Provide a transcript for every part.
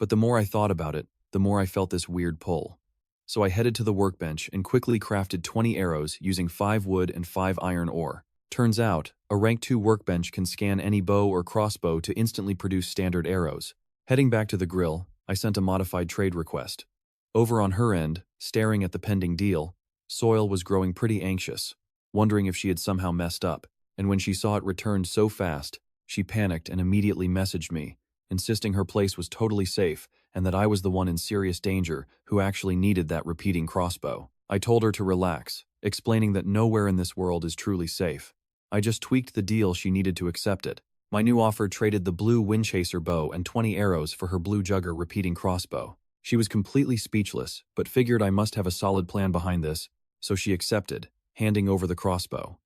But the more I thought about it, the more I felt this weird pull. So I headed to the workbench and quickly crafted 20 arrows using 5 wood and 5 iron ore. Turns out, a rank 2 workbench can scan any bow or crossbow to instantly produce standard arrows. Heading back to the grill, I sent a modified trade request. Over on her end, staring at the pending deal, Soil was growing pretty anxious, wondering if she had somehow messed up, and when she saw it returned so fast, she panicked and immediately messaged me, insisting her place was totally safe and that I was the one in serious danger who actually needed that repeating crossbow. I told her to relax, explaining that nowhere in this world is truly safe. I just tweaked the deal she needed to accept it. My new offer traded the blue Windchaser bow and 20 arrows for her blue Jugger repeating crossbow. She was completely speechless, but figured I must have a solid plan behind this, so she accepted, handing over the crossbow.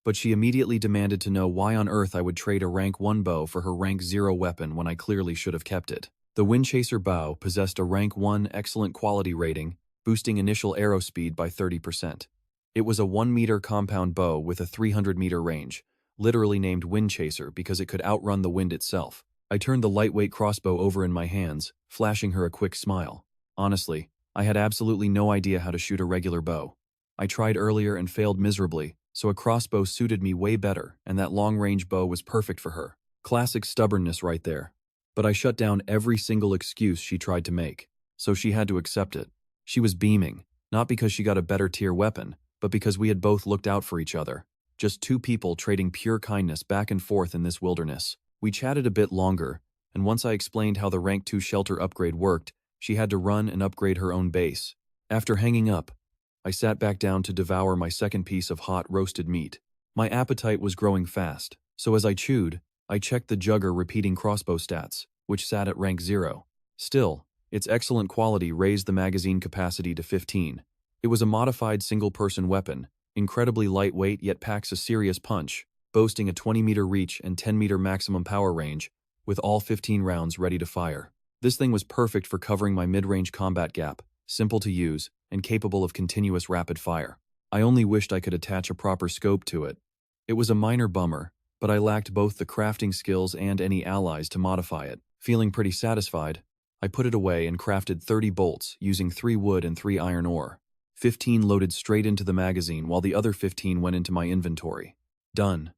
But she immediately demanded to know why on earth I would trade a rank 1 bow for her rank 0 weapon when I clearly should have kept it. The Windchaser bow possessed a rank 1 excellent quality rating, boosting initial arrow speed by 30%. It was a 1-meter compound bow with a 300-meter range, literally named Windchaser because it could outrun the wind itself. I turned the lightweight crossbow over in my hands, flashing her a quick smile. Honestly, I had absolutely no idea how to shoot a regular bow. I tried earlier and failed miserably, so a crossbow suited me way better, and that long-range bow was perfect for her. Classic stubbornness right there. But I shut down every single excuse she tried to make, so she had to accept it. She was beaming, not because she got a better tier weapon, but because we had both looked out for each other. Just two people trading pure kindness back and forth in this wilderness. We chatted a bit longer, and once I explained how the rank 2 shelter upgrade worked, she had to run and upgrade her own base. After hanging up, I sat back down to devour my second piece of hot roasted meat. My appetite was growing fast, so as I chewed, I checked the Jugger repeating crossbow stats, which sat at rank 0. Still, its excellent quality raised the magazine capacity to 15. It was a modified single-person weapon, incredibly lightweight yet packs a serious punch, boasting a 20-meter reach and 10-meter maximum power range, with all 15 rounds ready to fire. This thing was perfect for covering my mid-range combat gap, simple to use, and capable of continuous rapid fire. I only wished I could attach a proper scope to it. It was a minor bummer, but I lacked both the crafting skills and any allies to modify it. Feeling pretty satisfied, I put it away and crafted 30 bolts using 3 wood and 3 iron ore. 15 loaded straight into the magazine while the other 15 went into my inventory. Done.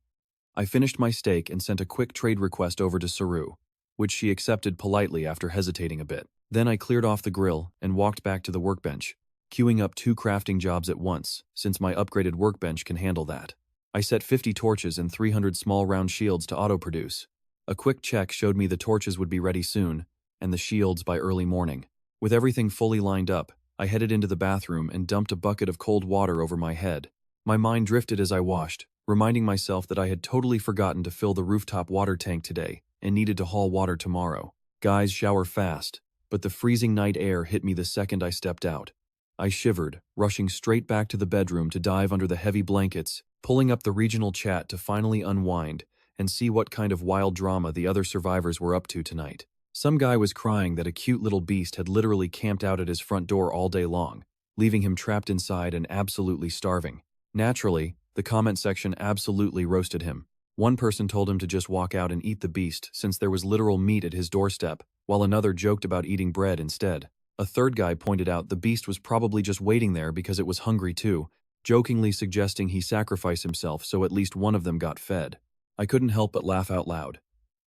I finished my steak and sent a quick trade request over to Saru, which she accepted politely after hesitating a bit. Then I cleared off the grill and walked back to the workbench, queuing up 2 crafting jobs at once, since my upgraded workbench can handle that. I set 50 torches and 300 small round shields to auto-produce. A quick check showed me the torches would be ready soon, and the shields by early morning. With everything fully lined up, I headed into the bathroom and dumped a bucket of cold water over my head. My mind drifted as I washed, reminding myself that I had totally forgotten to fill the rooftop water tank today and needed to haul water tomorrow. Guys shower fast, but the freezing night air hit me the second I stepped out. I shivered, rushing straight back to the bedroom to dive under the heavy blankets, pulling up the regional chat to finally unwind and see what kind of wild drama the other survivors were up to tonight. Some guy was crying that a cute little beast had literally camped out at his front door all day long, leaving him trapped inside and absolutely starving. Naturally, the comment section absolutely roasted him. One person told him to just walk out and eat the beast since there was literal meat at his doorstep, while another joked about eating bread instead. A third guy pointed out the beast was probably just waiting there because it was hungry too, jokingly suggesting he sacrifice himself so at least one of them got fed. I couldn't help but laugh out loud.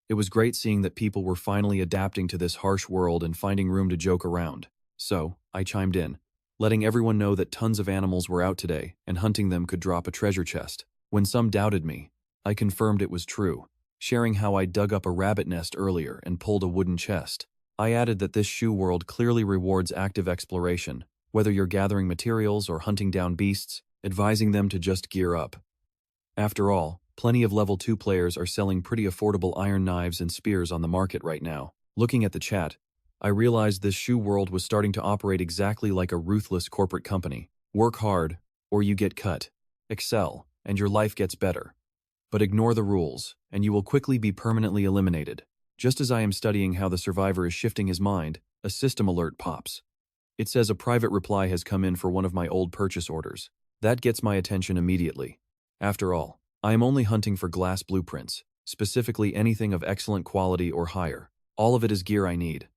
It was great seeing that people were finally adapting to this harsh world and finding room to joke around. So, I chimed in, letting everyone know that tons of animals were out today and hunting them could drop a treasure chest. When some doubted me, I confirmed it was true, sharing how I dug up a rabbit nest earlier and pulled a wooden chest. I added that this shoe world clearly rewards active exploration, whether you're gathering materials or hunting down beasts, advising them to just gear up. After all, plenty of level 2 players are selling pretty affordable iron knives and spears on the market right now. Looking at the chat, I realized this shoe world was starting to operate exactly like a ruthless corporate company. Work hard, or you get cut. Excel, and your life gets better. But ignore the rules, and you will quickly be permanently eliminated. Just as I am studying how the survivor is shifting his mind, a system alert pops. It says a private reply has come in for one of my old purchase orders. That gets my attention immediately. After all, I am only hunting for glass blueprints, specifically anything of excellent quality or higher. All of it is gear I need.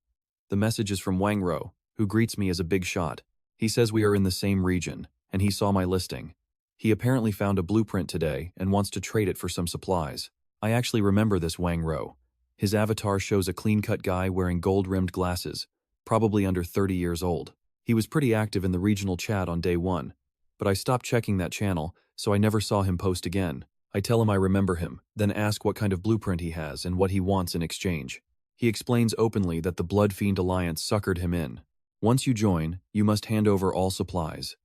The message is from Wang Ro, who greets me as a big shot. He says we are in the same region, and he saw my listing. He apparently found a blueprint today and wants to trade it for some supplies. I actually remember this Wang Ro. His avatar shows a clean-cut guy wearing gold-rimmed glasses, probably under 30 years old. He was pretty active in the regional chat on day 1, but I stopped checking that channel, so I never saw him post again. I tell him I remember him, then ask what kind of blueprint he has and what he wants in exchange. He explains openly that the Blood Fiend Alliance suckered him in. Once you join, you must hand over all supplies.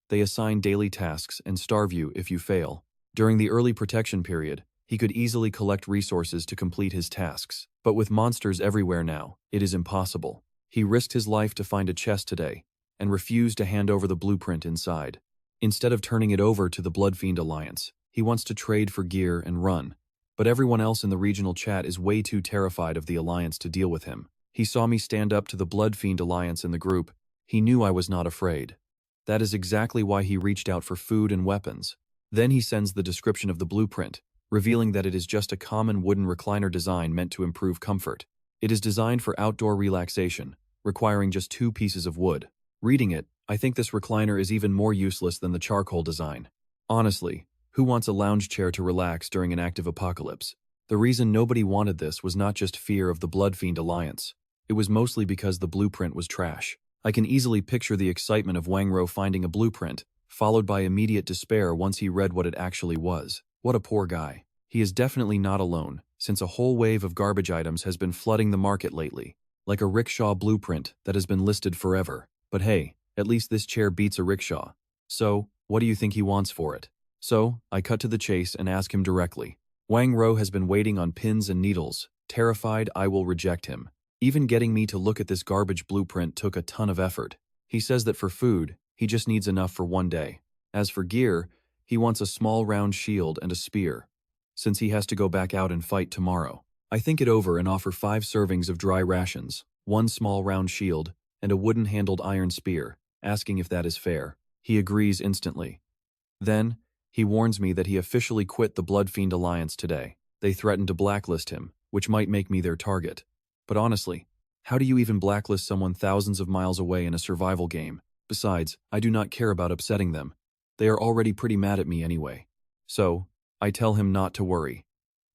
They assign daily tasks and starve you if you fail. During the early protection period, he could easily collect resources to complete his tasks, but with monsters everywhere now, it is impossible. He risked his life to find a chest today, and refused to hand over the blueprint inside. Instead of turning it over to the Blood Fiend Alliance, he wants to trade for gear and run. But everyone else in the regional chat is way too terrified of the Alliance to deal with him. He saw me stand up to the Blood Fiend Alliance in the group. He knew I was not afraid. That is exactly why he reached out for food and weapons. Then he sends the description of the blueprint, revealing that it is just a common wooden recliner design meant to improve comfort. It is designed for outdoor relaxation, requiring just 2 pieces of wood. Reading it, I think this recliner is even more useless than the charcoal design. Honestly, who wants a lounge chair to relax during an active apocalypse? The reason nobody wanted this was not just fear of the Blood Fiend Alliance. It was mostly because the blueprint was trash. I can easily picture the excitement of Wang Ro finding a blueprint, followed by immediate despair once he read what it actually was. What a poor guy. He is definitely not alone, since a whole wave of garbage items has been flooding the market lately, like a rickshaw blueprint that has been listed forever. But hey, at least this chair beats a rickshaw. So, what do you think he wants for it? So, I cut to the chase and ask him directly. Wang Ro has been waiting on pins and needles, terrified I will reject him. Even getting me to look at this garbage blueprint took a ton of effort. He says that for food, he just needs enough for one day. As for gear, he wants a small round shield and a spear, since he has to go back out and fight tomorrow. I think it over and offer 5 servings of dry rations, 1 small round shield, and a wooden-handled iron spear, asking if that is fair. He agrees instantly. Then, he warns me that he officially quit the Blood Fiend Alliance today. They threaten to blacklist him, which might make me their target. But honestly, how do you even blacklist someone thousands of miles away in a survival game? Besides, I do not care about upsetting them. They are already pretty mad at me anyway. So, I tell him not to worry.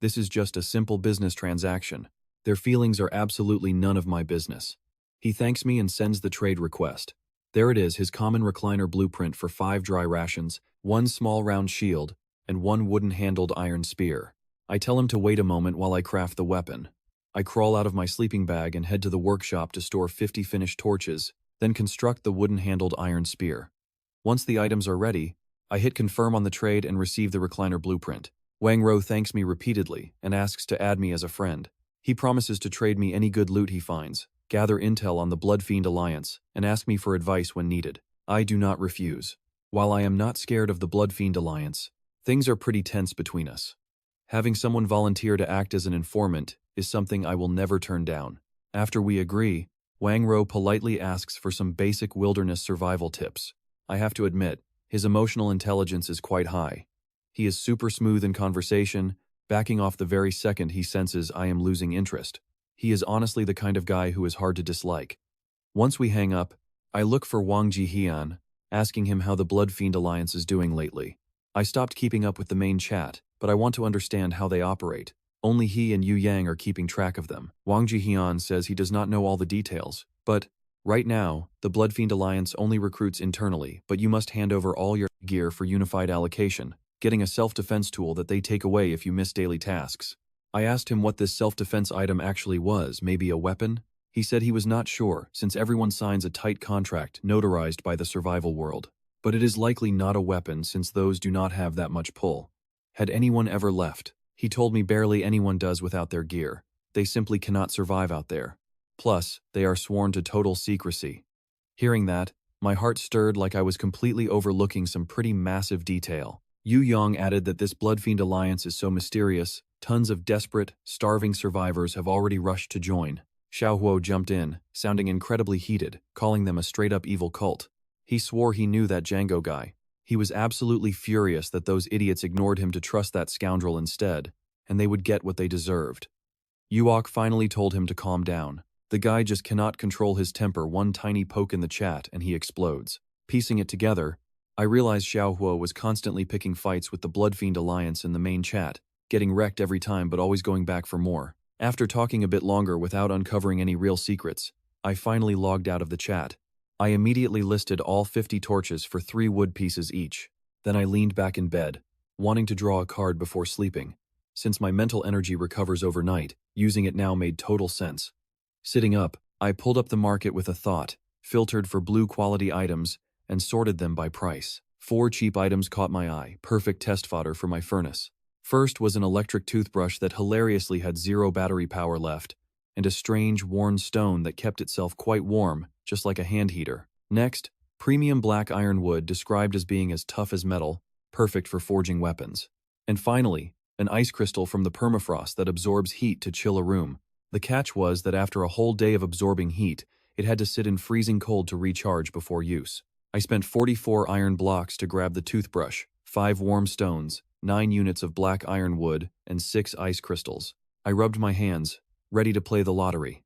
This is just a simple business transaction. Their feelings are absolutely none of my business. He thanks me and sends the trade request. There it is, his common recliner blueprint for 5 dry rations, 1 small round shield, and 1 wooden-handled iron spear. I tell him to wait a moment while I craft the weapon. I crawl out of my sleeping bag and head to the workshop to store 50 finished torches, then construct the wooden-handled iron spear. Once the items are ready, I hit confirm on the trade and receive the recliner blueprint. Wang Ro thanks me repeatedly and asks to add me as a friend. He promises to trade me any good loot he finds, gather intel on the Blood Fiend Alliance, and ask me for advice when needed. I do not refuse. While I am not scared of the Blood Fiend Alliance, things are pretty tense between us. Having someone volunteer to act as an informant is something I will never turn down. After we agree, Wang Ro politely asks for some basic wilderness survival tips. I have to admit, his emotional intelligence is quite high. He is super smooth in conversation, backing off the very second he senses I am losing interest. He is honestly the kind of guy who is hard to dislike. Once we hang up, I look for Wang Jihian, asking him how the Blood Fiend Alliance is doing lately. I stopped keeping up with the main chat, but I want to understand how they operate. Only he and Yu Yang are keeping track of them. Wang Jihian says he does not know all the details, but right now, the Blood Fiend Alliance only recruits internally, but you must hand over all your gear for unified allocation, getting a self-defense tool that they take away if you miss daily tasks. I asked him what this self-defense item actually was, maybe a weapon? He said he was not sure, since everyone signs a tight contract notarized by the survival world. But it is likely not a weapon since those do not have that much pull. Had anyone ever left? He told me barely anyone does without their gear. They simply cannot survive out there. Plus, they are sworn to total secrecy. Hearing that, my heart stirred like I was completely overlooking some pretty massive detail. Yu Yang added that this Blood Fiend Alliance is so mysterious, tons of desperate, starving survivors have already rushed to join. Xiaohuo jumped in, sounding incredibly heated, calling them a straight-up evil cult. He swore he knew that Django guy. He was absolutely furious that those idiots ignored him to trust that scoundrel instead, and they would get what they deserved. Yuok finally told him to calm down. The guy just cannot control his temper. One tiny poke in the chat and he explodes. Piecing it together, I realized Xiaohuo was constantly picking fights with the Blood Fiend Alliance in the main chat, getting wrecked every time but always going back for more. After talking a bit longer without uncovering any real secrets, I finally logged out of the chat. I immediately listed all 50 torches for 3 wood pieces each. Then I leaned back in bed, wanting to draw a card before sleeping. Since my mental energy recovers overnight, using it now made total sense. Sitting up, I pulled up the market with a thought, filtered for blue quality items, and sorted them by price. 4 cheap items caught my eye, perfect test fodder for my furnace. First was an electric toothbrush that hilariously had 0 battery power left, and a strange, worn stone that kept itself quite warm, just like a hand heater. Next, premium black iron wood described as being as tough as metal, perfect for forging weapons. And finally, an ice crystal from the permafrost that absorbs heat to chill a room. The catch was that after a whole day of absorbing heat, it had to sit in freezing cold to recharge before use. I spent 44 iron blocks to grab the toothbrush, 5 warm stones, 9 units of black iron wood, and 6 ice crystals. I rubbed my hands, ready to play the lottery.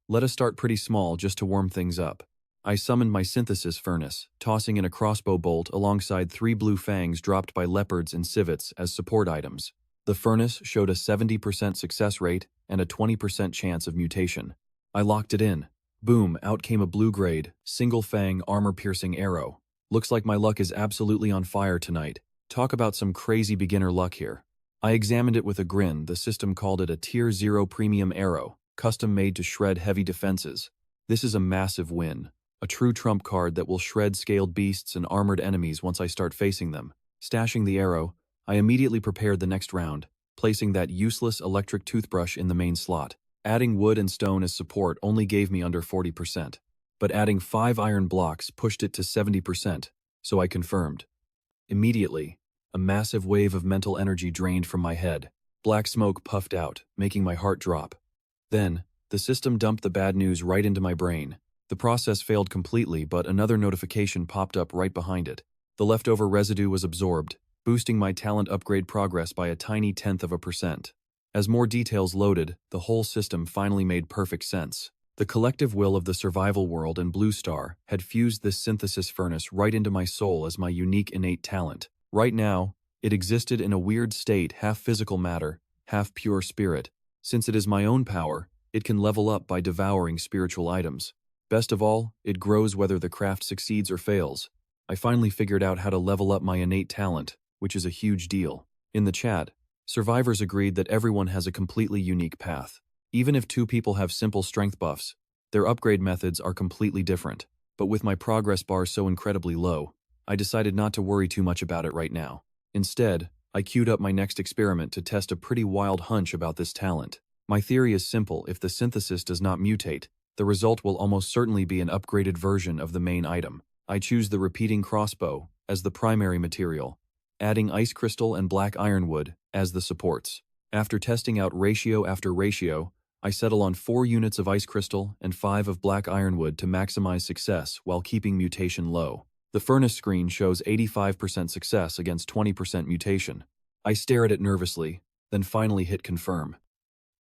Let us start pretty small just to warm things up. I summoned my synthesis furnace, tossing in a crossbow bolt alongside 3 blue fangs dropped by leopards and civets as support items. The furnace showed a 70% success rate and a 20% chance of mutation. I locked it in. Boom, out came a blue-grade, single-fang, armor-piercing arrow. Looks like my luck is absolutely on fire tonight. Talk about some crazy beginner luck here. I examined it with a grin. The system called it a Tier 0 premium arrow, custom-made to shred heavy defenses. This is a massive win. A true trump card that will shred scaled beasts and armored enemies once I start facing them. Stashing the arrow, I immediately prepared the next round, placing that useless electric toothbrush in the main slot. Adding wood and stone as support only gave me under 40%, but adding 5 iron blocks pushed it to 70%, so I confirmed. Immediately, a massive wave of mental energy drained from my head. Black smoke puffed out, making my heart drop. Then, the system dumped the bad news right into my brain. The process failed completely, but another notification popped up right behind it. The leftover residue was absorbed, boosting my talent upgrade progress by a tiny 0.1%. As more details loaded, the whole system finally made perfect sense. The collective will of the survival world and Blue Star had fused this synthesis furnace right into my soul as my unique innate talent. Right now, it existed in a weird state, half physical matter, half pure spirit. Since it is my own power, it can level up by devouring spiritual items. Best of all, it grows whether the craft succeeds or fails. I finally figured out how to level up my innate talent, which is a huge deal. In the chat, survivors agreed that everyone has a completely unique path. Even if 2 people have simple strength buffs, their upgrade methods are completely different. But with my progress bar so incredibly low, I decided not to worry too much about it right now. Instead, I queued up my next experiment to test a pretty wild hunch about this talent. My theory is simple: if the synthesis does not mutate, the result will almost certainly be an upgraded version of the main item. I choose the repeating crossbow as the primary material, adding ice crystal and black ironwood as the supports. After testing out ratio after ratio, I settle on 4 units of ice crystal and 5 of black ironwood to maximize success while keeping mutation low. The furnace screen shows 85% success against 20% mutation. I stare at it nervously, then finally hit confirm.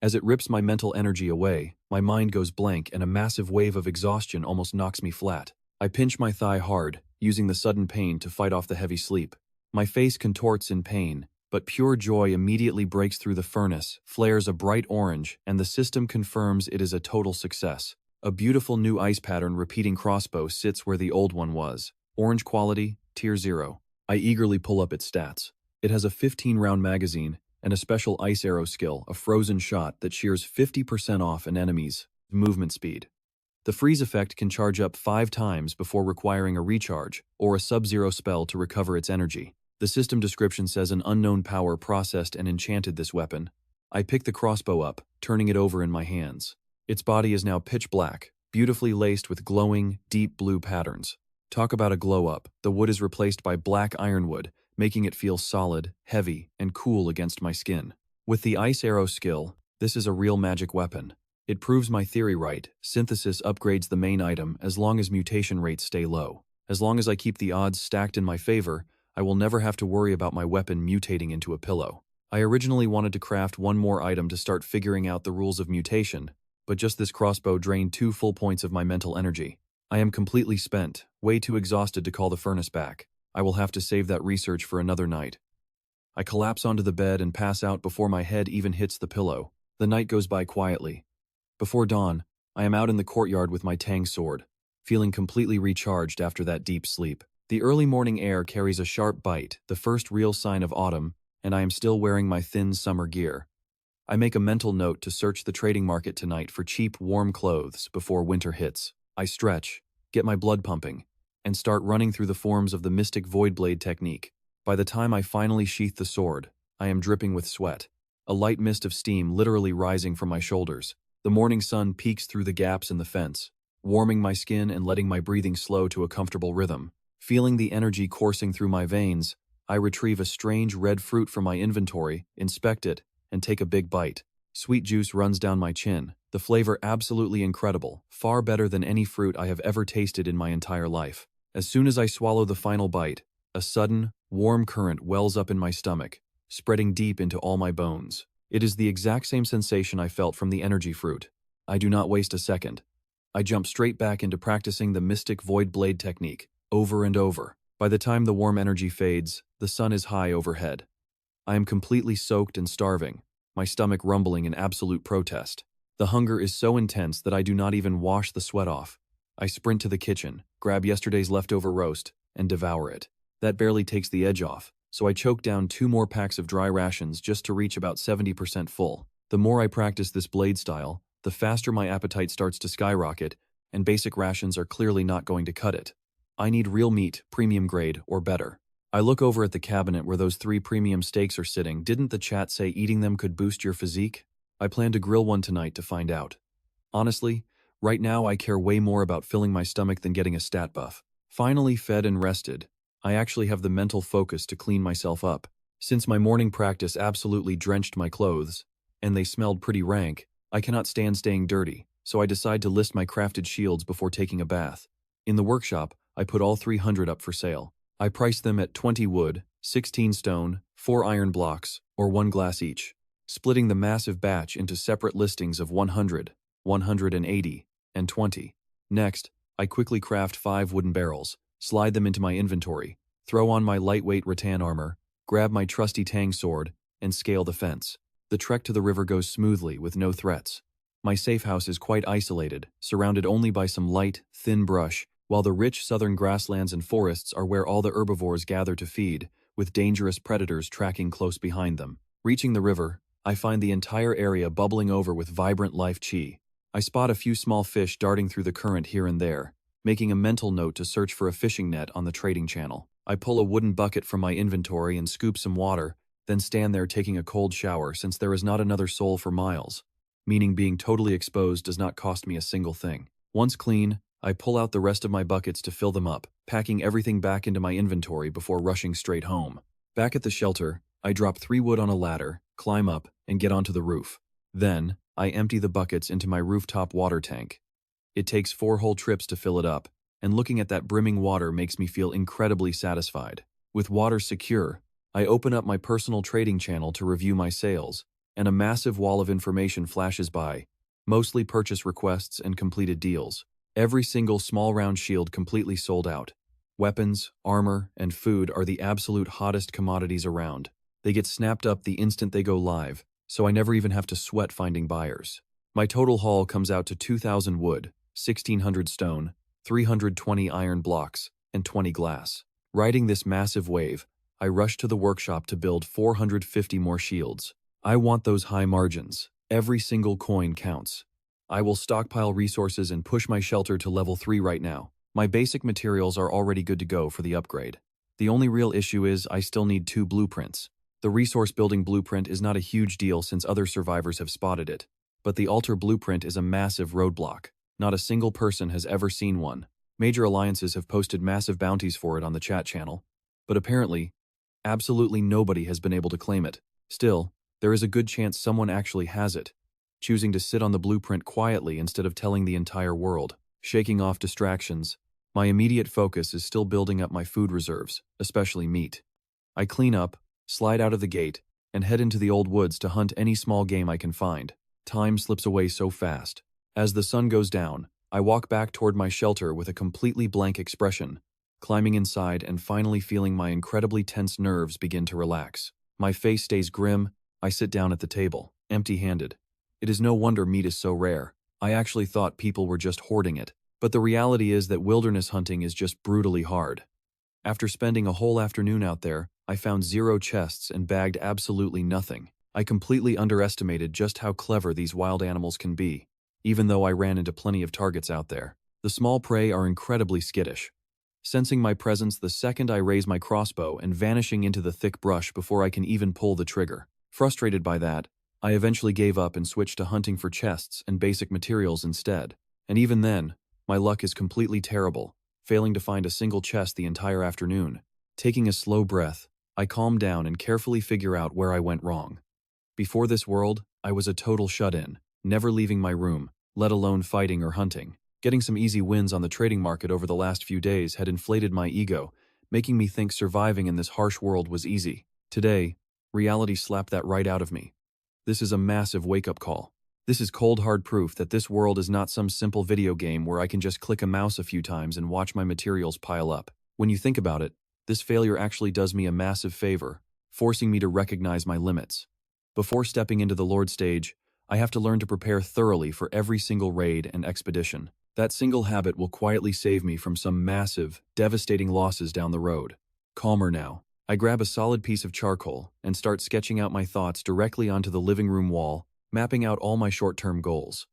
As it rips my mental energy away, my mind goes blank and a massive wave of exhaustion almost knocks me flat. I pinch my thigh hard, using the sudden pain to fight off the heavy sleep. My face contorts in pain, but pure joy immediately breaks through the furnace, flares a bright orange, and the system confirms it is a total success. A beautiful new ice pattern repeating crossbow sits where the old one was. Orange quality, Tier 0. I eagerly pull up its stats. It has a 15-round magazine and a special ice arrow skill, a frozen shot that shears 50% off an enemy's movement speed. The freeze effect can charge up 5 times before requiring a recharge or a sub-zero spell to recover its energy. The system description says an unknown power processed and enchanted this weapon. I pick the crossbow up, turning it over in my hands. Its body is now pitch black, beautifully laced with glowing, deep blue patterns. Talk about a glow-up. The wood is replaced by black ironwood, making it feel solid, heavy, and cool against my skin. With the ice arrow skill, this is a real magic weapon. It proves my theory right. Synthesis upgrades the main item as long as mutation rates stay low. As long as I keep the odds stacked in my favor, I will never have to worry about my weapon mutating into a pillow. I originally wanted to craft one more item to start figuring out the rules of mutation, but just this crossbow drained 2 full points of my mental energy. I am completely spent, way too exhausted to call the furnace back. I will have to save that research for another night. I collapse onto the bed and pass out before my head even hits the pillow. The night goes by quietly. Before dawn, I am out in the courtyard with my tang sword, feeling completely recharged after that deep sleep. The early morning air carries a sharp bite, the first real sign of autumn, and I am still wearing my thin summer gear. I make a mental note to search the trading market tonight for cheap, warm clothes before winter hits. I stretch, get my blood pumping, and start running through the forms of the mystic void blade technique. By the time I finally sheath the sword, I am dripping with sweat, a light mist of steam literally rising from my shoulders. The morning sun peeks through the gaps in the fence, warming my skin and letting my breathing slow to a comfortable rhythm. Feeling the energy coursing through my veins, I retrieve a strange red fruit from my inventory, inspect it, and take a big bite. Sweet juice runs down my chin, the flavor absolutely incredible, far better than any fruit I have ever tasted in my entire life. As soon as I swallow the final bite, a sudden, warm current wells up in my stomach, spreading deep into all my bones. It is the exact same sensation I felt from the energy fruit. I do not waste a second. I jump straight back into practicing the mystic void blade technique, over and over. By the time the warm energy fades, the sun is high overhead. I am completely soaked and starving, my stomach rumbling in absolute protest. The hunger is so intense that I do not even wash the sweat off. I sprint to the kitchen, grab yesterday's leftover roast, and devour it. That barely takes the edge off, so I choke down 2 more packs of dry rations just to reach about 70% full. The more I practice this blade style, the faster my appetite starts to skyrocket, and basic rations are clearly not going to cut it. I need real meat, premium grade, or better. I look over at the cabinet where those 3 premium steaks are sitting. Didn't the chat say eating them could boost your physique? I plan to grill one tonight to find out. Honestly, right now I care way more about filling my stomach than getting a stat buff. Finally fed and rested, I actually have the mental focus to clean myself up. Since my morning practice absolutely drenched my clothes, and they smelled pretty rank, I cannot stand staying dirty, so I decide to list my crafted shields before taking a bath. In the workshop, I put all 300 up for sale. I priced them at 20 wood, 16 stone, 4 iron blocks, or 1 glass each, splitting the massive batch into separate listings of 100, 180, and 20. Next, I quickly craft 5 wooden barrels, slide them into my inventory, throw on my lightweight rattan armor, grab my trusty tang sword, and scale the fence. The trek to the river goes smoothly with no threats. My safe house is quite isolated, surrounded only by some light, thin brush, while the rich southern grasslands and forests are where all the herbivores gather to feed, with dangerous predators tracking close behind them. Reaching the river, I find the entire area bubbling over with vibrant life chi. I spot a few small fish darting through the current here and there, making a mental note to search for a fishing net on the trading channel. I pull a wooden bucket from my inventory and scoop some water, then stand there taking a cold shower since there is not another soul for miles, meaning being totally exposed does not cost me a single thing. Once clean, I pull out the rest of my buckets to fill them up, packing everything back into my inventory before rushing straight home. Back at the shelter, I drop 3 wood on a ladder, climb up, and get onto the roof. Then, I empty the buckets into my rooftop water tank. It takes 4 whole trips to fill it up, and looking at that brimming water makes me feel incredibly satisfied. With water secure, I open up my personal trading channel to review my sales, and a massive wall of information flashes by, mostly purchase requests and completed deals. Every single small round shield completely sold out. Weapons, armor, and food are the absolute hottest commodities around. They get snapped up the instant they go live, so I never even have to sweat finding buyers. My total haul comes out to 2,000 wood, 1,600 stone, 320 iron blocks, and 20 glass. Riding this massive wave, I rush to the workshop to build 450 more shields. I want those high margins. Every single coin counts. I will stockpile resources and push my shelter to level 3 right now. My basic materials are already good to go for the upgrade. The only real issue is I still need 2 blueprints. The resource building blueprint is not a huge deal since other survivors have spotted it, but the altar blueprint is a massive roadblock. Not a single person has ever seen one. Major alliances have posted massive bounties for it on the chat channel, but apparently, absolutely nobody has been able to claim it. Still, there is a good chance someone actually has it, choosing to sit on the blueprint quietly instead of telling the entire world. Shaking off distractions, my immediate focus is still building up my food reserves, especially meat. I clean up, slide out of the gate, and head into the old woods to hunt any small game I can find. Time slips away so fast. As the sun goes down, I walk back toward my shelter with a completely blank expression, climbing inside and finally feeling my incredibly tense nerves begin to relax. My face stays grim. I sit down at the table, empty-handed. It is no wonder meat is so rare. I actually thought people were just hoarding it. But the reality is that wilderness hunting is just brutally hard. After spending a whole afternoon out there, I found 0 chests and bagged absolutely nothing. I completely underestimated just how clever these wild animals can be, even though I ran into plenty of targets out there. The small prey are incredibly skittish, sensing my presence the second I raise my crossbow and vanishing into the thick brush before I can even pull the trigger. Frustrated by that, I eventually gave up and switched to hunting for chests and basic materials instead. And even then, my luck is completely terrible, failing to find a single chest the entire afternoon. Taking a slow breath, I calm down and carefully figure out where I went wrong. Before this world, I was a total shut-in, never leaving my room, let alone fighting or hunting. Getting some easy wins on the trading market over the last few days had inflated my ego, making me think surviving in this harsh world was easy. Today, reality slapped that right out of me. This is a massive wake-up call. This is cold hard proof that this world is not some simple video game where I can just click a mouse a few times and watch my materials pile up. When you think about it, this failure actually does me a massive favor, forcing me to recognize my limits. Before stepping into the Lord stage, I have to learn to prepare thoroughly for every single raid and expedition. That single habit will quietly save me from some massive, devastating losses down the road. Calmer now, I grab a solid piece of charcoal and start sketching out my thoughts directly onto the living room wall, mapping out all my short-term goals.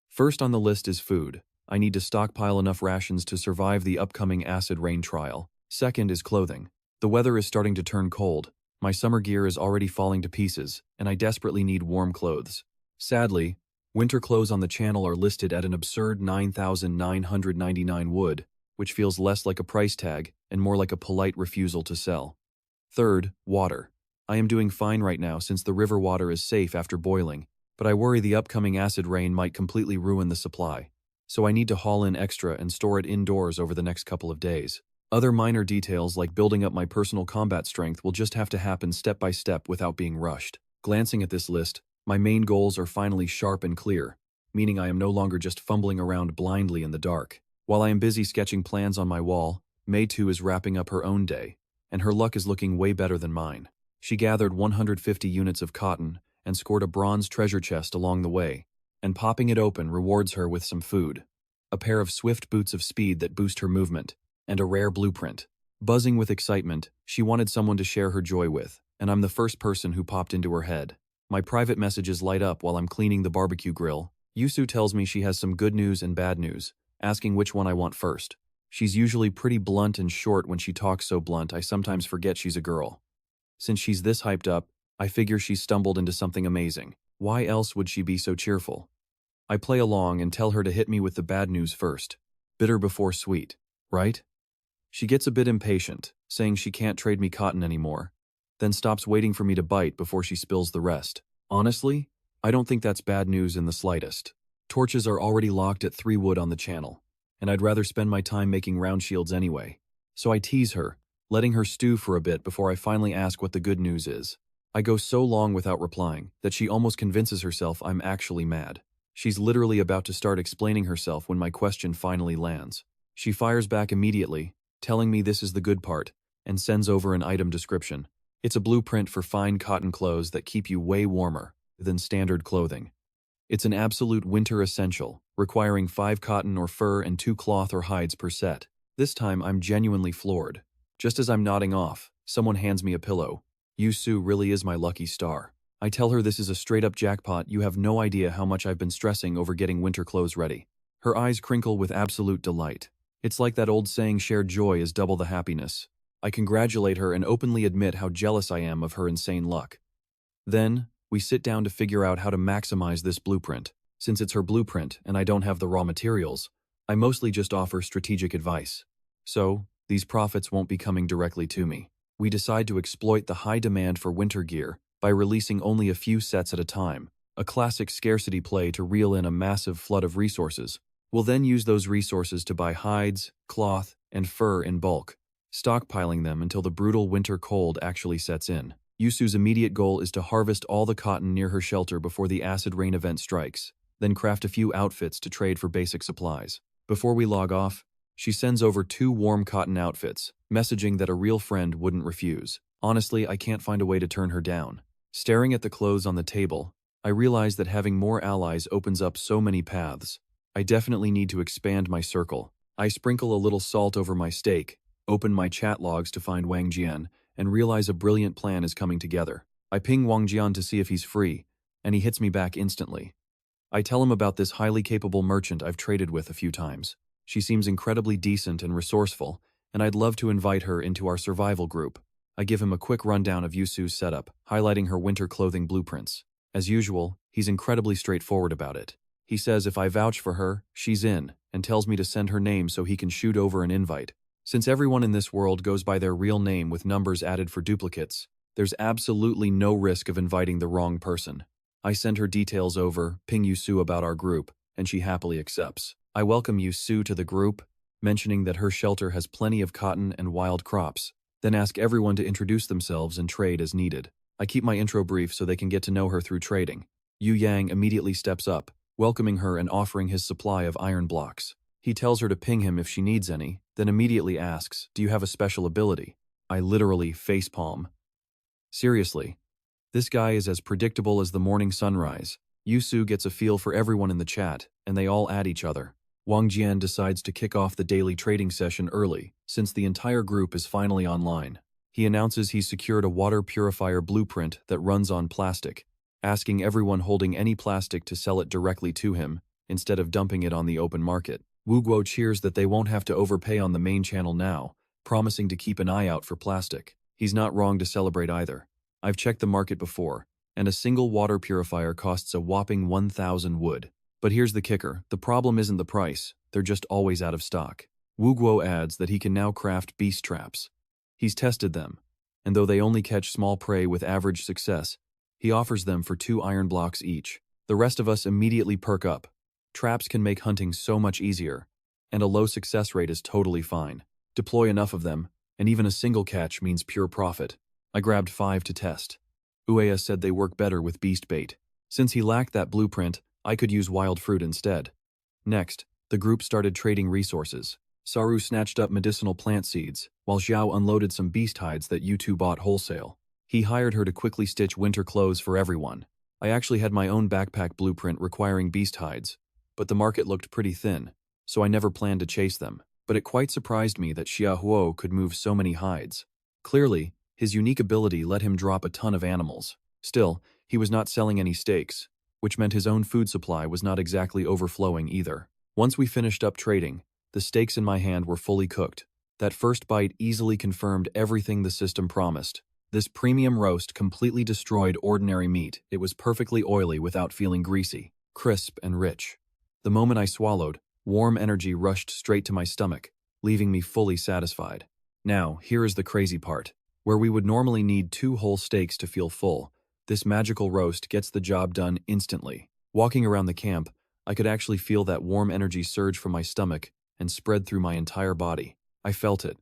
First on the list is food. I need to stockpile enough rations to survive the upcoming acid rain trial. Second is clothing. The weather is starting to turn cold. My summer gear is already falling to pieces, and I desperately need warm clothes. Sadly, winter clothes on the channel are listed at an absurd 9,999 wood, which feels less like a price tag and more like a polite refusal to sell. Third, water. I am doing fine right now since the river water is safe after boiling, but I worry the upcoming acid rain might completely ruin the supply, so I need to haul in extra and store it indoors over the next couple of days. Other minor details like building up my personal combat strength will just have to happen step by step without being rushed. Glancing at this list, my main goals are finally sharp and clear, meaning I am no longer just fumbling around blindly in the dark. While I am busy sketching plans on my wall, May 2 is wrapping up her own day, and her luck is looking way better than mine. She gathered 150 units of cotton and scored a bronze treasure chest along the way, and popping it open rewards her with some food, a pair of swift boots of speed that boost her movement, and a rare blueprint. Buzzing with excitement, she wanted someone to share her joy with, and I'm the first person who popped into her head. My private messages light up while I'm cleaning the barbecue grill. Yusu tells me she has some good news and bad news, asking which one I want first. She's usually pretty blunt and short. When she talks so blunt, I sometimes forget she's a girl. Since she's this hyped up, I figure she's stumbled into something amazing. Why else would she be so cheerful? I play along and tell her to hit me with the bad news first. Bitter before sweet, right? She gets a bit impatient, saying she can't trade me cotton anymore, then stops waiting for me to bite before she spills the rest. Honestly, I don't think that's bad news in the slightest. Torches are already locked at 3 wood on the channel, and I'd rather spend my time making round shields anyway. So I tease her, letting her stew for a bit before I finally ask what the good news is. I go so long without replying that she almost convinces herself I'm actually mad. She's literally about to start explaining herself when my question finally lands. She fires back immediately, telling me this is the good part, and sends over an item description. It's a blueprint for fine cotton clothes that keep you way warmer than standard clothing. It's an absolute winter essential, requiring 5 cotton or fur and 2 cloth or hides per set. This time I'm genuinely floored. Just as I'm nodding off, someone hands me a pillow. Yusu really is my lucky star. I tell her this is a straight-up jackpot. You have no idea how much I've been stressing over getting winter clothes ready. Her eyes crinkle with absolute delight. It's like that old saying, shared joy is double the happiness. I congratulate her and openly admit how jealous I am of her insane luck. Then, we sit down to figure out how to maximize this blueprint. Since it's her blueprint and I don't have the raw materials, I mostly just offer strategic advice. So, these profits won't be coming directly to me. We decide to exploit the high demand for winter gear by releasing only a few sets at a time, a classic scarcity play to reel in a massive flood of resources. We'll then use those resources to buy hides, cloth, and fur in bulk, stockpiling them until the brutal winter cold actually sets in. Yusu's immediate goal is to harvest all the cotton near her shelter before the acid rain event strikes. then craft a few outfits to trade for basic supplies. Before we log off, she sends over 2 warm cotton outfits, messaging that a real friend wouldn't refuse. Honestly, I can't find a way to turn her down. Staring at the clothes on the table, I realize that having more allies opens up so many paths. I definitely need to expand my circle. I sprinkle a little salt over my steak, open my chat logs to find Wang Jian, and realize a brilliant plan is coming together. I ping Wang Jian to see if he's free, and he hits me back instantly. I tell him about this highly capable merchant I've traded with a few times. She seems incredibly decent and resourceful, and I'd love to invite her into our survival group. I give him a quick rundown of Yusu's setup, highlighting her winter clothing blueprints. As usual, he's incredibly straightforward about it. He says if I vouch for her, she's in, and tells me to send her name so he can shoot over an invite. Since everyone in this world goes by their real name with numbers added for duplicates, there's absolutely no risk of inviting the wrong person. I send her details over, ping Yusu about our group, and she happily accepts. I welcome Yusu to the group, mentioning that her shelter has plenty of cotton and wild crops, then ask everyone to introduce themselves and trade as needed. I keep my intro brief so they can get to know her through trading. Yu Yang immediately steps up, welcoming her and offering his supply of iron blocks. He tells her to ping him if she needs any, then immediately asks, "Do you have a special ability?" I literally facepalm. Seriously, this guy is as predictable as the morning sunrise. Yusu gets a feel for everyone in the chat, and they all add each other. Wang Jian decides to kick off the daily trading session early, since the entire group is finally online. He announces he's secured a water purifier blueprint that runs on plastic, asking everyone holding any plastic to sell it directly to him, instead of dumping it on the open market. Wu Guo cheers that they won't have to overpay on the main channel now, promising to keep an eye out for plastic. He's not wrong to celebrate either. I've checked the market before, and a single water purifier costs a whopping 1,000 wood. But here's the kicker, the problem isn't the price, they're just always out of stock. Wu Guo adds that he can now craft beast traps. He's tested them, and though they only catch small prey with average success, he offers them for 2 iron blocks each. The rest of us immediately perk up. Traps can make hunting so much easier, and a low success rate is totally fine. Deploy enough of them, and even a single catch means pure profit. I grabbed 5 to test. Uea said they work better with beast bait. Since he lacked that blueprint, I could use wild fruit instead. Next, the group started trading resources. Saru snatched up medicinal plant seeds, while Xiao unloaded some beast hides that Yu2 bought wholesale. He hired her to quickly stitch winter clothes for everyone. I actually had my own backpack blueprint requiring beast hides, but the market looked pretty thin, so I never planned to chase them. But it quite surprised me that Xia Huo could move so many hides. Clearly, his unique ability let him drop a ton of animals. Still, he was not selling any steaks, which meant his own food supply was not exactly overflowing either. Once we finished up trading, the steaks in my hand were fully cooked. That first bite easily confirmed everything the system promised. This premium roast completely destroyed ordinary meat. It was perfectly oily without feeling greasy, crisp and rich. The moment I swallowed, warm energy rushed straight to my stomach, leaving me fully satisfied. Now, here is the crazy part. Where we would normally need 2 whole steaks to feel full, this magical roast gets the job done instantly. Walking around the camp, I could actually feel that warm energy surge from my stomach and spread through my entire body. I felt it.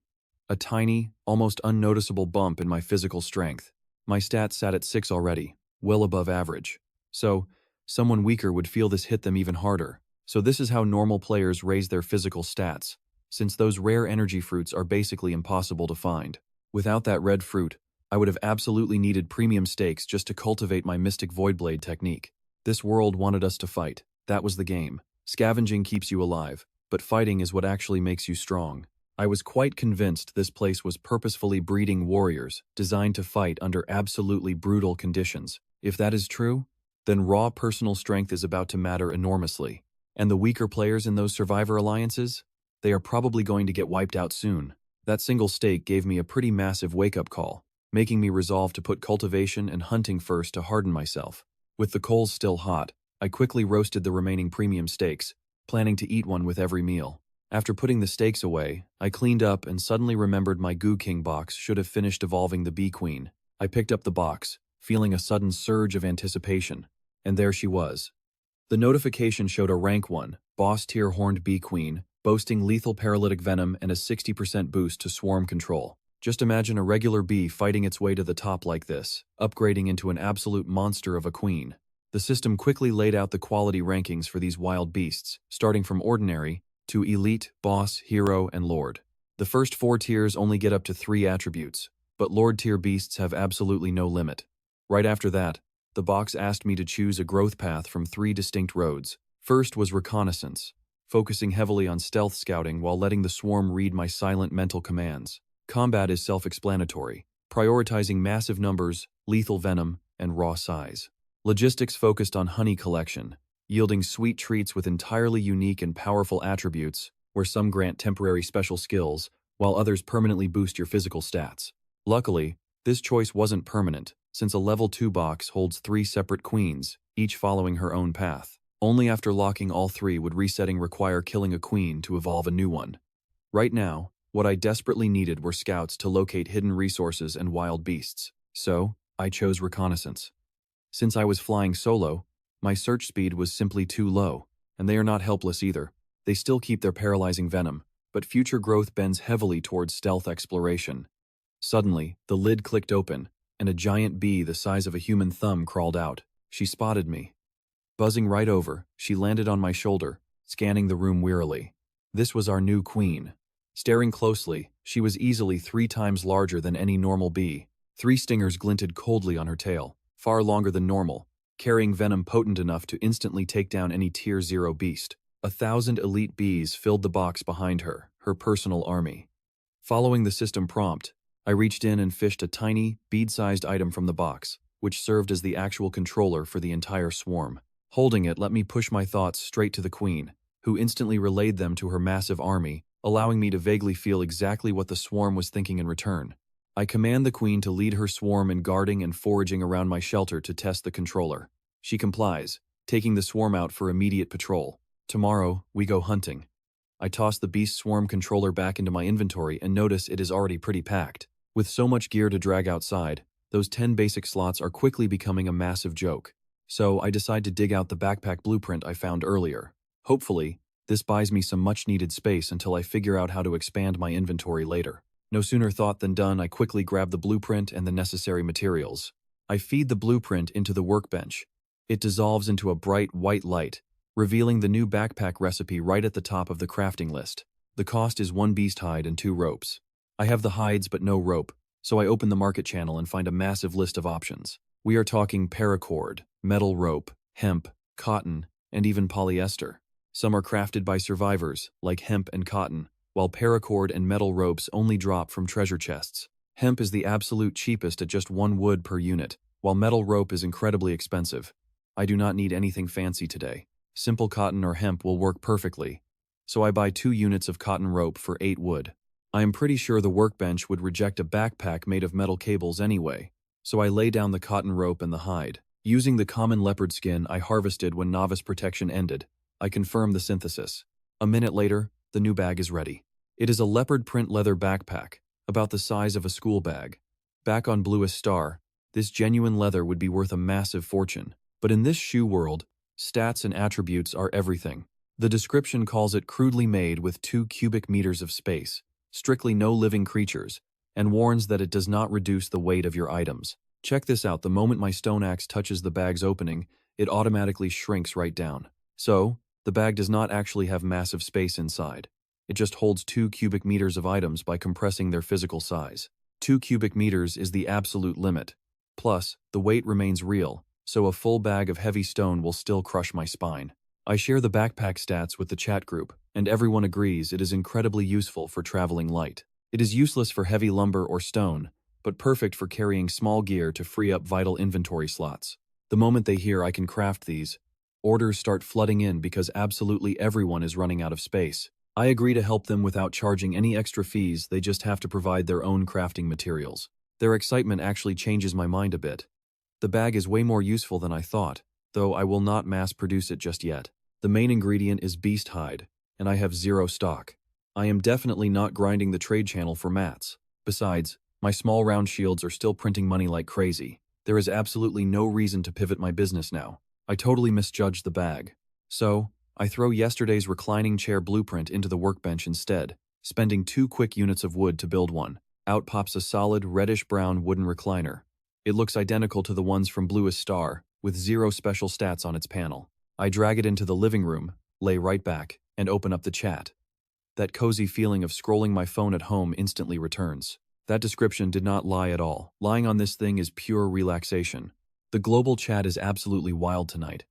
A tiny, almost unnoticeable bump in my physical strength. My stats sat at 6 already, well above average. So, someone weaker would feel this hit them even harder. So this is how normal players raise their physical stats, since those rare energy fruits are basically impossible to find. Without that red fruit, I would have absolutely needed premium steaks just to cultivate my Mystic Voidblade technique. This world wanted us to fight. That was the game. Scavenging keeps you alive, but fighting is what actually makes you strong. I was quite convinced this place was purposefully breeding warriors, designed to fight under absolutely brutal conditions. If that is true, then raw personal strength is about to matter enormously. And the weaker players in those survivor alliances? They are probably going to get wiped out soon. That single steak gave me a pretty massive wake-up call, making me resolve to put cultivation and hunting first to harden myself. With the coals still hot, I quickly roasted the remaining premium steaks, planning to eat one with every meal. After putting the steaks away, I cleaned up and suddenly remembered my Goo King box should have finished evolving the Bee Queen. I picked up the box, feeling a sudden surge of anticipation, and there she was. The notification showed a rank 1, boss tier horned Bee Queen, boasting lethal paralytic venom and a 60% boost to swarm control. Just imagine a regular bee fighting its way to the top like this, upgrading into an absolute monster of a queen. The system quickly laid out the quality rankings for these wild beasts, starting from ordinary to elite, boss, hero, and lord. The first 4 tiers only get up to 3 attributes, but lord tier beasts have absolutely no limit. Right after that, the box asked me to choose a growth path from 3 distinct roads. First was reconnaissance, focusing heavily on stealth scouting while letting the swarm read my silent mental commands. Combat is self-explanatory, prioritizing massive numbers, lethal venom, and raw size. Logistics focused on honey collection, yielding sweet treats with entirely unique and powerful attributes, where some grant temporary special skills, while others permanently boost your physical stats. Luckily, this choice wasn't permanent, since a level 2 box holds 3 separate queens, each following her own path. Only after locking all 3 would resetting require killing a queen to evolve a new one. Right now, what I desperately needed were scouts to locate hidden resources and wild beasts, so I chose reconnaissance. Since I was flying solo, my search speed was simply too low, and they are not helpless either. They still keep their paralyzing venom, but future growth bends heavily towards stealth exploration. Suddenly, the lid clicked open, and a giant bee the size of a human thumb crawled out. She spotted me. Buzzing right over, she landed on my shoulder, scanning the room wearily. This was our new queen. Staring closely, she was easily 3 times larger than any normal bee. 3 stingers glinted coldly on her tail, far longer than normal, carrying venom potent enough to instantly take down any Tier 0 beast. 1,000 elite bees filled the box behind her, her personal army. Following the system prompt, I reached in and fished a tiny, bead-sized item from the box, which served as the actual controller for the entire swarm. Holding it let me push my thoughts straight to the queen, who instantly relayed them to her massive army, allowing me to vaguely feel exactly what the swarm was thinking in return. I command the queen to lead her swarm in guarding and foraging around my shelter to test the controller. She complies, taking the swarm out for immediate patrol. Tomorrow, we go hunting. I toss the beast swarm controller back into my inventory and notice it is already pretty packed. With so much gear to drag outside, those 10 basic slots are quickly becoming a massive joke. So I decide to dig out the backpack blueprint I found earlier. Hopefully, this buys me some much-needed space until I figure out how to expand my inventory later. No sooner thought than done, I quickly grab the blueprint and the necessary materials. I feed the blueprint into the workbench. It dissolves into a bright white light, revealing the new backpack recipe right at the top of the crafting list. The cost is 1 beast hide and 2 ropes. I have the hides but no rope, so I open the market channel and find a massive list of options. We are talking paracord, metal rope, hemp, cotton, and even polyester. Some are crafted by survivors, like hemp and cotton, while paracord and metal ropes only drop from treasure chests. Hemp is the absolute cheapest at just 1 wood per unit, while metal rope is incredibly expensive. I do not need anything fancy today. Simple cotton or hemp will work perfectly, so I buy 2 units of cotton rope for 8 wood. I am pretty sure the workbench would reject a backpack made of metal cables anyway, so I lay down the cotton rope and the hide. Using the common leopard skin I harvested when novice protection ended, I confirm the synthesis. A minute later, the new bag is ready. It is a leopard print leather backpack, about the size of a school bag. Back on Bluest Star, this genuine leather would be worth a massive fortune. But in this shoe world, stats and attributes are everything. The description calls it crudely made with 2 cubic meters of space, strictly no living creatures, and warns that it does not reduce the weight of your items. Check this out, the moment my stone axe touches the bag's opening, it automatically shrinks right down. So, the bag does not actually have massive space inside. It just holds 2 cubic meters of items by compressing their physical size. 2 cubic meters is the absolute limit. Plus, the weight remains real, so a full bag of heavy stone will still crush my spine. I share the backpack stats with the chat group, and everyone agrees it is incredibly useful for traveling light. It is useless for heavy lumber or stone, but perfect for carrying small gear to free up vital inventory slots. The moment they hear I can craft these, orders start flooding in because absolutely everyone is running out of space. I agree to help them without charging any extra fees, they just have to provide their own crafting materials. Their excitement actually changes my mind a bit. The bag is way more useful than I thought, though I will not mass produce it just yet. The main ingredient is beast hide, and I have 0 stock. I am definitely not grinding the trade channel for mats. Besides, my small round shields are still printing money like crazy. There is absolutely no reason to pivot my business now. I totally misjudged the bag. So, I throw yesterday's reclining chair blueprint into the workbench instead, spending 2 quick units of wood to build one. Out pops a solid reddish-brown wooden recliner. It looks identical to the ones from Bluest Star, with 0 special stats on its panel. I drag it into the living room, lay right back, and open up the chat. That cozy feeling of scrolling my phone at home instantly returns. That description did not lie at all. Lying on this thing is pure relaxation. The global chat is absolutely wild tonight.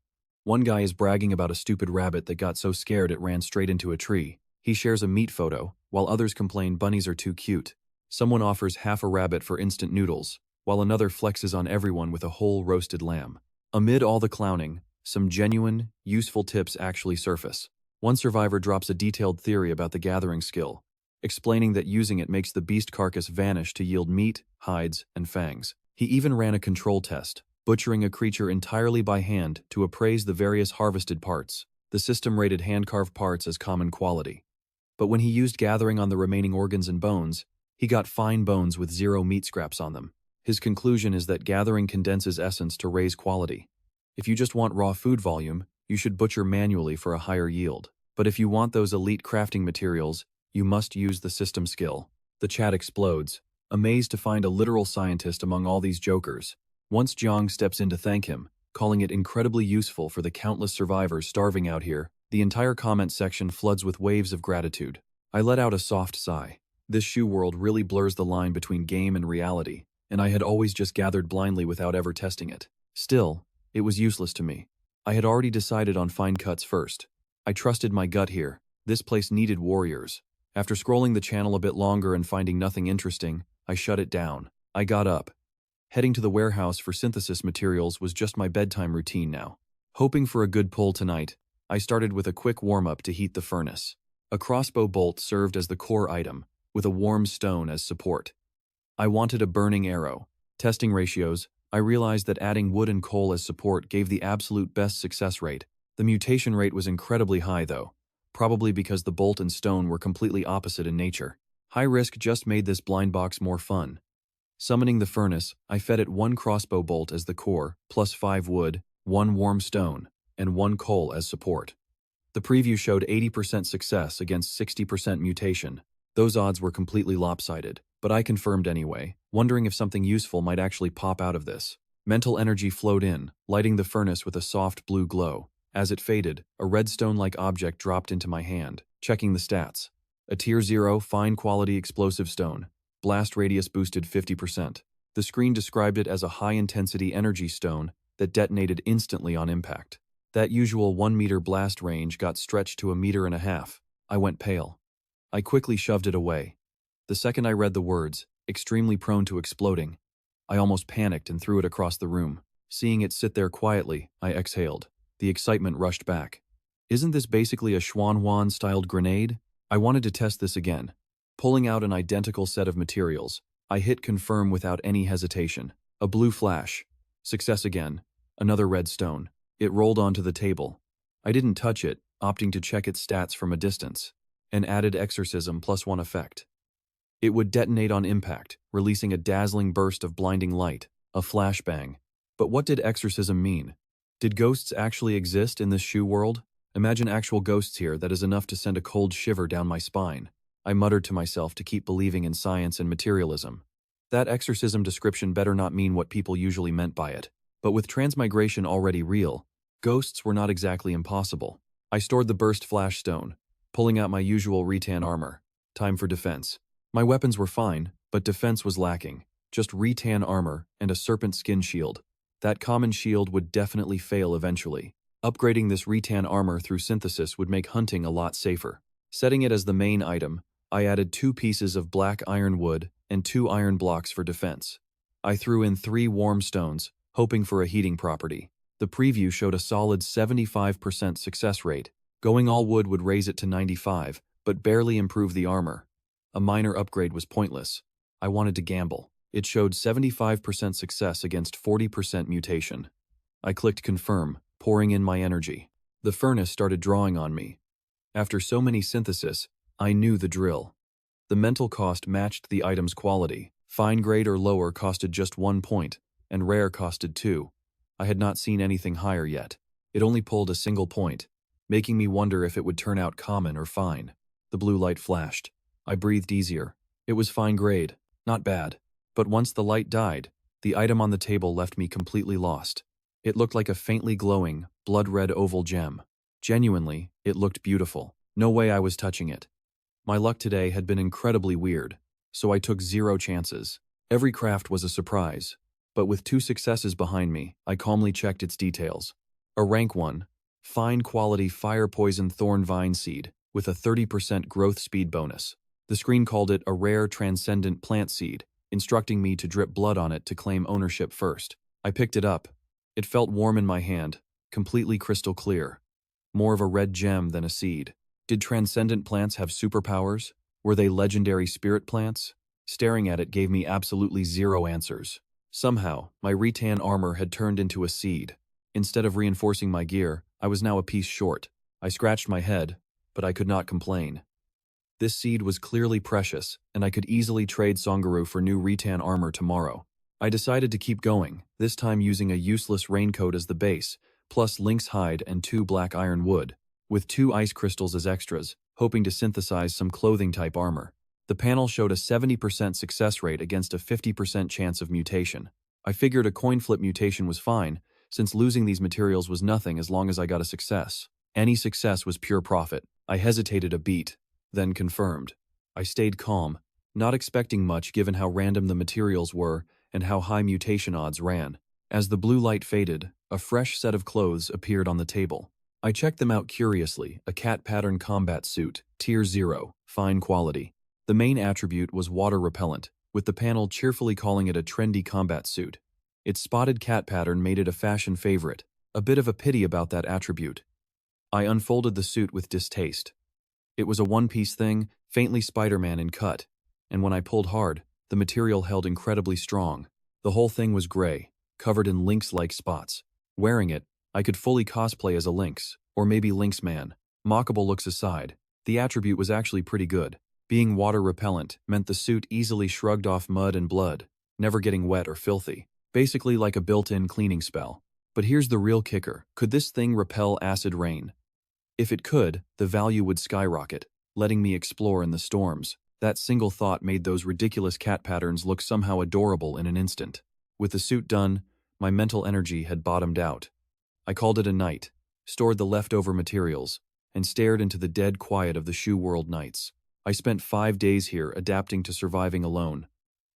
One guy is bragging about a stupid rabbit that got so scared it ran straight into a tree. He shares a meat photo, while others complain bunnies are too cute. Someone offers half a rabbit for instant noodles, while another flexes on everyone with a whole roasted lamb. Amid all the clowning, some genuine, useful tips actually surface. One survivor drops a detailed theory about the gathering skill, explaining that using it makes the beast carcass vanish to yield meat, hides, and fangs. He even ran a control test, butchering a creature entirely by hand to appraise the various harvested parts. The system rated hand-carved parts as common quality. But when he used gathering on the remaining organs and bones, he got fine bones with 0 meat scraps on them. His conclusion is that gathering condenses essence to raise quality. If you just want raw food volume, you should butcher manually for a higher yield. But if you want those elite crafting materials, you must use the system skill. The chat explodes, amazed to find a literal scientist among all these jokers. Once Jiang steps in to thank him, calling it incredibly useful for the countless survivors starving out here, the entire comment section floods with waves of gratitude. I let out a soft sigh. This shoe world really blurs the line between game and reality, and I had always just gathered blindly without ever testing it. Still, it was useless to me. I had already decided on fine cuts first. I trusted my gut here. This place needed warriors. After scrolling the channel a bit longer and finding nothing interesting, I shut it down. I got up. Heading to the warehouse for synthesis materials was just my bedtime routine now. Hoping for a good pull tonight, I started with a quick warm-up to heat the furnace. A crossbow bolt served as the core item, with a warm stone as support. I wanted a burning arrow. Testing ratios, I realized that adding wood and coal as support gave the absolute best success rate. The mutation rate was incredibly high though, probably because the bolt and stone were completely opposite in nature. High risk just made this blind box more fun. Summoning the furnace, I fed it 1 crossbow bolt as the core, plus 5 wood, 1 warm stone, and 1 coal as support. The preview showed 80% success against 60% mutation. Those odds were completely lopsided, but I confirmed anyway, wondering if something useful might actually pop out of this. Mental energy flowed in, lighting the furnace with a soft blue glow. As it faded, a redstone-like object dropped into my hand. Checking the stats. A tier 0 fine quality explosive stone. Blast radius boosted 50%. The screen described it as a high-intensity energy stone that detonated instantly on impact. That usual 1-meter blast range got stretched to 1.5 meters. I went pale. I quickly shoved it away. The second I read the words, extremely prone to exploding, I almost panicked and threw it across the room. Seeing it sit there quietly, I exhaled. The excitement rushed back. Isn't this basically a Xuanhuan-styled grenade? I wanted to test this again. Pulling out an identical set of materials, I hit confirm without any hesitation. A blue flash. Success again. Another red stone. It rolled onto the table. I didn't touch it, opting to check its stats from a distance. An added exorcism +1 effect. It would detonate on impact, releasing a dazzling burst of blinding light, a flashbang. But what did exorcism mean? Did ghosts actually exist in this shoe world? Imagine actual ghosts here that is enough to send a cold shiver down my spine. I muttered to myself to keep believing in science and materialism. That exorcism description better not mean what people usually meant by it. But with transmigration already real, ghosts were not exactly impossible. I stored the burst flash stone, pulling out my usual Retan armor. Time for defense. My weapons were fine, but defense was lacking. Just Retan armor and a serpent skin shield. That common shield would definitely fail eventually. Upgrading this Retan armor through synthesis would make hunting a lot safer. Setting it as the main item, I added 2 pieces of black iron wood and 2 iron blocks for defense. I threw in 3 warm stones, hoping for a heating property. The preview showed a solid 75% success rate. Going all wood would raise it to 95, but barely improve the armor. A minor upgrade was pointless. I wanted to gamble. It showed 75% success against 40% mutation. I clicked confirm, pouring in my energy. The furnace started drawing on me. After so many synthesis, I knew the drill. The mental cost matched the item's quality. Fine grade or lower costed just 1 point, and rare costed 2. I had not seen anything higher yet. It only pulled a single point, making me wonder if it would turn out common or fine. The blue light flashed. I breathed easier. It was fine grade, not bad. But once the light died, the item on the table left me completely lost. It looked like a faintly glowing, blood-red oval gem. Genuinely, it looked beautiful. No way I was touching it. My luck today had been incredibly weird, so I took 0 chances. Every craft was a surprise, but with 2 successes behind me, I calmly checked its details. A rank 1, fine quality fire poison thorn vine seed with a 30% growth speed bonus. The screen called it a rare transcendent plant seed, instructing me to drip blood on it to claim ownership first. I picked it up. It felt warm in my hand, completely crystal clear. More of a red gem than a seed. Did transcendent plants have superpowers? Were they legendary spirit plants? Staring at it gave me absolutely 0 answers. Somehow, my Retan armor had turned into a seed. Instead of reinforcing my gear, I was now a piece short. I scratched my head, but I could not complain. This seed was clearly precious, and I could easily trade Songaru for new Retan armor tomorrow. I decided to keep going, this time using a useless raincoat as the base, plus lynx hide and 2 black iron wood, with 2 ice crystals as extras, hoping to synthesize some clothing-type armor. The panel showed a 70% success rate against a 50% chance of mutation. I figured a coin flip mutation was fine, since losing these materials was nothing as long as I got a success. Any success was pure profit. I hesitated a beat, then confirmed. I stayed calm, not expecting much given how random the materials were and how high mutation odds ran. As the blue light faded, a fresh set of clothes appeared on the table. I checked them out curiously, a cat pattern combat suit, tier 0, fine quality. The main attribute was water repellent, with the panel cheerfully calling it a trendy combat suit. Its spotted cat pattern made it a fashion favorite, a bit of a pity about that attribute. I unfolded the suit with distaste. It was a one-piece thing, faintly Spider-Man in cut, and when I pulled hard, the material held incredibly strong. The whole thing was gray, covered in lynx-like spots. Wearing it, I could fully cosplay as a lynx, or maybe lynx man. Mockable looks aside, the attribute was actually pretty good. Being water repellent meant the suit easily shrugged off mud and blood, never getting wet or filthy. Basically like a built-in cleaning spell. But here's the real kicker. Could this thing repel acid rain? If it could, the value would skyrocket, letting me explore in the storms. That single thought made those ridiculous cat patterns look somehow adorable in an instant. With the suit done, my mental energy had bottomed out. I called it a night, stored the leftover materials, and stared into the dead quiet of the Shoe World nights. I spent 5 days here adapting to surviving alone.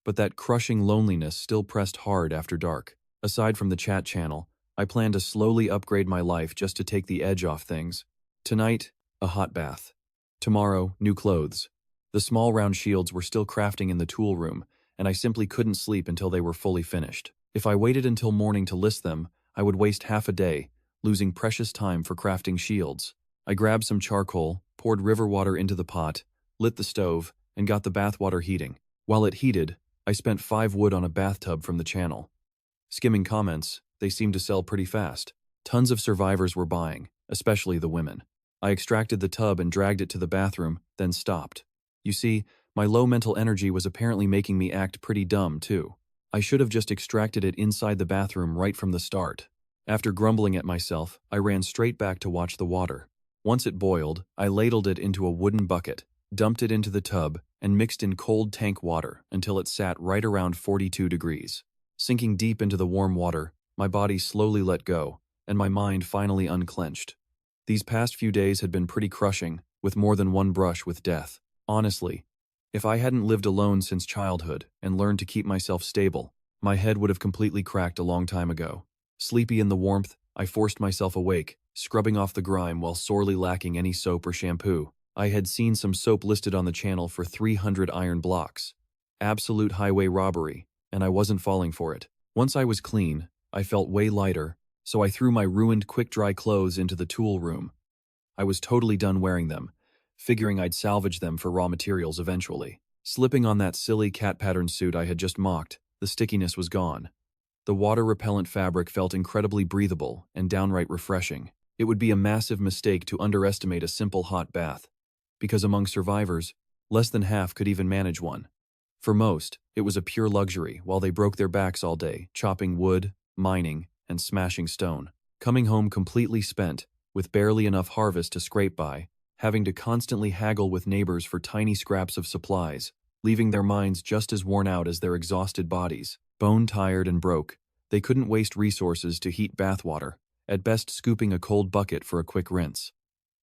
But that crushing loneliness still pressed hard after dark. Aside from the chat channel, I planned to slowly upgrade my life just to take the edge off things. Tonight, a hot bath. Tomorrow, new clothes. The small round shields were still crafting in the tool room, and I simply couldn't sleep until they were fully finished. If I waited until morning to list them, I would waste half a day, losing precious time for crafting shields. I grabbed some charcoal, poured river water into the pot, lit the stove, and got the bathwater heating. While it heated, I spent 5 wood on a bathtub from the channel. Skimming comments, they seemed to sell pretty fast. Tons of survivors were buying, especially the women. I extracted the tub and dragged it to the bathroom, then stopped. You see, my low mental energy was apparently making me act pretty dumb, too. I should have just extracted it inside the bathroom right from the start. After grumbling at myself, I ran straight back to watch the water. Once it boiled, I ladled it into a wooden bucket, dumped it into the tub, and mixed in cold tank water until it sat right around 42 degrees. Sinking deep into the warm water, my body slowly let go, and my mind finally unclenched. These past few days had been pretty crushing, with more than one brush with death. Honestly, if I hadn't lived alone since childhood and learned to keep myself stable, my head would have completely cracked a long time ago. Sleepy in the warmth, I forced myself awake, scrubbing off the grime while sorely lacking any soap or shampoo. I had seen some soap listed on the channel for 300 iron blocks. Absolute highway robbery, and I wasn't falling for it. Once I was clean, I felt way lighter, so I threw my ruined quick-dry clothes into the tool room. I was totally done wearing them, figuring I'd salvage them for raw materials eventually. Slipping on that silly cat pattern suit I had just mocked, the stickiness was gone. The water-repellent fabric felt incredibly breathable and downright refreshing. It would be a massive mistake to underestimate a simple hot bath, because among survivors, less than half could even manage one. For most, it was a pure luxury while they broke their backs all day, chopping wood, mining, and smashing stone. Coming home completely spent, with barely enough harvest to scrape by, having to constantly haggle with neighbors for tiny scraps of supplies, leaving their minds just as worn out as their exhausted bodies. Bone-tired and broke, They couldn't waste resources to heat bathwater, at best scooping a cold bucket for a quick rinse.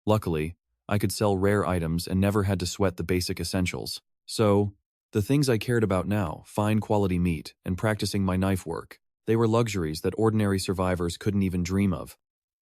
Luckily, I could sell rare items and never had to sweat the basic essentials. So, the things I cared about now, fine quality meat and practicing my knife work, they were luxuries that ordinary survivors couldn't even dream of.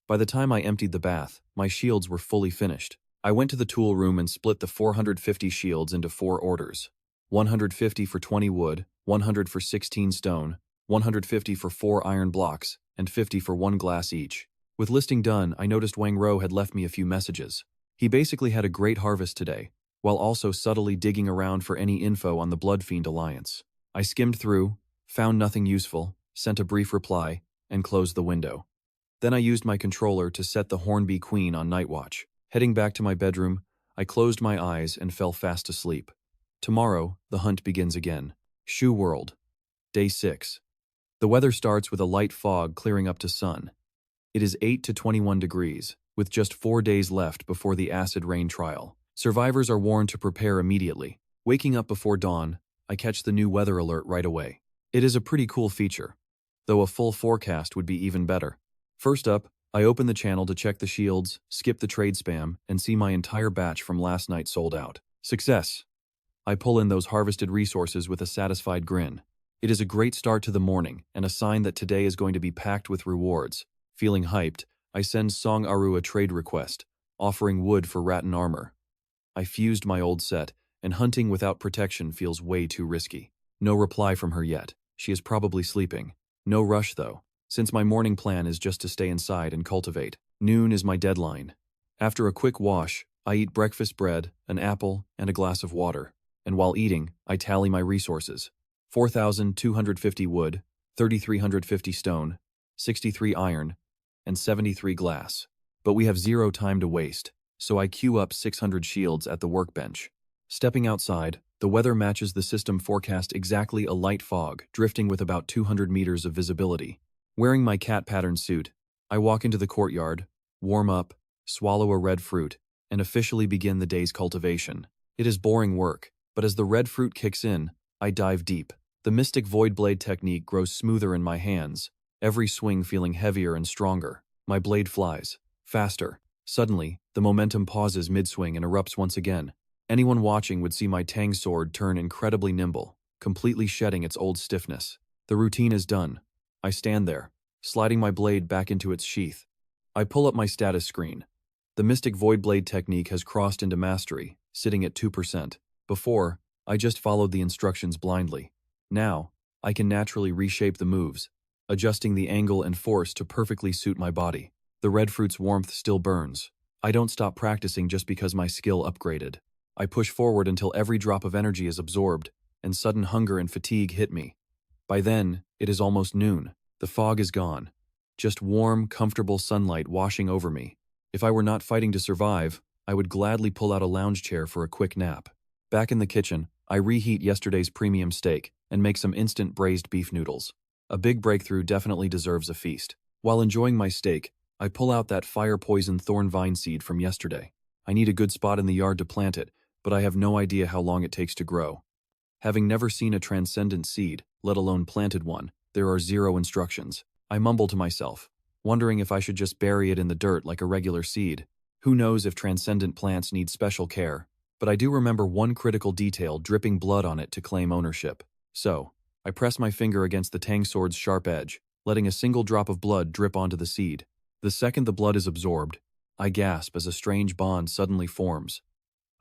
By the time I emptied the bath, my shields were fully finished. I went to the tool room and split the 450 shields into 4 orders. 150 for 20 wood, 100 for 16 stone, 150 for 4 iron blocks, and 50 for 1 glass each. With listing done, I noticed Wang Ro had left me a few messages. He basically had a great harvest today, while also subtly digging around for any info on the Blood Fiend Alliance. I skimmed through, found nothing useful, sent a brief reply, and closed the window. Then I used my controller to set the Hornby Queen on night watch. Heading back to my bedroom, I closed my eyes and fell fast asleep. Tomorrow, the hunt begins again. Shu World. Day 6. The weather starts with a light fog clearing up to sun. It is 8 to 21 degrees, with just 4 days left before the acid rain trial. Survivors are warned to prepare immediately. Waking up before dawn, I catch the new weather alert right away. It is a pretty cool feature, though a full forecast would be even better. First up, I open the channel to check the shields, skip the trade spam, and see my entire batch from last night sold out. Success! I pull in those harvested resources with a satisfied grin. It is a great start to the morning, and a sign that today is going to be packed with rewards. Feeling hyped, I send Song Aru a trade request, offering wood for rattan armor. I fused my old set, and hunting without protection feels way too risky. No reply from her yet. She is probably sleeping. No rush though, since my morning plan is just to stay inside and cultivate. Noon is my deadline. After a quick wash, I eat breakfast bread, an apple, and a glass of water. And while eating, I tally my resources. 4,250 wood, 3,350 stone, 63 iron, and 73 glass. But we have 0 time to waste, so I queue up 600 shields at the workbench. Stepping outside, the weather matches the system forecast exactly: a light fog, drifting with about 200 meters of visibility. Wearing my cat pattern suit, I walk into the courtyard, warm up, swallow a red fruit, and officially begin the day's cultivation. It is boring work, but as the red fruit kicks in, I dive deep. The Mystic Void Blade technique grows smoother in my hands, every swing feeling heavier and stronger. My blade flies faster. Suddenly, the momentum pauses mid-swing and erupts once again. Anyone watching would see my Tang sword turn incredibly nimble, completely shedding its old stiffness. The routine is done. I stand there, sliding my blade back into its sheath. I pull up my status screen. The Mystic Void Blade technique has crossed into mastery, sitting at 2%. Before, I just followed the instructions blindly. Now, I can naturally reshape the moves, adjusting the angle and force to perfectly suit my body. The red fruit's warmth still burns. I don't stop practicing just because my skill upgraded. I push forward until every drop of energy is absorbed, and sudden hunger and fatigue hit me. By then, it is almost noon. The fog is gone. Just warm, comfortable sunlight washing over me. If I were not fighting to survive, I would gladly pull out a lounge chair for a quick nap. Back in the kitchen, I reheat yesterday's premium steak and make some instant braised beef noodles. A big breakthrough definitely deserves a feast. While enjoying my steak, I pull out that fire-poisoned thorn vine seed from yesterday. I need a good spot in the yard to plant it, but I have no idea how long it takes to grow. Having never seen a transcendent seed, let alone planted one, there are 0 instructions. I mumble to myself, wondering if I should just bury it in the dirt like a regular seed. Who knows if transcendent plants need special care, but I do remember one critical detail: dripping blood on it to claim ownership. So, I press my finger against the Tang sword's sharp edge, letting a single drop of blood drip onto the seed. The second the blood is absorbed, I gasp as a strange bond suddenly forms.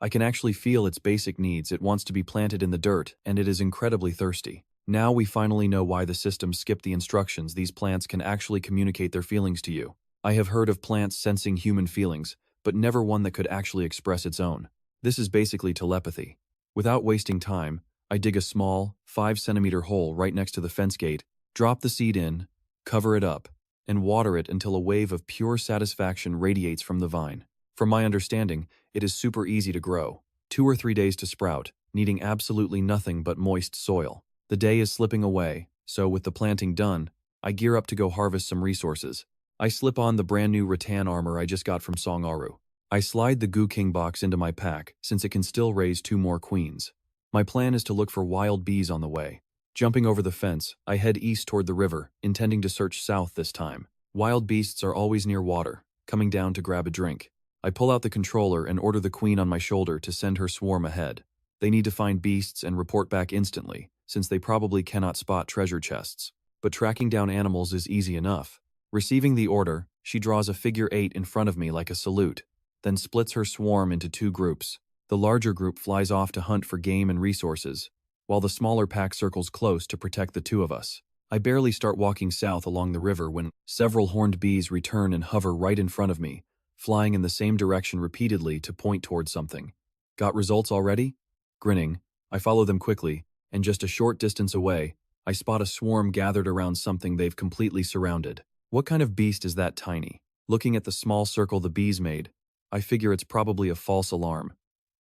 I can actually feel its basic needs. It wants to be planted in the dirt, and it is incredibly thirsty. Now we finally know why the system skipped the instructions. These plants can actually communicate their feelings to you. I have heard of plants sensing human feelings, but never one that could actually express its own. This is basically telepathy. Without wasting time, I dig a small, 5-centimeter hole right next to the fence gate, drop the seed in, cover it up, and water it until a wave of pure satisfaction radiates from the vine. From my understanding, it is super easy to grow. 2 or 3 days to sprout, needing absolutely nothing but moist soil. The day is slipping away, so with the planting done, I gear up to go harvest some resources. I slip on the brand new rattan armor I just got from Song Aru. I slide the Goo King box into my pack since it can still raise 2 more queens. My plan is to look for wild bees on the way. Jumping over the fence, I head east toward the river, intending to search south this time. Wild beasts are always near water, coming down to grab a drink. I pull out the controller and order the queen on my shoulder to send her swarm ahead. They need to find beasts and report back instantly, since they probably cannot spot treasure chests. But tracking down animals is easy enough. Receiving the order, she draws a figure 8 in front of me like a salute, then splits her swarm into 2 groups. The larger group flies off to hunt for game and resources, while the smaller pack circles close to protect the 2 of us. I barely start walking south along the river when several horned bees return and hover right in front of me, flying in the same direction repeatedly to point towards something. Got results already? Grinning, I follow them quickly, and just a short distance away, I spot a swarm gathered around something they've completely surrounded. What kind of beast is that tiny? Looking at the small circle the bees made, I figure it's probably a false alarm,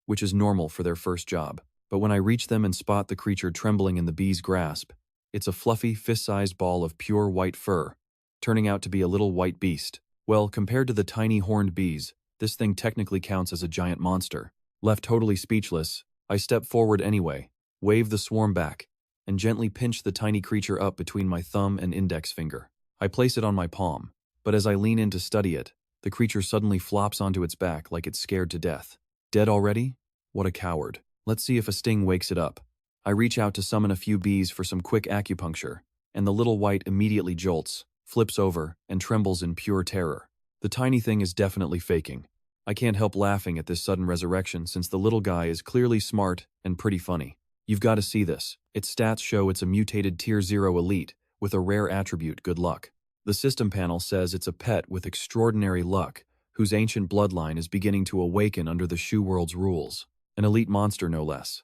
which is normal for their first job. But when I reach them and spot the creature trembling in the bee's grasp, it's a fluffy, fist-sized ball of pure white fur, turning out to be a little white beast. Well, compared to the tiny horned bees, this thing technically counts as a giant monster. Left totally speechless, I step forward anyway, wave the swarm back, and gently pinch the tiny creature up between my thumb and index finger. I place it on my palm, but as I lean in to study it, the creature suddenly flops onto its back like it's scared to death. Dead already? What a coward. Let's see if a sting wakes it up. I reach out to summon a few bees for some quick acupuncture, and the little wight immediately jolts, flips over, and trembles in pure terror. The tiny thing is definitely faking. I can't help laughing at this sudden resurrection since the little guy is clearly smart and pretty funny. You've got to see this. Its stats show it's a mutated Tier 0 elite, with a rare attribute, good luck. The system panel says it's a pet with extraordinary luck, whose ancient bloodline is beginning to awaken under the Shu World's rules. An elite monster, no less.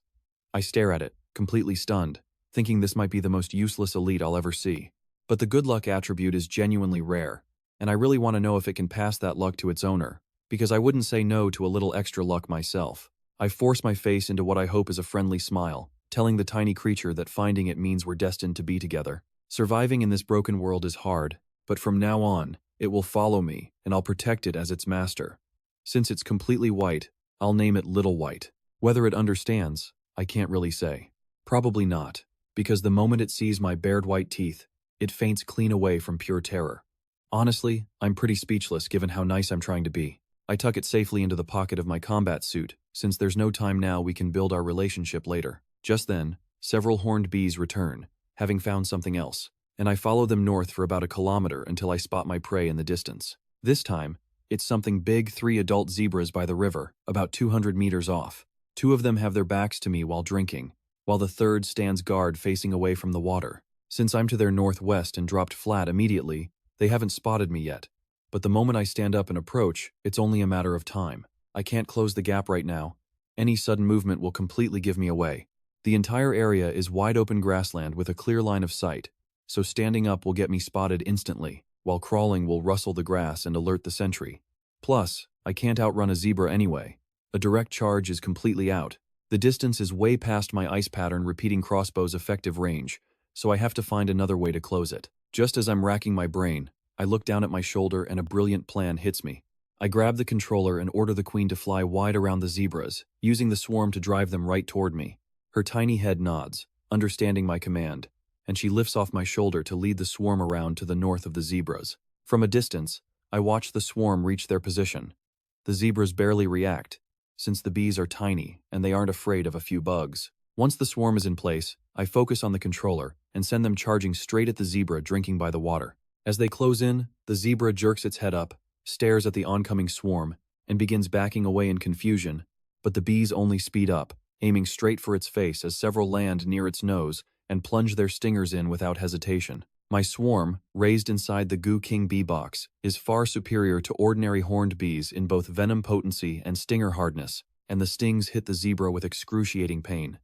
I stare at it, completely stunned, thinking this might be the most useless elite I'll ever see. But the good luck attribute is genuinely rare, and I really want to know if it can pass that luck to its owner, because I wouldn't say no to a little extra luck myself. I force my face into what I hope is a friendly smile, telling the tiny creature that finding it means we're destined to be together. Surviving in this broken world is hard, but from now on, it will follow me, and I'll protect it as its master. Since it's completely white, I'll name it Little White. Whether it understands, I can't really say. Probably not, because the moment it sees my bared white teeth, it faints clean away from pure terror. Honestly, I'm pretty speechless given how nice I'm trying to be. I tuck it safely into the pocket of my combat suit, since there's no time now we can build our relationship later. Just then, several horned bees return, having found something else, and I follow them north for about a kilometer until I spot my prey in the distance. This time, it's something big, 3 adult zebras by the river, about 200 meters off. 2 of them have their backs to me while drinking, while the third stands guard facing away from the water. Since I'm to their northwest and dropped flat immediately, they haven't spotted me yet. But the moment I stand up and approach, it's only a matter of time. I can't close the gap right now. Any sudden movement will completely give me away. The entire area is wide open grassland with a clear line of sight, so standing up will get me spotted instantly, while crawling will rustle the grass and alert the sentry. Plus, I can't outrun a zebra anyway. A direct charge is completely out. The distance is way past my ice pattern repeating crossbow's effective range, so I have to find another way to close it. Just as I'm racking my brain, I look down at my shoulder and a brilliant plan hits me. I grab the controller and order the queen to fly wide around the zebras, using the swarm to drive them right toward me. Her tiny head nods, understanding my command, and she lifts off my shoulder to lead the swarm around to the north of the zebras. From a distance, I watch the swarm reach their position. The zebras barely react, since the bees are tiny and they aren't afraid of a few bugs. Once the swarm is in place, I focus on the controller and send them charging straight at the zebra drinking by the water. As they close in, the zebra jerks its head up, stares at the oncoming swarm, and begins backing away in confusion, but the bees only speed up, aiming straight for its face as several land near its nose and plunge their stingers in without hesitation. My swarm, raised inside the Goo King bee box, is far superior to ordinary horned bees in both venom potency and stinger hardness, and the stings hit the zebra with excruciating pain.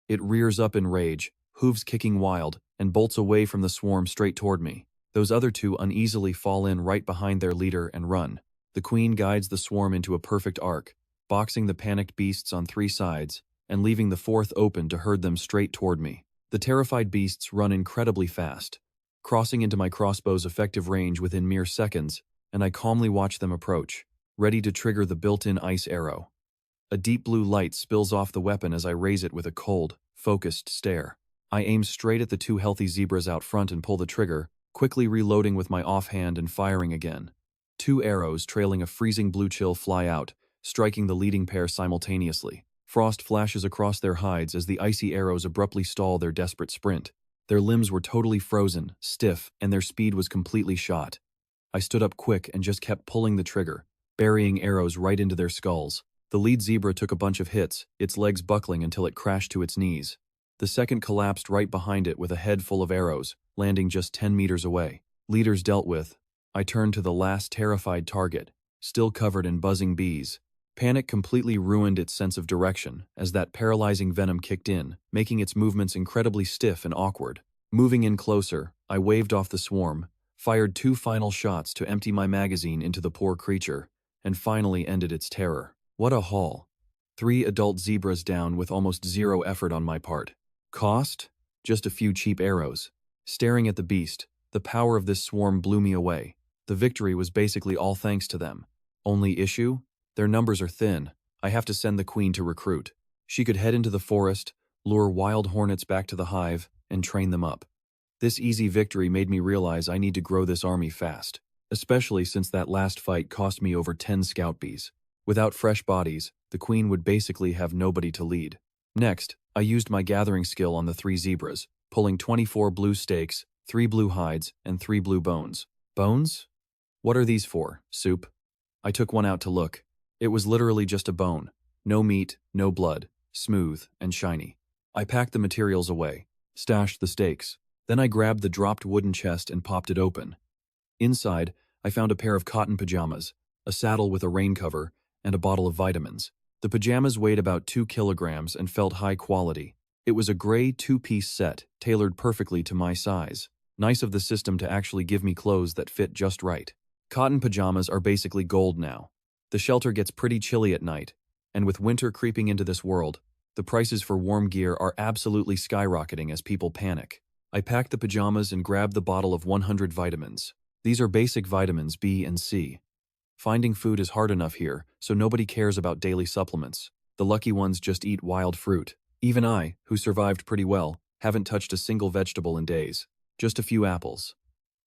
It rears up in rage, hooves kicking wild, and bolts away from the swarm straight toward me. Those other 2 uneasily fall in right behind their leader and run. The queen guides the swarm into a perfect arc, boxing the panicked beasts on 3 sides, and leaving the 4th open to herd them straight toward me. The terrified beasts run incredibly fast, crossing into my crossbow's effective range within mere seconds, and I calmly watch them approach, ready to trigger the built-in ice arrow. A deep blue light spills off the weapon as I raise it with a cold, focused stare. I aim straight at the two healthy zebras out front and pull the trigger, quickly reloading with my offhand and firing again. Two arrows trailing a freezing blue chill fly out, striking the leading pair simultaneously. Frost flashes across their hides as the icy arrows abruptly stall their desperate sprint. Their limbs were totally frozen, stiff, and their speed was completely shot. I stood up quick and just kept pulling the trigger, burying arrows right into their skulls. The lead zebra took a bunch of hits, its legs buckling until it crashed to its knees. The second collapsed right behind it with a head full of arrows, landing just 10 meters away. Leaders dealt with. I turned to the last terrified target, still covered in buzzing bees. Panic completely ruined its sense of direction as that paralyzing venom kicked in, making its movements incredibly stiff and awkward. Moving in closer, I waved off the swarm, fired 2 final shots to empty my magazine into the poor creature, and finally ended its terror. What a haul. 3 adult zebras down with almost zero effort on my part. Cost? Just a few cheap arrows. Staring at the beast, the power of this swarm blew me away. The victory was basically all thanks to them. Only issue? Their numbers are thin. I have to send the queen to recruit. She could head into the forest, lure wild hornets back to the hive, and train them up. This easy victory made me realize I need to grow this army fast, especially since that last fight cost me over 10 scout bees. Without fresh bodies, the queen would basically have nobody to lead. Next, I used my gathering skill on the 3 zebras, pulling 24 blue steaks, 3 blue hides, and 3 blue bones. Bones? What are these for, soup? I took one out to look. It was literally just a bone. No meat, no blood, smooth and shiny. I packed the materials away, stashed the steaks. Then I grabbed the dropped wooden chest and popped it open. Inside, I found a pair of cotton pajamas, a saddle with a rain cover, and a bottle of vitamins. The pajamas weighed about 2 kilograms and felt high quality. It was a gray 2-piece set, tailored perfectly to my size. Nice of the system to actually give me clothes that fit just right. Cotton pajamas are basically gold now. The shelter gets pretty chilly at night, and with winter creeping into this world, the prices for warm gear are absolutely skyrocketing as people panic. I packed the pajamas and grabbed the bottle of 100 vitamins. These are basic vitamins B and C. Finding food is hard enough here, so nobody cares about daily supplements. The lucky ones just eat wild fruit. Even I, who survived pretty well, haven't touched a single vegetable in days. Just a few apples.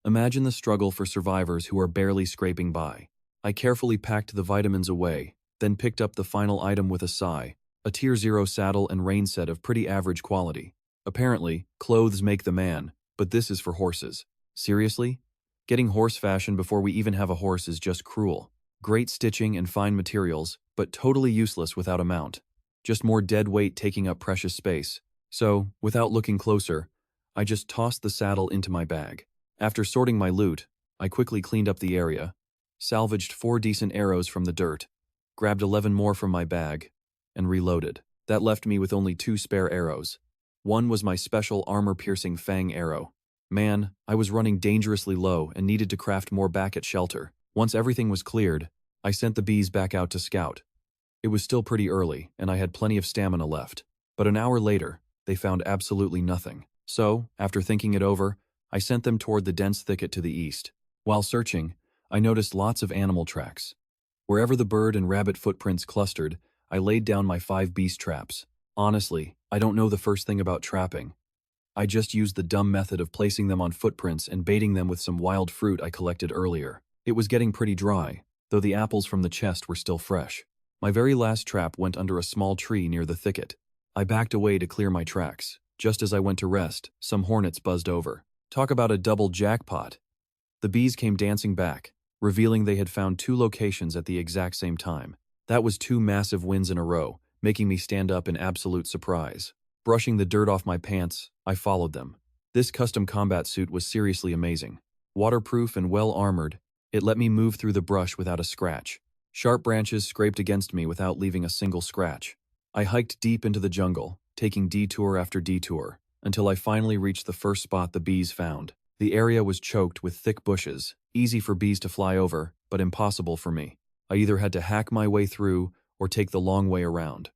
Imagine the struggle for survivors who are barely scraping by. I carefully packed the vitamins away, then picked up the final item with a sigh, a Tier 0 saddle and rein set of pretty average quality. Apparently, clothes make the man, but this is for horses. Seriously? Getting horse fashion before we even have a horse is just cruel. Great stitching and fine materials, but totally useless without a mount. Just more dead weight taking up precious space. So, without looking closer, I just tossed the saddle into my bag. After sorting my loot, I quickly cleaned up the area, salvaged 4 decent arrows from the dirt, grabbed 11 more from my bag, and reloaded. That left me with only 2 spare arrows. One was my special armor-piercing fang arrow. Man, I was running dangerously low and needed to craft more back at shelter. Once everything was cleared, I sent the bees back out to scout. It was still pretty early, and I had plenty of stamina left. But an hour later, they found absolutely nothing. So, after thinking it over, I sent them toward the dense thicket to the east. While searching, I noticed lots of animal tracks. Wherever the bird and rabbit footprints clustered, I laid down my 5 beast traps. Honestly, I don't know the first thing about trapping. I just used the dumb method of placing them on footprints and baiting them with some wild fruit I collected earlier. It was getting pretty dry, though the apples from the chest were still fresh. My very last trap went under a small tree near the thicket. I backed away to clear my tracks. Just as I went to rest, some hornets buzzed over. Talk about a double jackpot. The bees came dancing back, revealing they had found 2 locations at the exact same time. That was 2 massive wins in a row, making me stand up in absolute surprise. Brushing the dirt off my pants, I followed them. This custom combat suit was seriously amazing. Waterproof and well-armored, it let me move through the brush without a scratch. Sharp branches scraped against me without leaving a single scratch. I hiked deep into the jungle, taking detour after detour, until I finally reached the first spot the bees found. The area was choked with thick bushes, easy for bees to fly over, but impossible for me. I either had to hack my way through or take the long way around.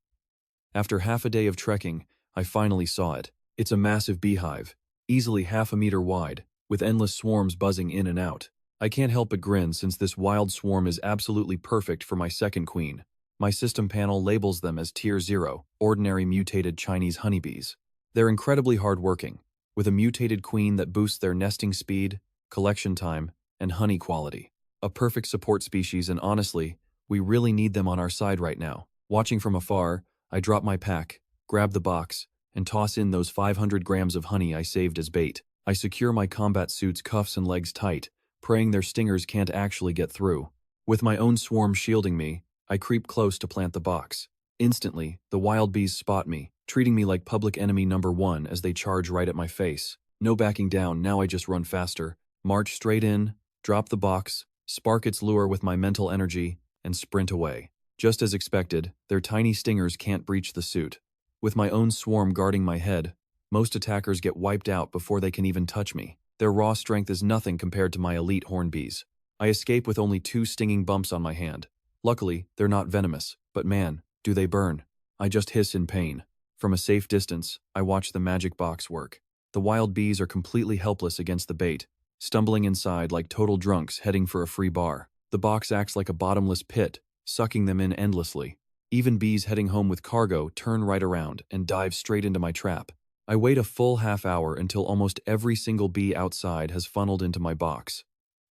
After half a day of trekking, I finally saw it. It's a massive beehive, easily half a meter wide, with endless swarms buzzing in and out. I can't help but grin since this wild swarm is absolutely perfect for my second queen. My system panel labels them as Tier 0, ordinary mutated Chinese honeybees. They're incredibly hardworking, with a mutated queen that boosts their nesting speed, collection time, and honey quality. A perfect support species, and honestly, we really need them on our side right now. Watching from afar, I drop my pack, grab the box, and toss in those 500 grams of honey I saved as bait. I secure my combat suit's cuffs and legs tight, praying their stingers can't actually get through. With my own swarm shielding me, I creep close to plant the box. Instantly, the wild bees spot me, treating me like public enemy number one as they charge right at my face. No backing down, now I just run faster, march straight in, drop the box, spark its lure with my mental energy, and sprint away. Just as expected, their tiny stingers can't breach the suit. With my own swarm guarding my head, most attackers get wiped out before they can even touch me. Their raw strength is nothing compared to my elite hornbees. I escape with only 2 stinging bumps on my hand. Luckily, they're not venomous, but man, do they burn. I just hiss in pain. From a safe distance, I watch the magic box work. The wild bees are completely helpless against the bait, stumbling inside like total drunks heading for a free bar. The box acts like a bottomless pit, sucking them in endlessly. Even bees heading home with cargo turn right around and dive straight into my trap. I wait a full half hour until almost every single bee outside has funneled into my box.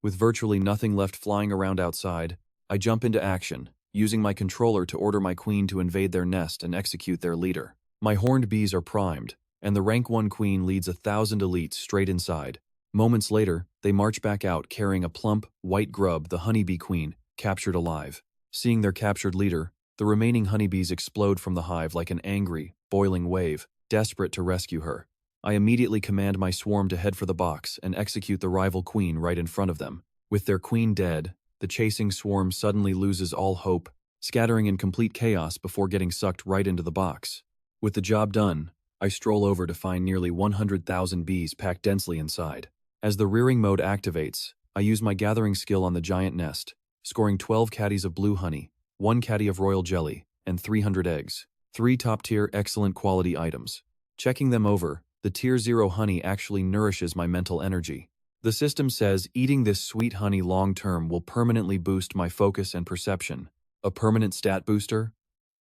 With virtually nothing left flying around outside, I jump into action, using my controller to order my queen to invade their nest and execute their leader. My horned bees are primed, and the rank 1 queen leads 1,000 elites straight inside. Moments later, they march back out carrying a plump, white grub, the honeybee queen, captured alive. Seeing their captured leader, the remaining honeybees explode from the hive like an angry, boiling wave, desperate to rescue her. I immediately command my swarm to head for the box and execute the rival queen right in front of them. With their queen dead, the chasing swarm suddenly loses all hope, scattering in complete chaos before getting sucked right into the box. With the job done, I stroll over to find nearly 100,000 bees packed densely inside. As the rearing mode activates, I use my gathering skill on the giant nest, scoring 12 caddies of blue honey, 1 caddy of royal jelly, and 300 eggs. 3 top-tier excellent quality items. Checking them over, the Tier 0 honey actually nourishes my mental energy. The system says eating this sweet honey long-term will permanently boost my focus and perception. A permanent stat booster?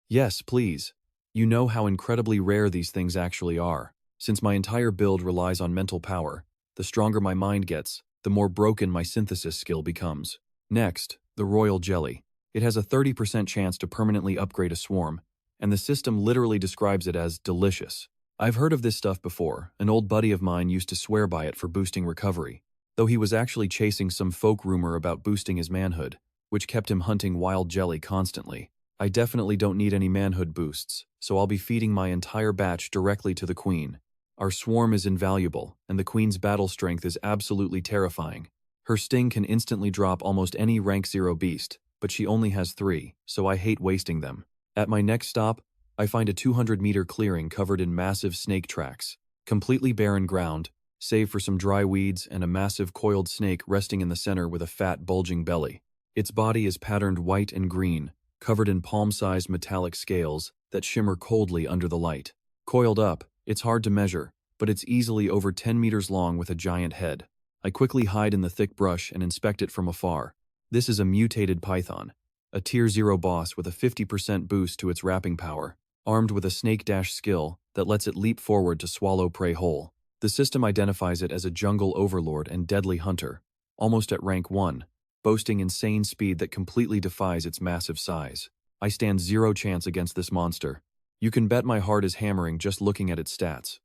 Yes, please. You know how incredibly rare these things actually are. Since my entire build relies on mental power, the stronger my mind gets, the more broken my synthesis skill becomes. Next, the royal jelly. It has a 30% chance to permanently upgrade a swarm, and the system literally describes it as delicious. I've heard of this stuff before. An old buddy of mine used to swear by it for boosting recovery, though he was actually chasing some folk rumor about boosting his manhood, which kept him hunting wild jelly constantly. I definitely don't need any manhood boosts, so I'll be feeding my entire batch directly to the queen. Our swarm is invaluable, and the queen's battle strength is absolutely terrifying. Her sting can instantly drop almost any rank 0 beast, but she only has 3, so I hate wasting them. At my next stop, I find a 200-meter clearing covered in massive snake tracks. Completely barren ground, save for some dry weeds and a massive coiled snake resting in the center with a fat, bulging belly. Its body is patterned white and green, covered in palm-sized metallic scales that shimmer coldly under the light. Coiled up, it's hard to measure, but it's easily over 10 meters long with a giant head. I quickly hide in the thick brush and inspect it from afar. This is a mutated python, a Tier 0 boss with a 50% boost to its wrapping power, armed with a snake dash skill that lets it leap forward to swallow prey whole. The system identifies it as a jungle overlord and deadly hunter, almost at rank 1, boasting insane speed that completely defies its massive size. I stand 0 chance against this monster. You can bet my heart is hammering just looking at its stats.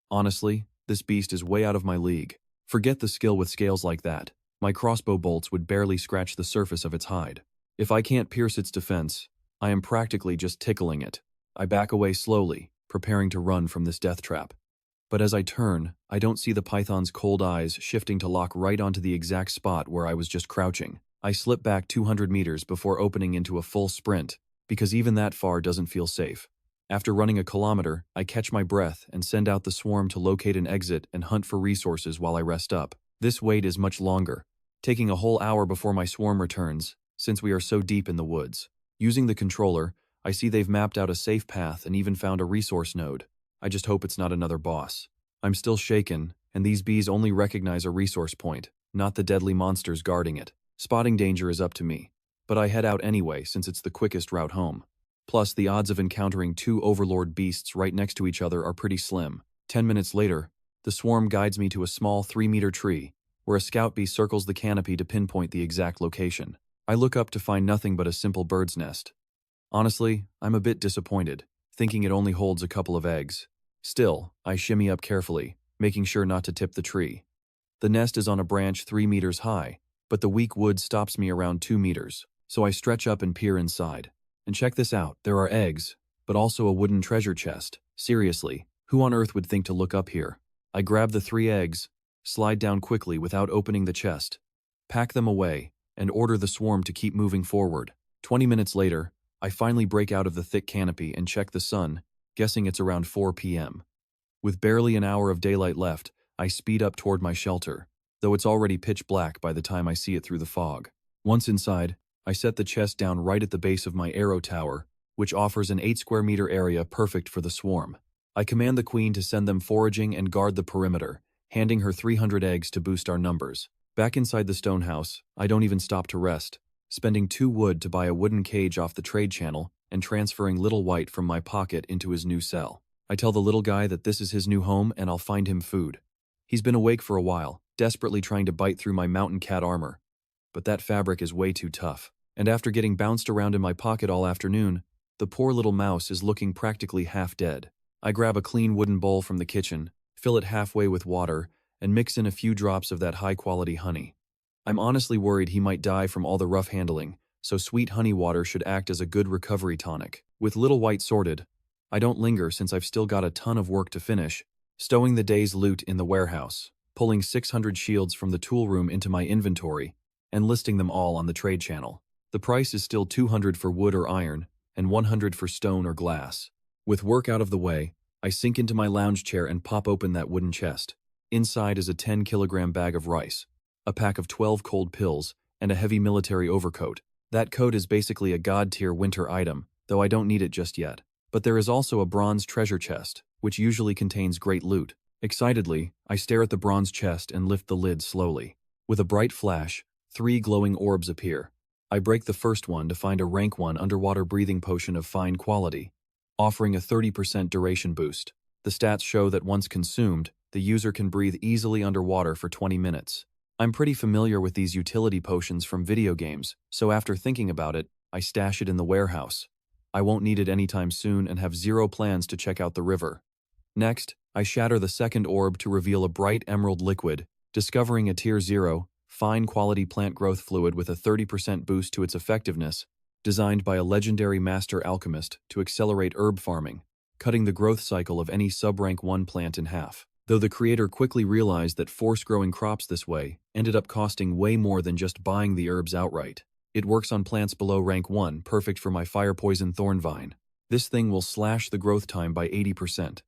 Honestly, this beast is way out of my league. Forget the skill with scales like that. My crossbow bolts would barely scratch the surface of its hide. If I can't pierce its defense, I am practically just tickling it. I back away slowly, preparing to run from this death trap. But as I turn, I don't see the python's cold eyes shifting to lock right onto the exact spot where I was just crouching. I slip back 200 meters before opening into a full sprint, because even that far doesn't feel safe. After running a kilometer, I catch my breath and send out the swarm to locate an exit and hunt for resources while I rest up. This wait is much longer, taking a whole hour before my swarm returns, since we are so deep in the woods. Using the controller, I see they've mapped out a safe path and even found a resource node. I just hope it's not another boss. I'm still shaken, and these bees only recognize a resource point, not the deadly monsters guarding it. Spotting danger is up to me, but I head out anyway since it's the quickest route home. Plus, the odds of encountering 2 overlord beasts right next to each other are pretty slim. 10 minutes later, the swarm guides me to a small 3-meter tree, where a scout bee circles the canopy to pinpoint the exact location. I look up to find nothing but a simple bird's nest. Honestly, I'm a bit disappointed, thinking it only holds a couple of eggs. Still, I shimmy up carefully, making sure not to tip the tree. The nest is on a branch 3 meters high, but the weak wood stops me around 2 meters, so I stretch up and peer inside. And check this out, there are eggs, but also a wooden treasure chest. Seriously, who on earth would think to look up here? I grab the 3 eggs, slide down quickly without opening the chest, pack them away, and order the swarm to keep moving forward. 20 minutes later, I finally break out of the thick canopy and check the sun, guessing it's around 4 p.m. With barely an hour of daylight left, I speed up toward my shelter, though it's already pitch black by the time I see it through the fog. Once inside, I set the chest down right at the base of my arrow tower, which offers an 8 square meter area perfect for the swarm. I command the queen to send them foraging and guard the perimeter, handing her 300 eggs to boost our numbers. Back inside the stone house, I don't even stop to rest, spending 2 wood to buy a wooden cage off the trade channel and transferring Little White from my pocket into his new cell. I tell the little guy that this is his new home and I'll find him food. He's been awake for a while, desperately trying to bite through my mountain cat armor. But that fabric is way too tough. And after getting bounced around in my pocket all afternoon, the poor little mouse is looking practically half dead. I grab a clean wooden bowl from the kitchen, fill it halfway with water, and mix in a few drops of that high-quality honey. I'm honestly worried he might die from all the rough handling, so sweet honey water should act as a good recovery tonic. With Little White sorted, I don't linger since I've still got a ton of work to finish, stowing the day's loot in the warehouse, pulling 600 shields from the tool room into my inventory, and listing them all on the trade channel. The price is still 200 for wood or iron, and 100 for stone or glass. With work out of the way, I sink into my lounge chair and pop open that wooden chest. Inside is a 10-kilogram bag of rice, a pack of 12 cold pills, and a heavy military overcoat. That coat is basically a god-tier winter item, though I don't need it just yet. But there is also a bronze treasure chest, which usually contains great loot. Excitedly, I stare at the bronze chest and lift the lid slowly. With a bright flash, 3 glowing orbs appear. I break the first one to find a rank 1 underwater breathing potion of fine quality, offering a 30% duration boost. The stats show that once consumed, the user can breathe easily underwater for 20 minutes. I'm pretty familiar with these utility potions from video games, so after thinking about it, I stash it in the warehouse. I won't need it anytime soon and have 0 plans to check out the river. Next, I shatter the second orb to reveal a bright emerald liquid, discovering a tier 0, fine quality plant growth fluid with a 30% boost to its effectiveness, designed by a legendary master alchemist to accelerate herb farming, cutting the growth cycle of any sub-rank 1 plant in half. Though the creator quickly realized that force-growing crops this way ended up costing way more than just buying the herbs outright. It works on plants below rank 1, perfect for my fire poison thorn vine. This thing will slash the growth time by 80%.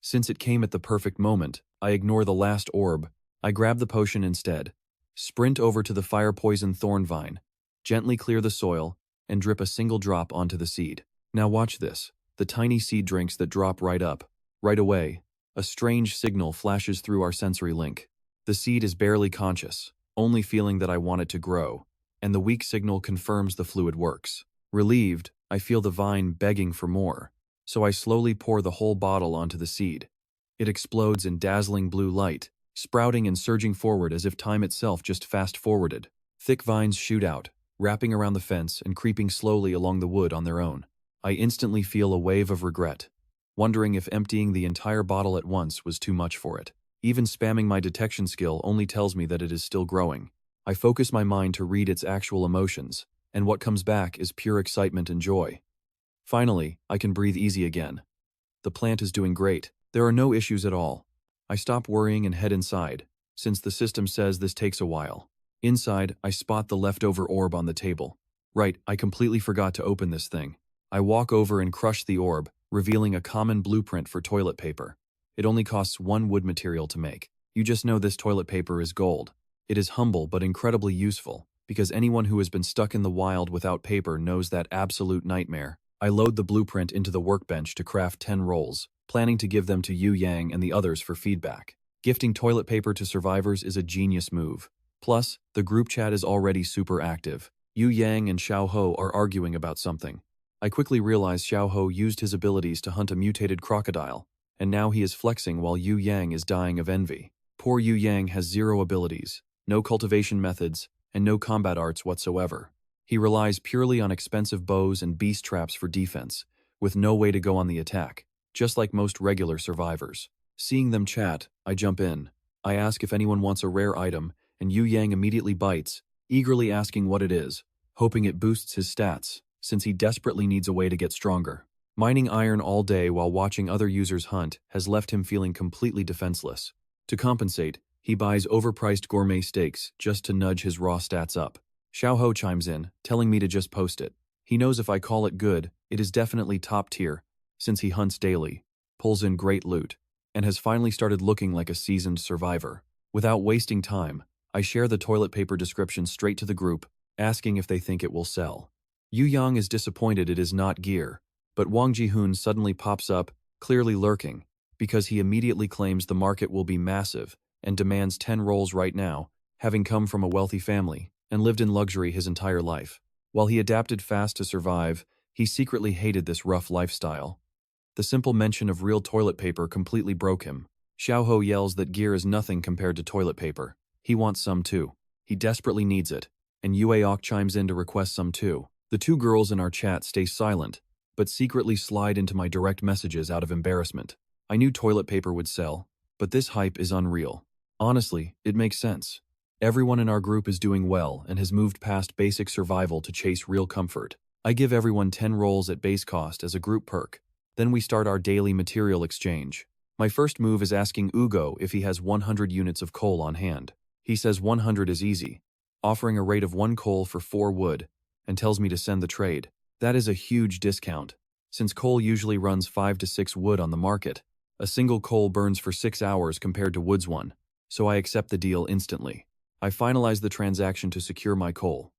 Since it came at the perfect moment, I ignore the last orb. I grab the potion instead, sprint over to the fire poison thorn vine, gently clear the soil, and drip a single drop onto the seed. Now watch this, the tiny seed drinks that drop right up. Right away, a strange signal flashes through our sensory link. The seed is barely conscious, only feeling that I want it to grow, and the weak signal confirms the fluid works. Relieved, I feel the vine begging for more, so I slowly pour the whole bottle onto the seed. It explodes in dazzling blue light, sprouting and surging forward as if time itself just fast-forwarded. Thick vines shoot out, wrapping around the fence and creeping slowly along the wood on their own. I instantly feel a wave of regret, wondering if emptying the entire bottle at once was too much for it. Even spamming my detection skill only tells me that it is still growing. I focus my mind to read its actual emotions, and what comes back is pure excitement and joy. Finally, I can breathe easy again. The plant is doing great. There are no issues at all. I stop worrying and head inside, since the system says this takes a while. Inside, I spot the leftover orb on the table. Right, I completely forgot to open this thing. I walk over and crush the orb, revealing a common blueprint for toilet paper. It only costs 1 wood material to make. You just know this toilet paper is gold. It is humble but incredibly useful, because anyone who has been stuck in the wild without paper knows that absolute nightmare. I load the blueprint into the workbench to craft 10 rolls, planning to give them to Yu Yang and the others for feedback. Gifting toilet paper to survivors is a genius move. Plus, the group chat is already super active. Yu Yang and Xiao Ho are arguing about something. I quickly realize Xiao Ho used his abilities to hunt a mutated crocodile, and now he is flexing while Yu Yang is dying of envy. Poor Yu Yang has zero abilities, no cultivation methods, and no combat arts whatsoever. He relies purely on expensive bows and beast traps for defense, with no way to go on the attack, just like most regular survivors. Seeing them chat, I jump in. I ask if anyone wants a rare item, and Yu Yang immediately bites, eagerly asking what it is, hoping it boosts his stats, since he desperately needs a way to get stronger. Mining iron all day while watching other users hunt has left him feeling completely defenseless. To compensate, he buys overpriced gourmet steaks just to nudge his raw stats up. Xiaoho chimes in, telling me to just post it. He knows if I call it good, it is definitely top tier, since he hunts daily, pulls in great loot, and has finally started looking like a seasoned survivor. Without wasting time, I share the toilet paper description straight to the group, asking if they think it will sell. Yu Yang is disappointed it is not gear, but Wang Jihun suddenly pops up, clearly lurking, because he immediately claims the market will be massive and demands 10 rolls right now, having come from a wealthy family and lived in luxury his entire life. While he adapted fast to survive, he secretly hated this rough lifestyle. The simple mention of real toilet paper completely broke him. Xiaoho yells that gear is nothing compared to toilet paper. He wants some too. He desperately needs it, and Yueok chimes in to request some too. The two girls in our chat stay silent, but secretly slide into my direct messages out of embarrassment. I knew toilet paper would sell, but this hype is unreal. Honestly, it makes sense. Everyone in our group is doing well and has moved past basic survival to chase real comfort. I give everyone 10 rolls at base cost as a group perk. Then we start our daily material exchange. My first move is asking Ugo if he has 100 units of coal on hand. He says 100 is easy, offering a rate of 1 coal for 4 wood, and tells me to send the trade. That is a huge discount, since coal usually runs 5 to 6 wood on the market. A single coal burns for 6 hours compared to wood's one, so I accept the deal instantly. I finalize the transaction to secure my coal.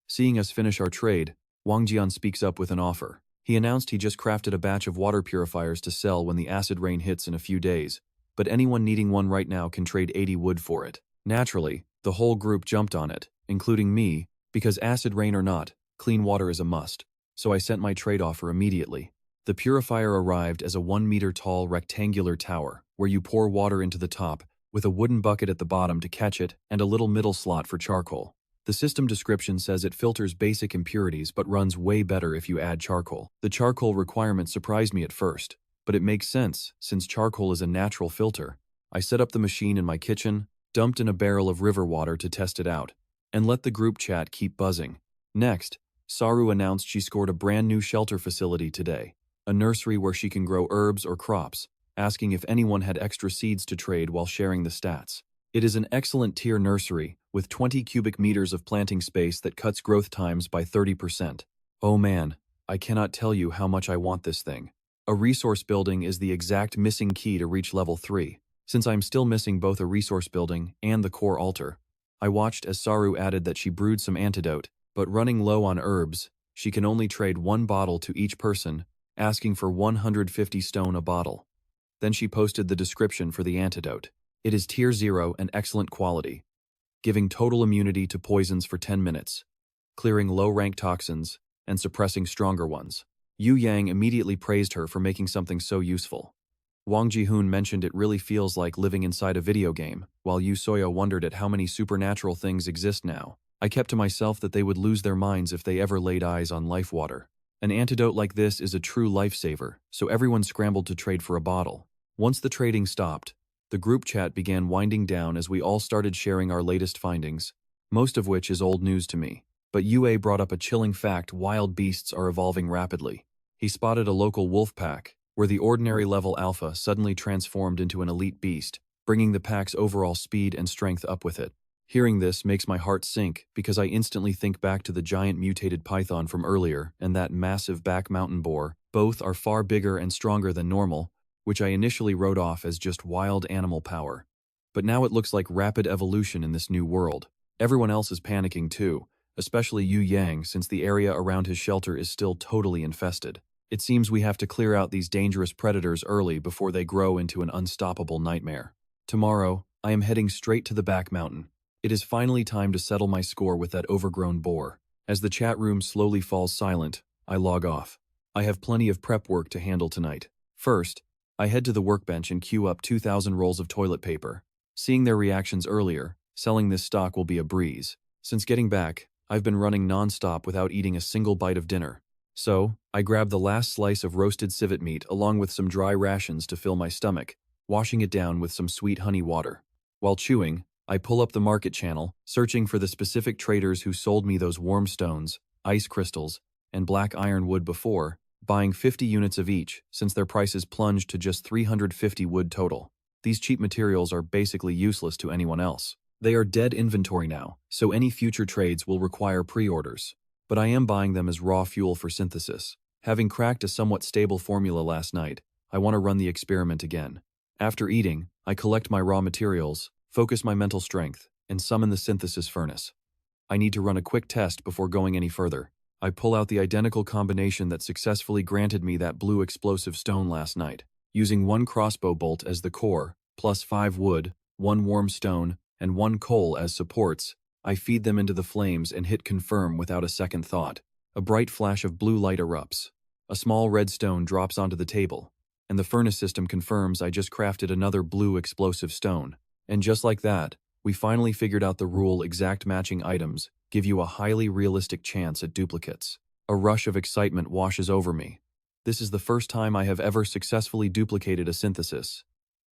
Seeing us finish our trade, Wang Jian speaks up with an offer. He announced he just crafted a batch of water purifiers to sell when the acid rain hits in a few days, but anyone needing one right now can trade 80 wood for it. Naturally, the whole group jumped on it, including me, because acid rain or not, clean water is a must, so I sent my trade offer immediately. The purifier arrived as a 1-meter-tall rectangular tower, where you pour water into the top, with a wooden bucket at the bottom to catch it and a little middle slot for charcoal. The system description says it filters basic impurities but runs way better if you add charcoal. The charcoal requirement surprised me at first, but it makes sense since charcoal is a natural filter. I set up the machine in my kitchen, dumped in a barrel of river water to test it out, and let the group chat keep buzzing. Next, Saru announced she scored a brand new shelter facility today, a nursery where she can grow herbs or crops, asking if anyone had extra seeds to trade while sharing the stats. It is an excellent tier nursery with 20 cubic meters of planting space that cuts growth times by 30%. Oh man, I cannot tell you how much I want this thing. A resource building is the exact missing key to reach level 3. Since I'm still missing both a resource building and the core altar, I watched as Saru added that she brewed some antidote, but running low on herbs, she can only trade 1 bottle to each person, asking for 150 stone a bottle. Then she posted the description for the antidote. It is tier 0 and excellent quality, giving total immunity to poisons for 10 minutes, clearing low-rank toxins, and suppressing stronger ones. Yu Yang immediately praised her for making something so useful. Wang Jihun mentioned it really feels like living inside a video game, while Yu Soyo wondered at how many supernatural things exist now. I kept to myself that they would lose their minds if they ever laid eyes on life water. An antidote like this is a true lifesaver, so everyone scrambled to trade for a bottle. Once the trading stopped, the group chat began winding down as we all started sharing our latest findings, most of which is old news to me. But Yue brought up a chilling fact: wild beasts are evolving rapidly. He spotted a local wolf pack, where the ordinary level alpha suddenly transformed into an elite beast, bringing the pack's overall speed and strength up with it. Hearing this makes my heart sink because I instantly think back to the giant mutated python from earlier and that massive back mountain boar. Both are far bigger and stronger than normal, which I initially wrote off as just wild animal power. But now it looks like rapid evolution in this new world. Everyone else is panicking too, especially Yu Yang, since the area around his shelter is still totally infested. It seems we have to clear out these dangerous predators early before they grow into an unstoppable nightmare. Tomorrow, I am heading straight to the back mountain. It is finally time to settle my score with that overgrown boar. As the chat room slowly falls silent, I log off. I have plenty of prep work to handle tonight. First, I head to the workbench and queue up 2,000 rolls of toilet paper. Seeing their reactions earlier, selling this stock will be a breeze. Since getting back, I've been running non-stop without eating a single bite of dinner. So, I grab the last slice of roasted civet meat along with some dry rations to fill my stomach, washing it down with some sweet honey water. While chewing, I pull up the market channel, searching for the specific traders who sold me those warm stones, ice crystals, and black iron wood before, buying 50 units of each since their prices plunged to just 350 wood total. These cheap materials are basically useless to anyone else. They are dead inventory now, so any future trades will require pre-orders. But I am buying them as raw fuel for synthesis. Having cracked a somewhat stable formula last night, I want to run the experiment again. After eating, I collect my raw materials, focus my mental strength, and summon the synthesis furnace. I need to run a quick test before going any further. I pull out the identical combination that successfully granted me that blue explosive stone last night. Using 1 crossbow bolt as the core, plus 5 wood, 1 warm stone, and 1 coal as supports, I feed them into the flames and hit confirm without a second thought. A bright flash of blue light erupts. A small red stone drops onto the table, and the furnace system confirms I just crafted another blue explosive stone. And just like that, we finally figured out the rule: exact matching items give you a highly realistic chance at duplicates. A rush of excitement washes over me. This is the first time I have ever successfully duplicated a synthesis.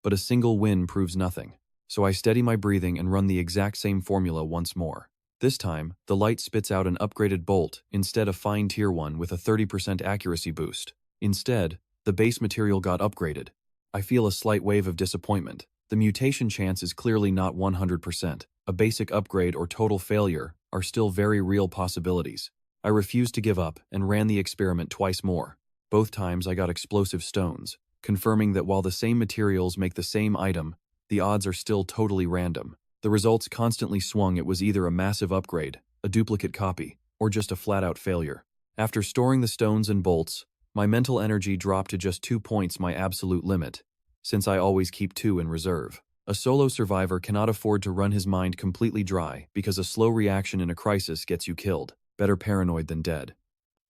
But a single win proves nothing. So I steady my breathing and run the exact same formula once more. This time, the light spits out an upgraded bolt instead of fine tier 1 with a 30% accuracy boost. Instead, the base material got upgraded. I feel a slight wave of disappointment. The mutation chance is clearly not 100%. A basic upgrade or total failure are still very real possibilities. I refused to give up and ran the experiment twice more. Both times I got explosive stones, confirming that while the same materials make the same item, the odds are still totally random. The results constantly swung. It was either a massive upgrade, a duplicate copy, or just a flat-out failure. After storing the stones and bolts, my mental energy dropped to just 2 points, my absolute limit, since I always keep 2 in reserve. A solo survivor cannot afford to run his mind completely dry because a slow reaction in a crisis gets you killed. Better paranoid than dead.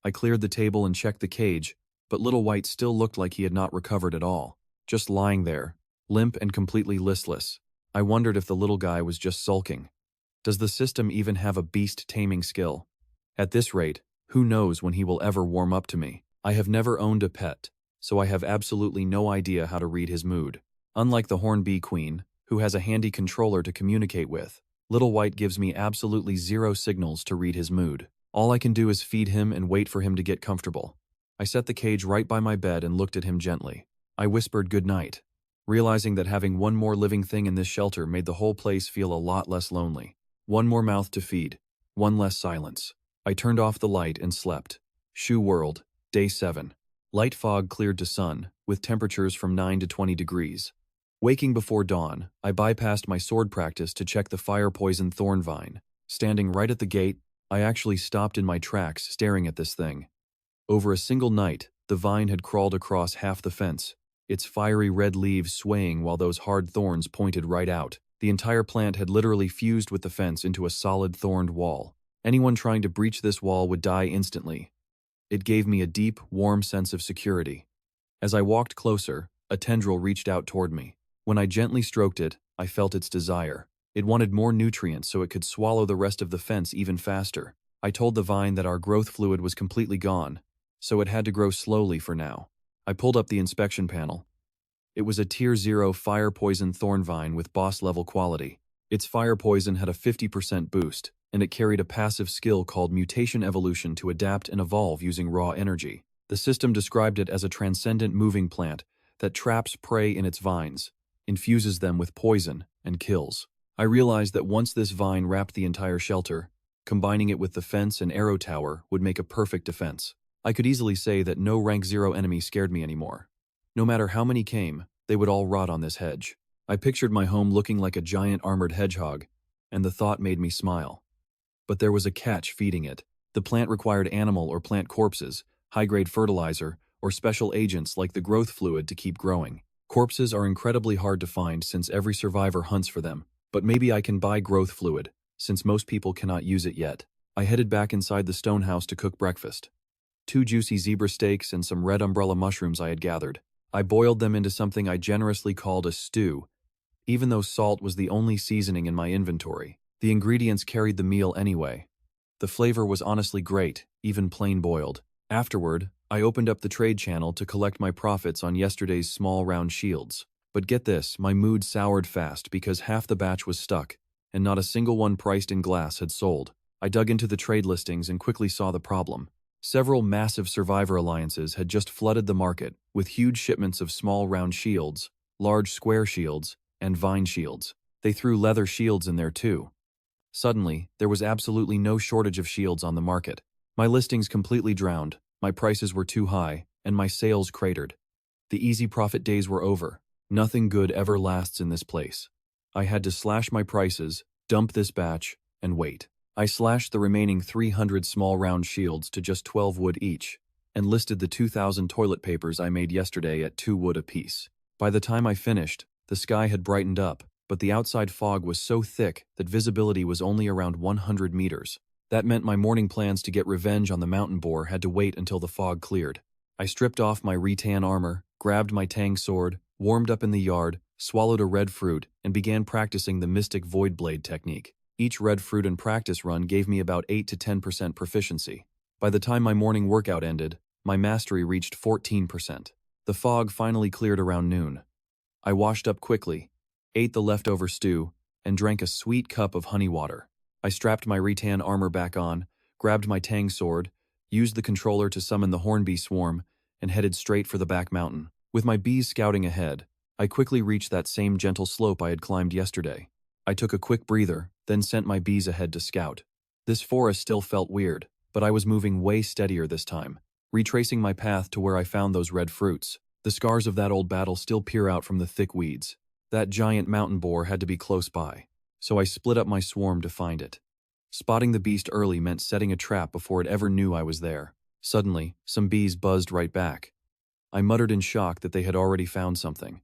I cleared the table and checked the cage, but Little White still looked like he had not recovered at all, just lying there, limp and completely listless. I wondered if the little guy was just sulking. Does the system even have a beast taming skill? At this rate, who knows when he will ever warm up to me? I have never owned a pet, so I have absolutely no idea how to read his mood. Unlike the Hornbee Queen, who has a handy controller to communicate with, Little White gives me absolutely zero signals to read his mood. All I can do is feed him and wait for him to get comfortable. I set the cage right by my bed and looked at him gently. I whispered good night, realizing that having one more living thing in this shelter made the whole place feel a lot less lonely. One more mouth to feed, one less silence. I turned off the light and slept. Shoe World, Day 7. Light fog cleared to sun, with temperatures from 9 to 20 degrees. Waking before dawn, I bypassed my sword practice to check the fire-poisoned thorn vine. Standing right at the gate, I actually stopped in my tracks staring at this thing. Over a single night, the vine had crawled across half the fence, its fiery red leaves swaying while those hard thorns pointed right out. The entire plant had literally fused with the fence into a solid thorned wall. Anyone trying to breach this wall would die instantly. It gave me a deep, warm sense of security. As I walked closer, a tendril reached out toward me. When I gently stroked it, I felt its desire. It wanted more nutrients so it could swallow the rest of the fence even faster. I told the vine that our growth fluid was completely gone, so it had to grow slowly for now. I pulled up the inspection panel. It was a Tier 0 fire poison thorn vine with boss-level quality. Its fire poison had a 50% boost, and it carried a passive skill called mutation evolution to adapt and evolve using raw energy. The system described it as a transcendent moving plant that traps prey in its vines, infuses them with poison, and kills. I realized that once this vine wrapped the entire shelter, combining it with the fence and arrow tower would make a perfect defense. I could easily say that no rank 0 enemy scared me anymore. No matter how many came, they would all rot on this hedge. I pictured my home looking like a giant armored hedgehog, and the thought made me smile. But there was a catch feeding it. The plant required animal or plant corpses, high-grade fertilizer, or special agents like the growth fluid to keep growing. Corpses are incredibly hard to find since every survivor hunts for them, but maybe I can buy growth fluid, since most people cannot use it yet. I headed back inside the stone house to cook breakfast. 2 juicy zebra steaks and some red umbrella mushrooms I had gathered. I boiled them into something I generously called a stew. Even though salt was the only seasoning in my inventory, the ingredients carried the meal anyway. The flavor was honestly great, even plain boiled. Afterward, I opened up the trade channel to collect my profits on yesterday's small round shields. But get this, my mood soured fast because half the batch was stuck, and not a single one priced in glass had sold. I dug into the trade listings and quickly saw the problem. Several massive survivor alliances had just flooded the market with huge shipments of small round shields, large square shields, and vine shields. They threw leather shields in there too. Suddenly, there was absolutely no shortage of shields on the market. My listings completely drowned, my prices were too high, and my sales cratered. The easy profit days were over. Nothing good ever lasts in this place. I had to slash my prices, dump this batch, and wait. I slashed the remaining 300 small round shields to just 12 wood each, and listed the 2,000 toilet papers I made yesterday at 2 wood apiece. By the time I finished, the sky had brightened up, but the outside fog was so thick that visibility was only around 100 meters. That meant my morning plans to get revenge on the mountain boar had to wait until the fog cleared. I stripped off my rattan armor, grabbed my tang sword, warmed up in the yard, swallowed a red fruit, and began practicing the mystic void blade technique. Each red fruit and practice run gave me about 8 to 10% proficiency. By the time my morning workout ended, my mastery reached 14%. The fog finally cleared around noon. I washed up quickly, ate the leftover stew, and drank a sweet cup of honey water. I strapped my rattan armor back on, grabbed my tang sword, used the controller to summon the hornbee swarm, and headed straight for the back mountain. With my bees scouting ahead, I quickly reached that same gentle slope I had climbed yesterday. I took a quick breather, then sent my bees ahead to scout. This forest still felt weird, but I was moving way steadier this time, retracing my path to where I found those red fruits. The scars of that old battle still peer out from the thick weeds. That giant mountain boar had to be close by, so I split up my swarm to find it. Spotting the beast early meant setting a trap before it ever knew I was there. Suddenly, some bees buzzed right back. I muttered in shock that they had already found something.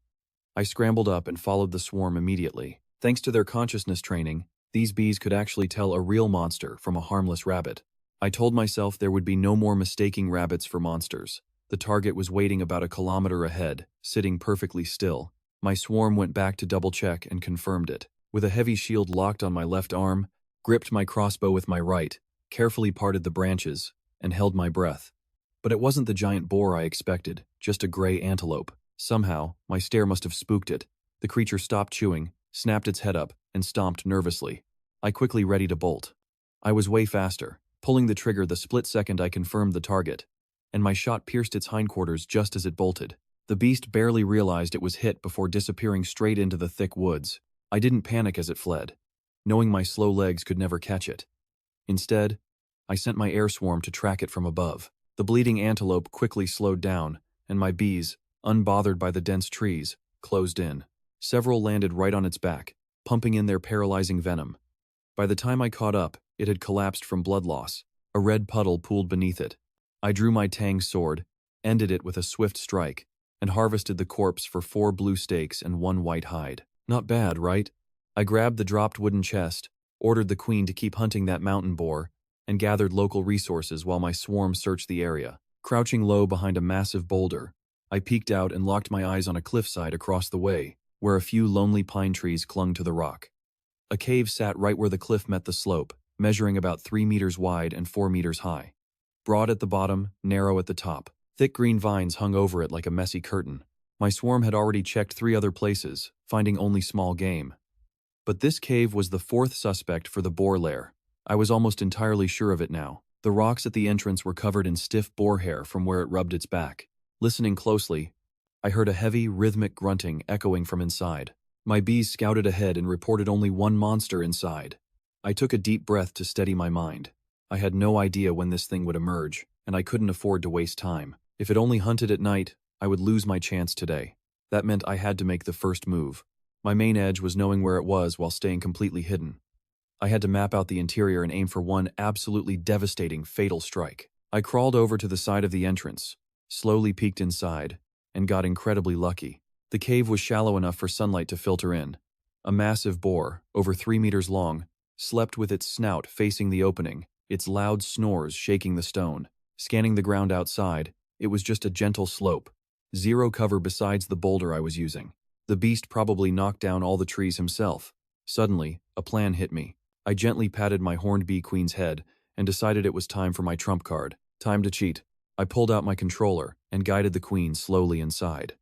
I scrambled up and followed the swarm immediately. Thanks to their consciousness training, these bees could actually tell a real monster from a harmless rabbit. I told myself there would be no more mistaking rabbits for monsters. The target was waiting about a kilometer ahead, sitting perfectly still. My swarm went back to double-check and confirmed it. With a heavy shield locked on my left arm, gripped my crossbow with my right, carefully parted the branches, and held my breath. But it wasn't the giant boar I expected, just a gray antelope. Somehow, my stare must have spooked it. The creature stopped chewing, snapped its head up, and stomped nervously. I quickly ready to bolt. I was way faster, pulling the trigger the split second I confirmed the target, and my shot pierced its hindquarters just as it bolted. The beast barely realized it was hit before disappearing straight into the thick woods. I didn't panic as it fled, knowing my slow legs could never catch it. Instead, I sent my air swarm to track it from above. The bleeding antelope quickly slowed down, and my bees, unbothered by the dense trees, closed in. Several landed right on its back, pumping in their paralyzing venom. By the time I caught up, it had collapsed from blood loss. A red puddle pooled beneath it. I drew my tang sword, ended it with a swift strike, and harvested the corpse for 4 blue steaks and 1 white hide. Not bad, right? I grabbed the dropped wooden chest, ordered the queen to keep hunting that mountain boar, and gathered local resources while my swarm searched the area. Crouching low behind a massive boulder, I peeked out and locked my eyes on a cliffside across the way, where a few lonely pine trees clung to the rock. A cave sat right where the cliff met the slope, measuring about 3 meters wide and 4 meters high. Broad at the bottom, narrow at the top. Thick green vines hung over it like a messy curtain. My swarm had already checked 3 other places, finding only small game. But this cave was the 4th suspect for the boar lair. I was almost entirely sure of it now. The rocks at the entrance were covered in stiff boar hair from where it rubbed its back. Listening closely, I heard a heavy, rhythmic grunting echoing from inside. My bees scouted ahead and reported only 1 monster inside. I took a deep breath to steady my mind. I had no idea when this thing would emerge, and I couldn't afford to waste time. If it only hunted at night, I would lose my chance today. That meant I had to make the first move. My main edge was knowing where it was while staying completely hidden. I had to map out the interior and aim for one absolutely devastating, fatal strike. I crawled over to the side of the entrance, slowly peeked inside, and got incredibly lucky. The cave was shallow enough for sunlight to filter in. A massive boar, over 3 meters long, slept with its snout facing the opening, its loud snores shaking the stone. Scanning the ground outside, it was just a gentle slope, Zero cover besides the boulder I was using. The beast probably knocked down all the trees himself. Suddenly, a plan hit me. I gently patted my horned bee queen's head and decided it was time for my trump card. Time to cheat. I pulled out my controller and guided the queen slowly inside.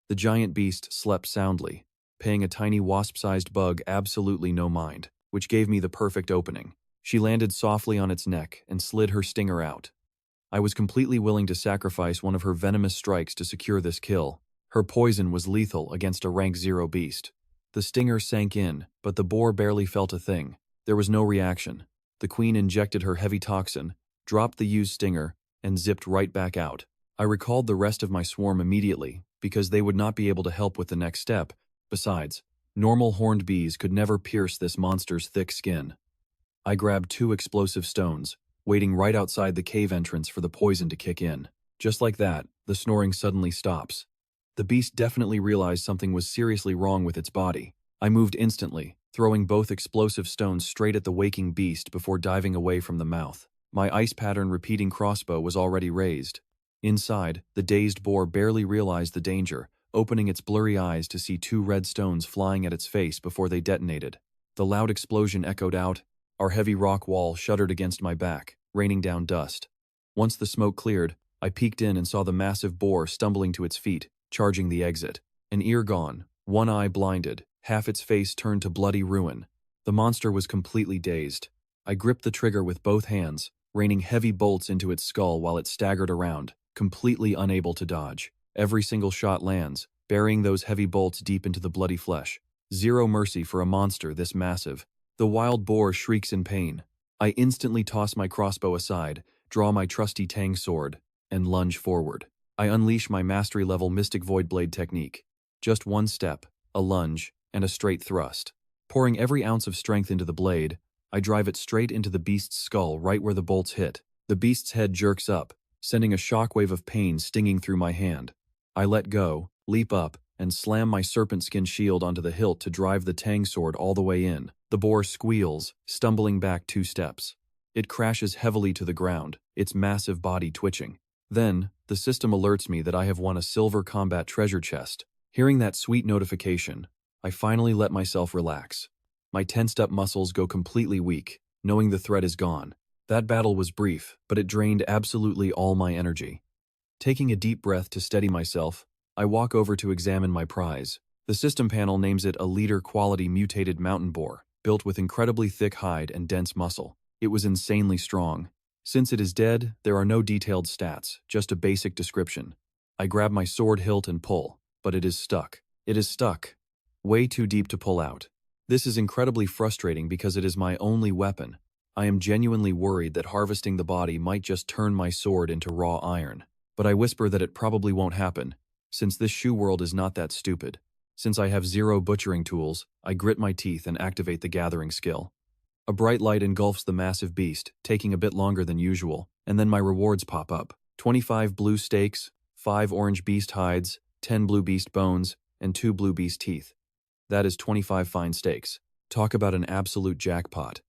The giant beast slept soundly, paying a tiny wasp-sized bug absolutely no mind, which gave me the perfect opening. She landed softly on its neck and slid her stinger out. I was completely willing to sacrifice one of her venomous strikes to secure this kill. Her poison was lethal against a rank 0 beast. The stinger sank in, but the boar barely felt a thing. There was no reaction. The queen injected her heavy toxin, dropped the used stinger, and zipped right back out. I recalled the rest of my swarm immediately, because they would not be able to help with the next step. Besides, normal horned bees could never pierce this monster's thick skin. I grabbed 2 explosive stones, waiting right outside the cave entrance for the poison to kick in. Just like that, the snoring suddenly stops. The beast definitely realized something was seriously wrong with its body. I moved instantly, throwing both explosive stones straight at the waking beast before diving away from the mouth. My ice pattern repeating crossbow was already raised. Inside, the dazed boar barely realized the danger, opening its blurry eyes to see 2 red stones flying at its face before they detonated. The loud explosion echoed out. Our heavy rock wall shuddered against my back, raining down dust. Once the smoke cleared, I peeked in and saw the massive boar stumbling to its feet, charging the exit. An ear gone, one eye blinded, half its face turned to bloody ruin. The monster was completely dazed. I gripped the trigger with both hands, raining heavy bolts into its skull while it staggered around, completely unable to dodge. Every single shot lands, burying those heavy bolts deep into the bloody flesh. Zero mercy for a monster this massive. The wild boar shrieks in pain. I instantly toss my crossbow aside, draw my trusty tang sword, and lunge forward. I unleash my mastery-level Mystic Void Blade technique. Just one step, a lunge, and a straight thrust. Pouring every ounce of strength into the blade, I drive it straight into the beast's skull right where the bolts hit. The beast's head jerks up, sending a shockwave of pain stinging through my hand. I let go, leap up, and slam my serpent skin shield onto the hilt to drive the tang sword all the way in. The boar squeals, stumbling back 2 steps. It crashes heavily to the ground, its massive body twitching. Then, the system alerts me that I have won a silver combat treasure chest. Hearing that sweet notification, I finally let myself relax. My tensed-up muscles go completely weak, knowing the threat is gone. That battle was brief, but it drained absolutely all my energy. Taking a deep breath to steady myself, I walk over to examine my prize. The system panel names it a leader-quality mutated mountain boar, built with incredibly thick hide and dense muscle. It was insanely strong. Since it is dead, there are no detailed stats, just a basic description. I grab my sword hilt and pull, but it is stuck. It is stuck. Way too deep to pull out. This is incredibly frustrating because it is my only weapon. I am genuinely worried that harvesting the body might just turn my sword into raw iron. But I whisper that it probably won't happen, since this shoe world is not that stupid. Since I have 0 butchering tools, I grit my teeth and activate the gathering skill. A bright light engulfs the massive beast, taking a bit longer than usual, and then my rewards pop up. 25 blue steaks, 5 orange beast hides, 10 blue beast bones, and 2 blue beast teeth. That is 25 fine steaks. Talk about an absolute jackpot.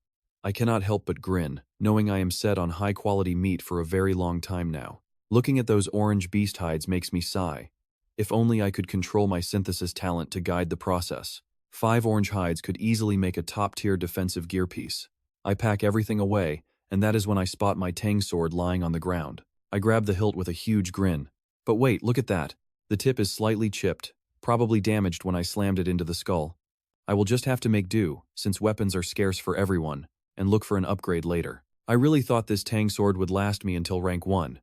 I cannot help but grin, knowing I am set on high-quality meat for a very long time now. Looking at those orange beast hides makes me sigh. If only I could control my synthesis talent to guide the process. 5 orange hides could easily make a top-tier defensive gear piece. I pack everything away, and that is when I spot my tang sword lying on the ground. I grab the hilt with a huge grin. But wait, look at that. The tip is slightly chipped, probably damaged when I slammed it into the skull. I will just have to make do, since weapons are scarce for everyone, and look for an upgrade later. I really thought this tang sword would last me until rank 1.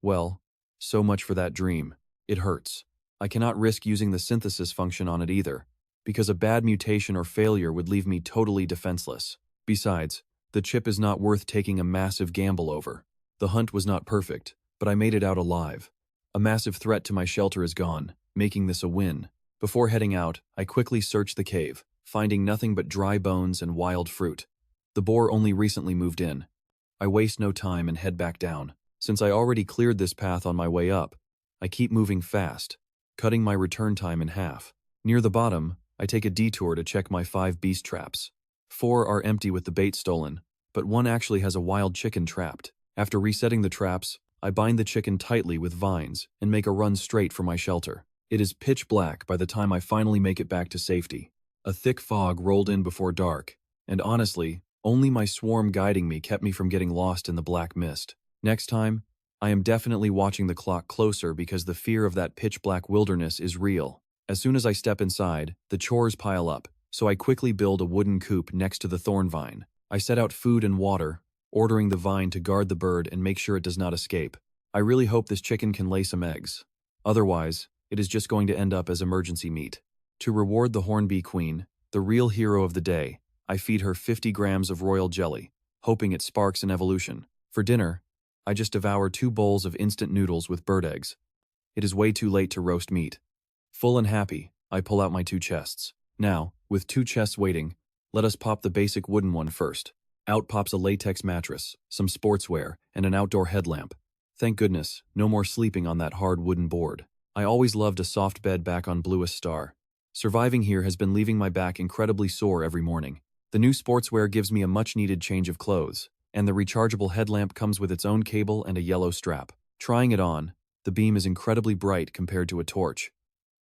Well, so much for that dream. It hurts. I cannot risk using the synthesis function on it either, because a bad mutation or failure would leave me totally defenseless. Besides, the chip is not worth taking a massive gamble over. The hunt was not perfect, but I made it out alive. A massive threat to my shelter is gone, making this a win. Before heading out, I quickly search the cave, finding nothing but dry bones and wild fruit. The boar only recently moved in. I waste no time and head back down. Since I already cleared this path on my way up, I keep moving fast, cutting my return time in half. Near the bottom, I take a detour to check my 5 beast traps. 4 are empty with the bait stolen, but one actually has a wild chicken trapped. After resetting the traps, I bind the chicken tightly with vines and make a run straight for my shelter. It is pitch black by the time I finally make it back to safety. A thick fog rolled in before dark, and honestly, only my swarm guiding me kept me from getting lost in the black mist. Next time, I am definitely watching the clock closer because the fear of that pitch-black wilderness is real. As soon as I step inside, the chores pile up, so I quickly build a wooden coop next to the thorn vine. I set out food and water, ordering the vine to guard the bird and make sure it does not escape. I really hope this chicken can lay some eggs. Otherwise, it is just going to end up as emergency meat. To reward the hornbee queen, the real hero of the day, I feed her 50 grams of royal jelly, hoping it sparks an evolution. For dinner, I just devour 2 bowls of instant noodles with bird eggs. It is way too late to roast meat. Full and happy, I pull out my 2 chests. Now, with 2 chests waiting, let us pop the basic wooden one first. Out pops a latex mattress, some sportswear, and an outdoor headlamp. Thank goodness, no more sleeping on that hard wooden board. I always loved a soft bed back on Bluest Star. Surviving here has been leaving my back incredibly sore every morning. The new sportswear gives me a much-needed change of clothes, and the rechargeable headlamp comes with its own cable and a yellow strap. Trying it on, the beam is incredibly bright compared to a torch.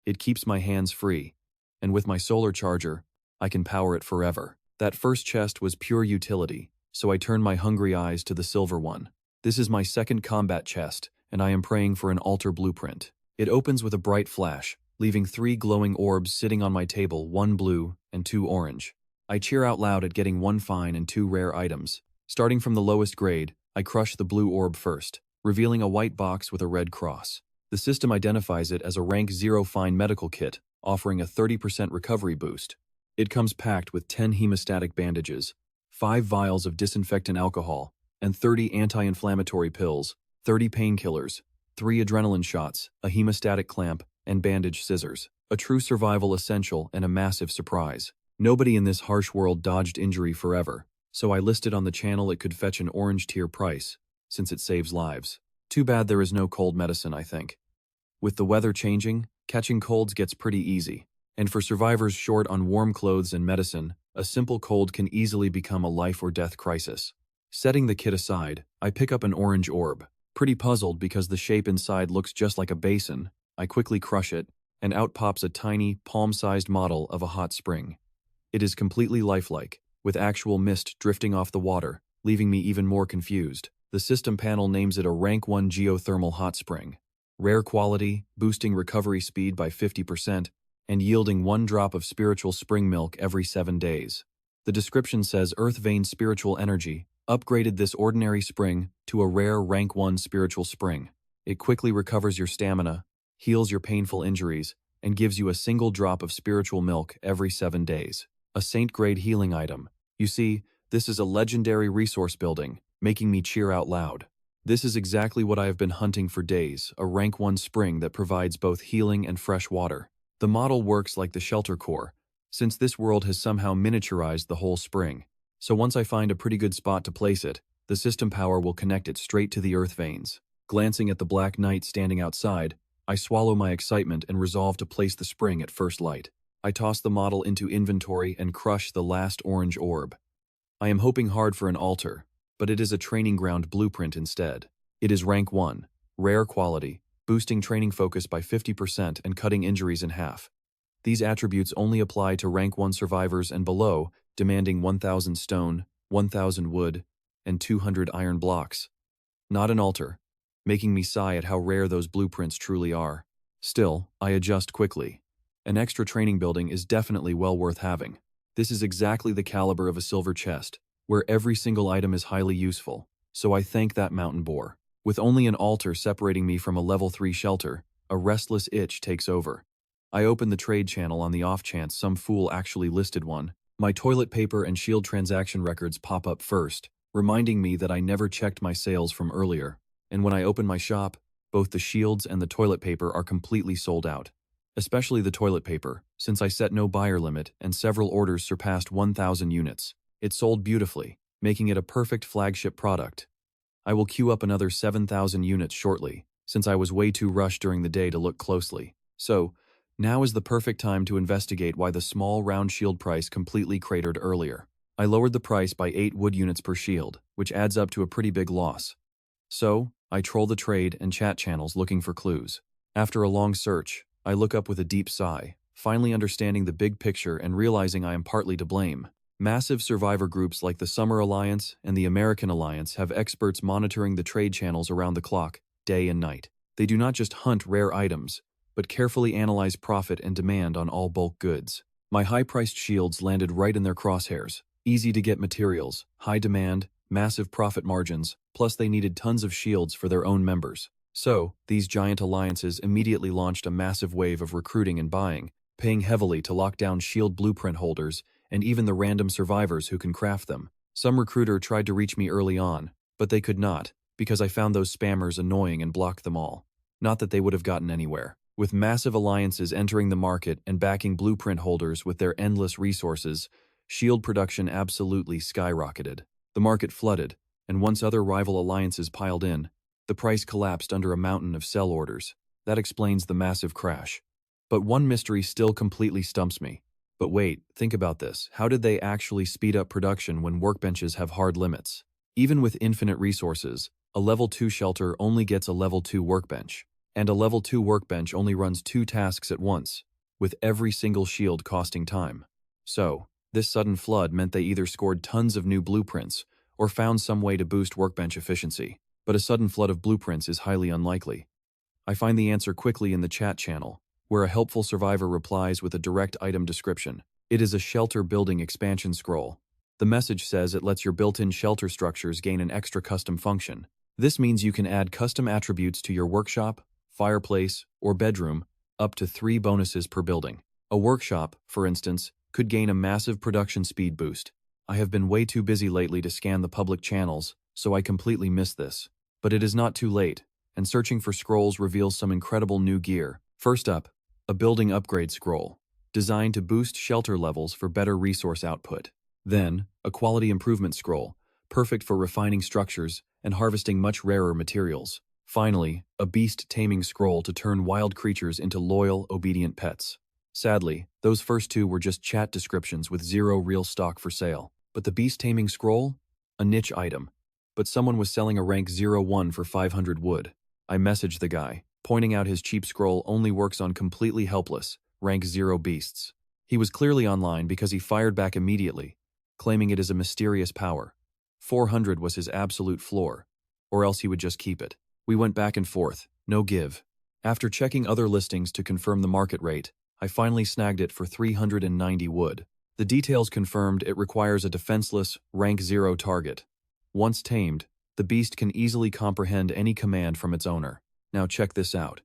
It keeps my hands free, and with my solar charger, I can power it forever. That first chest was pure utility, so I turn my hungry eyes to the silver one. This is my second combat chest, and I am praying for an altar blueprint. It opens with a bright flash, leaving 3 glowing orbs sitting on my table, 1 blue and 2 orange. I cheer out loud at getting 1 fine and 2 rare items. Starting from the lowest grade, I crush the blue orb first, revealing a white box with a red cross. The system identifies it as a rank 0 fine medical kit, offering a 30% recovery boost. It comes packed with 10 hemostatic bandages, 5 vials of disinfectant alcohol, and 30 anti-inflammatory pills, 30 painkillers, 3 adrenaline shots, a hemostatic clamp, and bandage scissors. A true survival essential and a massive surprise. Nobody in this harsh world dodged injury forever, so I listed on the channel it could fetch an orange tier price, since it saves lives. Too bad there is no cold medicine, I think. With the weather changing, catching colds gets pretty easy, and for survivors short on warm clothes and medicine, a simple cold can easily become a life or death crisis. Setting the kit aside, I pick up an orange orb. Pretty puzzled because the shape inside looks just like a basin, I quickly crush it, and out pops a tiny, palm-sized model of a hot spring. It is completely lifelike, with actual mist drifting off the water, leaving me even more confused. The system panel names it a rank 1 geothermal hot spring. Rare quality, boosting recovery speed by 50%, and yielding 1 drop of spiritual spring milk every 7 days. The description says Earth Vein Spiritual Energy upgraded this ordinary spring to a rare rank 1 spiritual spring. It quickly recovers your stamina, heals your painful injuries, and gives you a single drop of spiritual milk every 7 days. A saint-grade healing item. You see, this is a legendary resource building, making me cheer out loud. This is exactly what I have been hunting for days, a rank 1 spring that provides both healing and fresh water. The model works like the shelter core, since this world has somehow miniaturized the whole spring. So once I find a pretty good spot to place it, the system power will connect it straight to the earth veins. Glancing at the black night standing outside, I swallow my excitement and resolve to place the spring at first light. I toss the model into inventory and crush the last orange orb. I am hoping hard for an altar, but it is a training ground blueprint instead. It is rank 1, rare quality, boosting training focus by 50% and cutting injuries in half. These attributes only apply to rank 1 survivors and below, demanding 1,000 stone, 1,000 wood, and 200 iron blocks. Not an altar, making me sigh at how rare those blueprints truly are. Still, I adjust quickly. An extra training building is definitely well worth having. This is exactly the caliber of a silver chest, where every single item is highly useful, so I thank that mountain boar. With only an altar separating me from a level 3 shelter, a restless itch takes over. I open the trade channel on the off chance some fool actually listed one. My toilet paper and shield transaction records pop up first, reminding me that I never checked my sales from earlier. And when I open my shop, both the shields and the toilet paper are completely sold out. Especially the toilet paper, since I set no buyer limit and several orders surpassed 1,000 units. It sold beautifully, making it a perfect flagship product. I will queue up another 7,000 units shortly, since I was way too rushed during the day to look closely. So, now is the perfect time to investigate why the small round shield price completely cratered earlier. I lowered the price by 8 wood units per shield, which adds up to a pretty big loss. So, I troll the trade and chat channels looking for clues. After a long search, I look up with a deep sigh, finally understanding the big picture and realizing I am partly to blame. Massive survivor groups like the Summer Alliance and the American Alliance have experts monitoring the trade channels around the clock, day and night. They do not just hunt rare items, but carefully analyze profit and demand on all bulk goods. My high-priced shields landed right in their crosshairs. Easy to get materials, high demand, massive profit margins, plus they needed tons of shields for their own members. So, these giant alliances immediately launched a massive wave of recruiting and buying, paying heavily to lock down shield blueprint holders and even the random survivors who can craft them. Some recruiter tried to reach me early on, but they could not, because I found those spammers annoying and blocked them all. Not that they would have gotten anywhere. With massive alliances entering the market and backing blueprint holders with their endless resources, shield production absolutely skyrocketed. The market flooded, and once other rival alliances piled in, the price collapsed under a mountain of sell orders. That explains the massive crash. But one mystery still completely stumps me. But wait, think about this. How did they actually speed up production when workbenches have hard limits? Even with infinite resources, a level 2 shelter only gets a level 2 workbench. And a level 2 workbench only runs 2 tasks at once, with every single shield costing time. So, this sudden flood meant they either scored tons of new blueprints or found some way to boost workbench efficiency. But a sudden flood of blueprints is highly unlikely. I find the answer quickly in the chat channel, where a helpful survivor replies with a direct item description. It is a shelter building expansion scroll. The message says it lets your built-in shelter structures gain an extra custom function. This means you can add custom attributes to your workshop, fireplace, or bedroom, up to 3 bonuses per building. A workshop, for instance, could gain a massive production speed boost. I have been way too busy lately to scan the public channels, so I completely missed this. But it is not too late, and searching for scrolls reveals some incredible new gear. First up, a building upgrade scroll, designed to boost shelter levels for better resource output. Then, a quality improvement scroll, perfect for refining structures and harvesting much rarer materials. Finally, a beast taming scroll to turn wild creatures into loyal, obedient pets. Sadly, those first two were just chat descriptions with zero real stock for sale. But the beast taming scroll? A niche item. But someone was selling a rank 01 for 500 wood. I messaged the guy, pointing out his cheap scroll only works on completely helpless, rank 0 beasts. He was clearly online because he fired back immediately, claiming it is a mysterious power. 400 was his absolute floor, or else he would just keep it. We went back and forth, no give. After checking other listings to confirm the market rate, I finally snagged it for 390 wood. The details confirmed it requires a defenseless, rank 0 target. Once tamed, the beast can easily comprehend any command from its owner. Now check this out.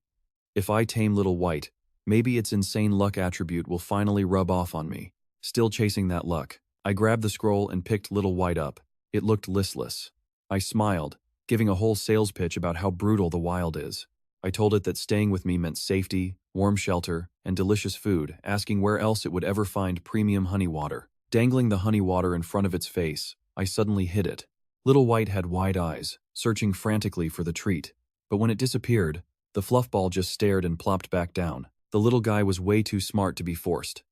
If I tame Little White, maybe its insane luck attribute will finally rub off on me. Still chasing that luck, I grabbed the scroll and picked Little White up. It looked listless. I smiled, giving a whole sales pitch about how brutal the wild is. I told it that staying with me meant safety, warm shelter, and delicious food, asking where else it would ever find premium honey water. Dangling the honey water in front of its face, I suddenly hit it. Little White had wide eyes, searching frantically for the treat. But when it disappeared, the fluff ball just stared and plopped back down. The little guy was way too smart to be forced.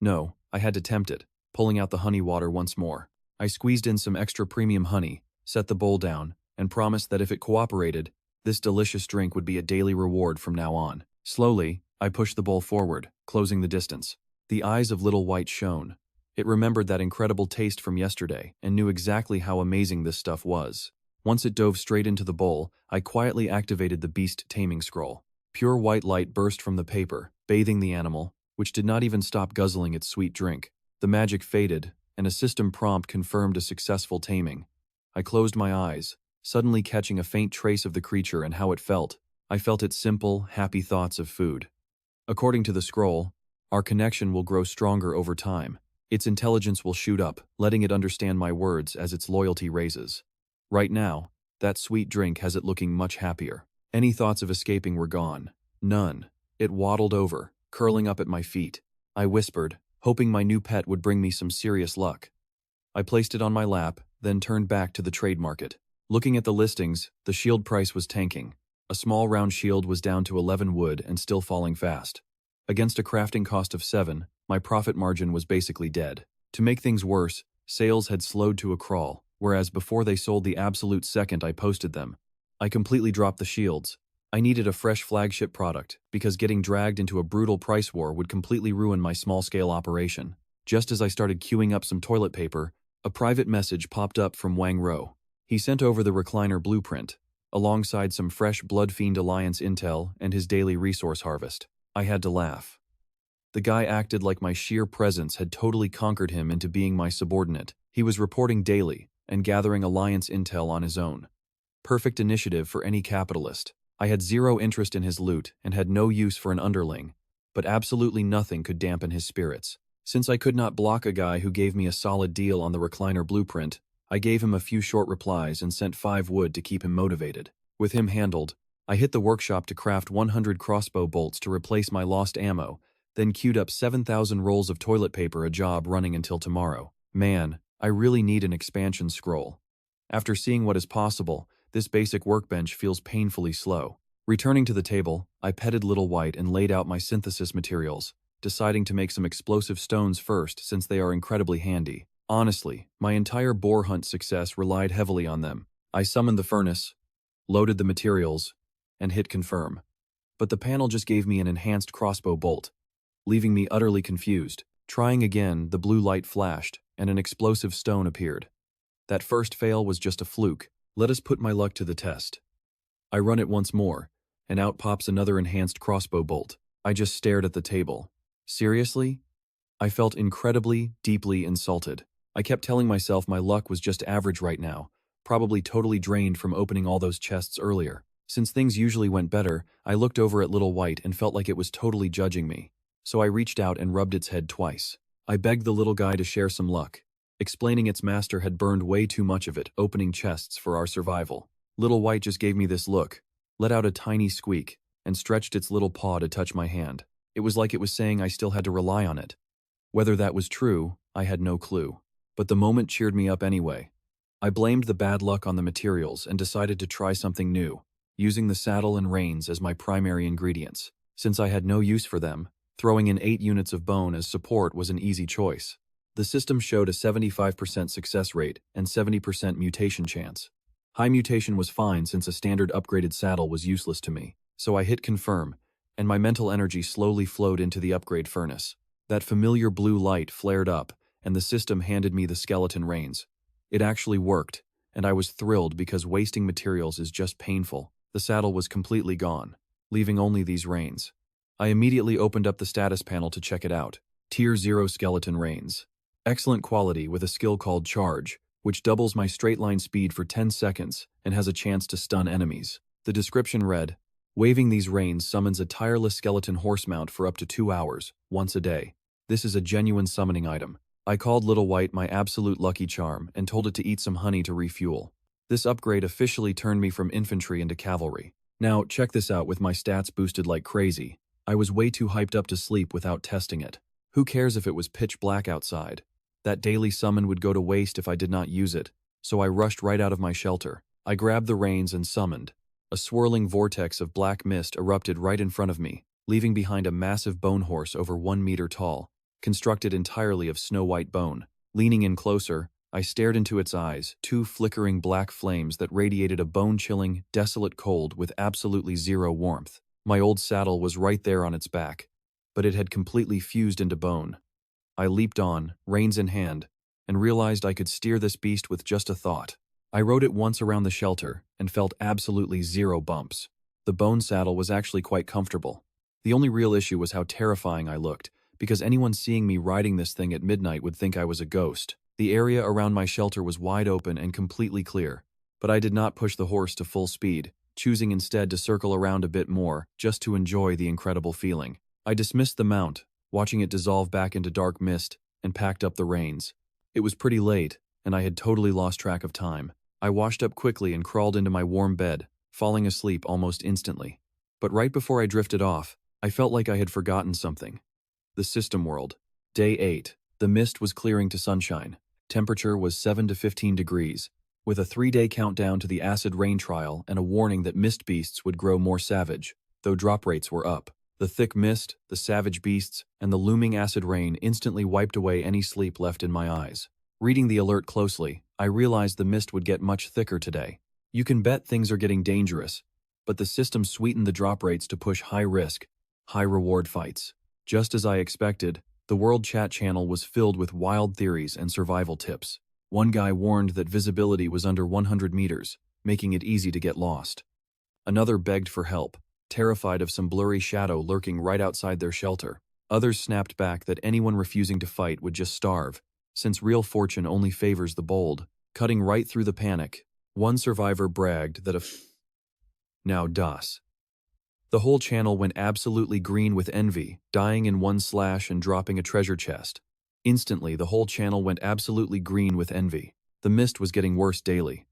No, I had to tempt it, pulling out the honey water once more. I squeezed in some extra premium honey, set the bowl down, and promised that if it cooperated, this delicious drink would be a daily reward from now on. Slowly, I pushed the bowl forward, closing the distance. The eyes of Little White shone. It remembered that incredible taste from yesterday and knew exactly how amazing this stuff was. Once it dove straight into the bowl, I quietly activated the beast taming scroll. Pure white light burst from the paper, bathing the animal, which did not even stop guzzling its sweet drink. The magic faded, and a system prompt confirmed a successful taming. I closed my eyes, suddenly catching a faint trace of the creature and how it felt. I felt its simple, happy thoughts of food. According to the scroll, our connection will grow stronger over time. Its intelligence will shoot up, letting it understand my words as its loyalty raises. Right now, that sweet drink has it looking much happier. Any thoughts of escaping were gone. None. It waddled over, curling up at my feet. I whispered, hoping my new pet would bring me some serious luck. I placed it on my lap, then turned back to the trade market. Looking at the listings, the shield price was tanking. A small round shield was down to 11 wood and still falling fast. Against a crafting cost of 7, my profit margin was basically dead. To make things worse, sales had slowed to a crawl, whereas before they sold the absolute second I posted them. I completely dropped the shields. I needed a fresh flagship product, because getting dragged into a brutal price war would completely ruin my small-scale operation. Just as I started queuing up some toilet paper, a private message popped up from Wang Ro. He sent over the recliner blueprint, alongside some fresh Blood Fiend Alliance intel and his daily resource harvest. I had to laugh. The guy acted like my sheer presence had totally conquered him into being my subordinate. He was reporting daily and gathering Alliance intel on his own. Perfect initiative for any capitalist. I had zero interest in his loot and had no use for an underling, but absolutely nothing could dampen his spirits. Since I could not block a guy who gave me a solid deal on the recliner blueprint, I gave him a few short replies and sent 5 wood to keep him motivated. With him handled, I hit the workshop to craft 100 crossbow bolts to replace my lost ammo, then queued up 7,000 rolls of toilet paper, a job running until tomorrow. Man, I really need an expansion scroll. After seeing what is possible, this basic workbench feels painfully slow. Returning to the table, I petted Little White and laid out my synthesis materials, deciding to make some explosive stones first since they are incredibly handy. Honestly, my entire boar hunt success relied heavily on them. I summoned the furnace, loaded the materials, and hit confirm. But the panel just gave me an enhanced crossbow bolt, leaving me utterly confused. Trying again, the blue light flashed, and an explosive stone appeared. That first fail was just a fluke. Let us put my luck to the test. I run it once more, and out pops another enhanced crossbow bolt. I just stared at the table. Seriously? I felt incredibly, deeply insulted. I kept telling myself my luck was just average right now, probably totally drained from opening all those chests earlier. Since things usually went better, I looked over at Little White and felt like it was totally judging me. So I reached out and rubbed its head twice. I begged the little guy to share some luck, explaining its master had burned way too much of it opening chests for our survival. Little White just gave me this look, let out a tiny squeak, and stretched its little paw to touch my hand. It was like it was saying I still had to rely on it. Whether that was true, I had no clue. But the moment cheered me up anyway. I blamed the bad luck on the materials and decided to try something new, using the saddle and reins as my primary ingredients. Since I had no use for them, throwing in 8 units of bone as support was an easy choice. The system showed a 75% success rate and 70% mutation chance. High mutation was fine since a standard upgraded saddle was useless to me, so I hit confirm, and my mental energy slowly flowed into the upgrade furnace. That familiar blue light flared up, and the system handed me the skeleton reins. It actually worked, and I was thrilled because wasting materials is just painful. The saddle was completely gone, leaving only these reins. I immediately opened up the status panel to check it out. Tier 0 skeleton reins. Excellent quality with a skill called Charge, which doubles my straight line speed for 10 seconds and has a chance to stun enemies. The description read, waving these reins summons a tireless skeleton horse mount for up to 2 hours, once a day. This is a genuine summoning item. I called Little White my absolute lucky charm and told it to eat some honey to refuel. This upgrade officially turned me from infantry into cavalry. Now, check this out with my stats boosted like crazy. I was way too hyped up to sleep without testing it. Who cares if it was pitch black outside? That daily summon would go to waste if I did not use it, so I rushed right out of my shelter. I grabbed the reins and summoned. A swirling vortex of black mist erupted right in front of me, leaving behind a massive bone horse over 1 meter tall, constructed entirely of snow-white bone. Leaning in closer, I stared into its eyes, 2 flickering black flames that radiated a bone-chilling, desolate cold with absolutely zero warmth. My old saddle was right there on its back, but it had completely fused into bone. I leaped on, reins in hand, and realized I could steer this beast with just a thought. I rode it once around the shelter and felt absolutely zero bumps. The bone saddle was actually quite comfortable. The only real issue was how terrifying I looked, because anyone seeing me riding this thing at midnight would think I was a ghost. The area around my shelter was wide open and completely clear, but I did not push the horse to full speed, choosing instead to circle around a bit more just to enjoy the incredible feeling. I dismissed the mount, watching it dissolve back into dark mist, and packed up the reins. It was pretty late, and I had totally lost track of time. I washed up quickly and crawled into my warm bed, falling asleep almost instantly. But right before I drifted off, I felt like I had forgotten something. The system world. Day 8. The mist was clearing to sunshine. Temperature was 7 to 15 degrees, with a 3-day countdown to the acid rain trial and a warning that mist beasts would grow more savage, though drop rates were up. The thick mist, the savage beasts, and the looming acid rain instantly wiped away any sleep left in my eyes. Reading the alert closely, I realized the mist would get much thicker today. You can bet things are getting dangerous, but the system sweetened the drop rates to push high-risk, high-reward fights. Just as I expected, the World Chat channel was filled with wild theories and survival tips. One guy warned that visibility was under 100 meters, making it easy to get lost. Another begged for help, terrified of some blurry shadow lurking right outside their shelter. Others snapped back that anyone refusing to fight would just starve, since real fortune only favors the bold. Cutting right through the panic, one survivor bragged that now das. The whole channel went absolutely green with envy, dying in one slash and dropping a treasure chest. Instantly, the whole channel went absolutely green with envy. The mist was getting worse daily.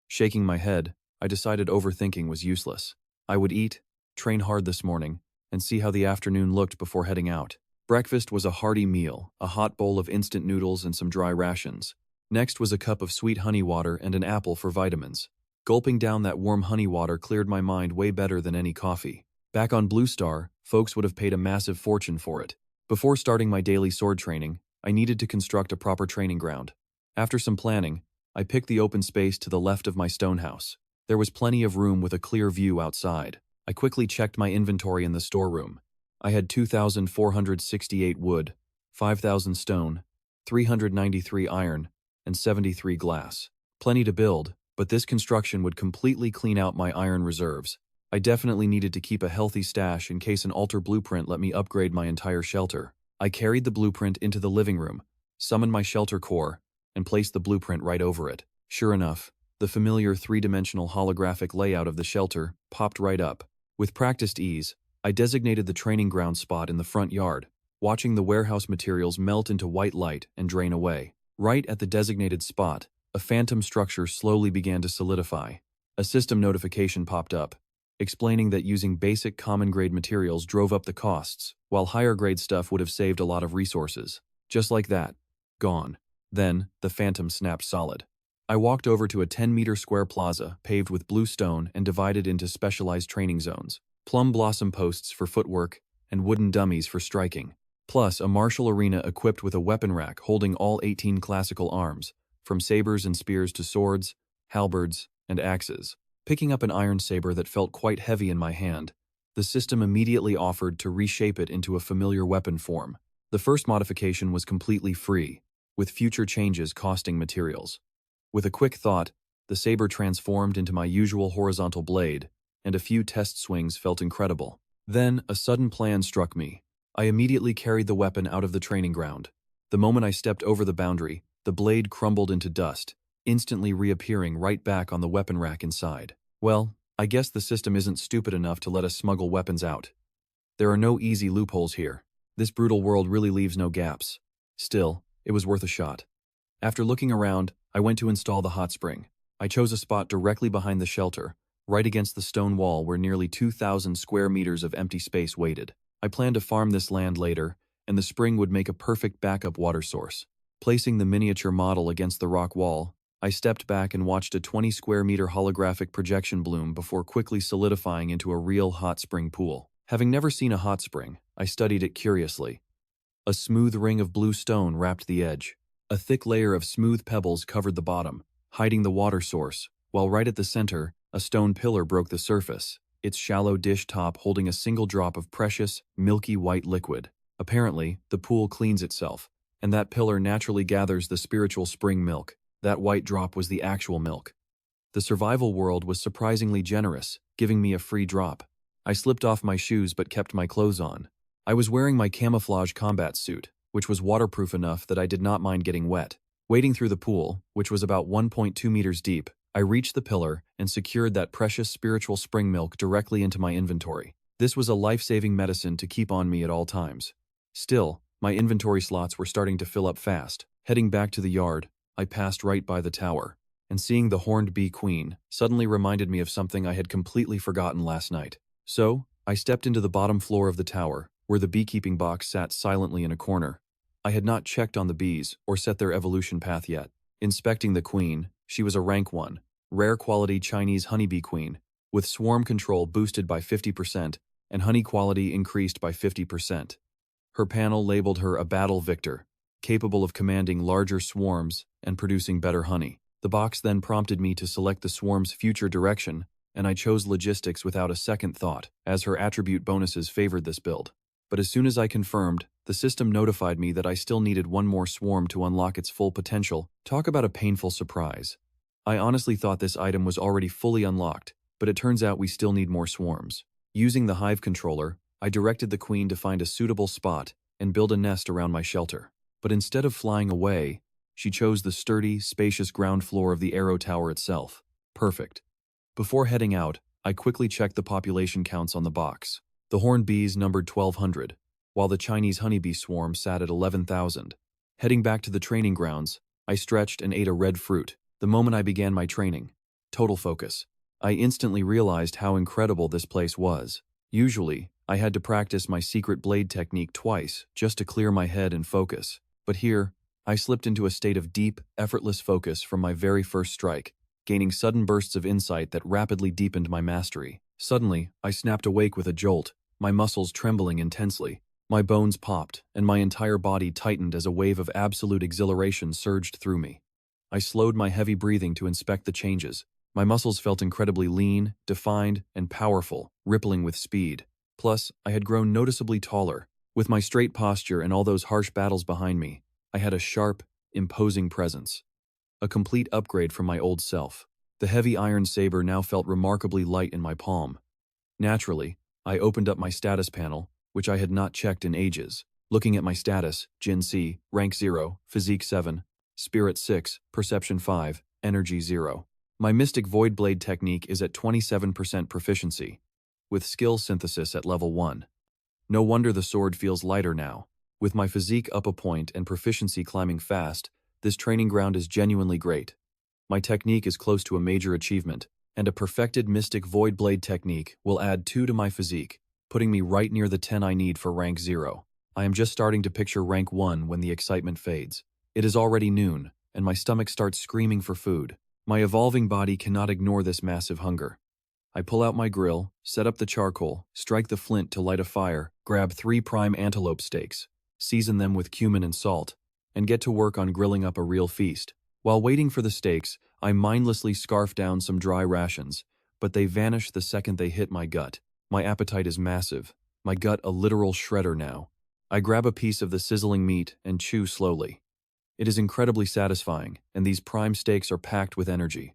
Shaking my head, I decided overthinking was useless. I would eat, train hard this morning, and see how the afternoon looked before heading out. Breakfast was a hearty meal, a hot bowl of instant noodles and some dry rations. Next was a cup of sweet honey water and an apple for vitamins. Gulping down that warm honey water cleared my mind way better than any coffee. Back on Blue Star, folks would have paid a massive fortune for it. Before starting my daily sword training, I needed to construct a proper training ground. After some planning, I picked the open space to the left of my stone house. There was plenty of room with a clear view outside. I quickly checked my inventory in the storeroom. I had 2,468 wood, 5,000 stone, 393 iron, and 73 glass. Plenty to build, but this construction would completely clean out my iron reserves. I definitely needed to keep a healthy stash in case an altar blueprint let me upgrade my entire shelter. I carried the blueprint into the living room, summoned my shelter core, and placed the blueprint right over it. Sure enough, the familiar three-dimensional holographic layout of the shelter popped right up. With practiced ease, I designated the training ground spot in the front yard, watching the warehouse materials melt into white light and drain away. Right at the designated spot, a phantom structure slowly began to solidify. A system notification popped up, explaining that using basic common-grade materials drove up the costs, while higher-grade stuff would have saved a lot of resources. Just like that. Gone. Then, the phantom snapped solid. I walked over to a 10-meter square plaza paved with blue stone and divided into specialized training zones. Plum blossom posts for footwork and wooden dummies for striking. Plus, a martial arena equipped with a weapon rack holding all 18 classical arms, from sabers and spears to swords, halberds, and axes. Picking up an iron saber that felt quite heavy in my hand, the system immediately offered to reshape it into a familiar weapon form. The first modification was completely free, with future changes costing materials. With a quick thought, the saber transformed into my usual horizontal blade, and a few test swings felt incredible. Then, a sudden plan struck me. I immediately carried the weapon out of the training ground. The moment I stepped over the boundary, the blade crumbled into dust, instantly reappearing right back on the weapon rack inside. Well, I guess the system isn't stupid enough to let us smuggle weapons out. There are no easy loopholes here. This brutal world really leaves no gaps. Still, it was worth a shot. After looking around, I went to install the hot spring. I chose a spot directly behind the shelter, right against the stone wall where nearly 2,000 square meters of empty space waited. I planned to farm this land later, and the spring would make a perfect backup water source. Placing the miniature model against the rock wall, I stepped back and watched a 20 square meter holographic projection bloom before quickly solidifying into a real hot spring pool. Having never seen a hot spring, I studied it curiously. A smooth ring of blue stone wrapped the edge. A thick layer of smooth pebbles covered the bottom, hiding the water source, while right at the center, a stone pillar broke the surface, its shallow dish top holding a single drop of precious, milky white liquid. Apparently, the pool cleans itself, and that pillar naturally gathers the spiritual spring milk. That white drop was the actual milk. The survival world was surprisingly generous, giving me a free drop. I slipped off my shoes but kept my clothes on. I was wearing my camouflage combat suit, which was waterproof enough that I did not mind getting wet. Wading through the pool, which was about 1.2 meters deep, I reached the pillar and secured that precious spiritual spring milk directly into my inventory. This was a life-saving medicine to keep on me at all times. Still, my inventory slots were starting to fill up fast. Heading back to the yard, I passed right by the tower, and seeing the horned bee queen suddenly reminded me of something I had completely forgotten last night. So, I stepped into the bottom floor of the tower, where the beekeeping box sat silently in a corner. I had not checked on the bees or set their evolution path yet. Inspecting the queen, she was a rank 1, rare quality Chinese honeybee queen, with swarm control boosted by 50% and honey quality increased by 50%. Her panel labeled her a battle victor, capable of commanding larger swarms and producing better honey. The box then prompted me to select the swarm's future direction, and I chose logistics without a second thought, as her attribute bonuses favored this build. But as soon as I confirmed, the system notified me that I still needed one more swarm to unlock its full potential. Talk about a painful surprise. I honestly thought this item was already fully unlocked, but it turns out we still need more swarms. Using the hive controller, I directed the queen to find a suitable spot and build a nest around my shelter. But instead of flying away, she chose the sturdy, spacious ground floor of the arrow tower itself. Perfect. Before heading out, I quickly checked the population counts on the box. The horned bees numbered 1,200, while the Chinese honeybee swarm sat at 11,000. Heading back to the training grounds, I stretched and ate a red fruit. The moment I began my training, total focus, I instantly realized how incredible this place was. Usually, I had to practice my secret blade technique twice just to clear my head and focus. But here, I slipped into a state of deep, effortless focus from my very first strike, gaining sudden bursts of insight that rapidly deepened my mastery. Suddenly, I snapped awake with a jolt, my muscles trembling intensely. My bones popped, and my entire body tightened as a wave of absolute exhilaration surged through me. I slowed my heavy breathing to inspect the changes. My muscles felt incredibly lean, defined, and powerful, rippling with speed. Plus, I had grown noticeably taller. With my straight posture and all those harsh battles behind me, I had a sharp, imposing presence. A complete upgrade from my old self. The heavy iron saber now felt remarkably light in my palm. Naturally, I opened up my status panel, which I had not checked in ages. Looking at my status, Jin C, rank 0, physique 7, spirit 6, perception 5, energy 0. My Mystic Void Blade technique is at 27% proficiency, with skill synthesis at level 1. No wonder the sword feels lighter now. With my physique up a point and proficiency climbing fast, this training ground is genuinely great. My technique is close to a major achievement, and a perfected Mystic Void Blade technique will add 2 to my physique, putting me right near the 10 I need for rank 0. I am just starting to picture rank 1 when the excitement fades. It is already noon, and my stomach starts screaming for food. My evolving body cannot ignore this massive hunger. I pull out my grill, set up the charcoal, strike the flint to light a fire, grab 3 prime antelope steaks, season them with cumin and salt, and get to work on grilling up a real feast. While waiting for the steaks, I mindlessly scarf down some dry rations, but they vanish the second they hit my gut. My appetite is massive, my gut a literal shredder now. I grab a piece of the sizzling meat and chew slowly. It is incredibly satisfying, and these prime steaks are packed with energy.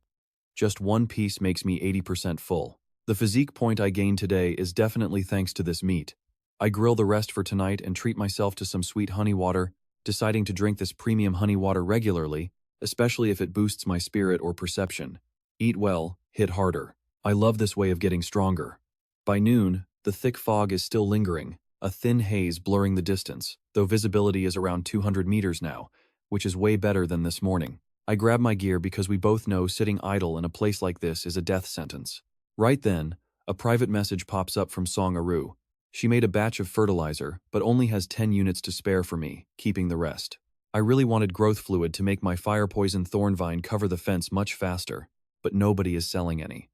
Just one piece makes me 80% full. The physique point I gained today is definitely thanks to this meat. I grill the rest for tonight and treat myself to some sweet honey water, deciding to drink this premium honey water regularly, especially if it boosts my spirit or perception. Eat well, hit harder. I love this way of getting stronger. By noon, the thick fog is still lingering, a thin haze blurring the distance, though visibility is around 200 meters now, which is way better than this morning. I grab my gear because we both know sitting idle in a place like this is a death sentence. Right then, a private message pops up from Song Aru. She made a batch of fertilizer, but only has 10 units to spare for me, keeping the rest. I really wanted growth fluid to make my fire poison thorn vine cover the fence much faster, but nobody is selling any.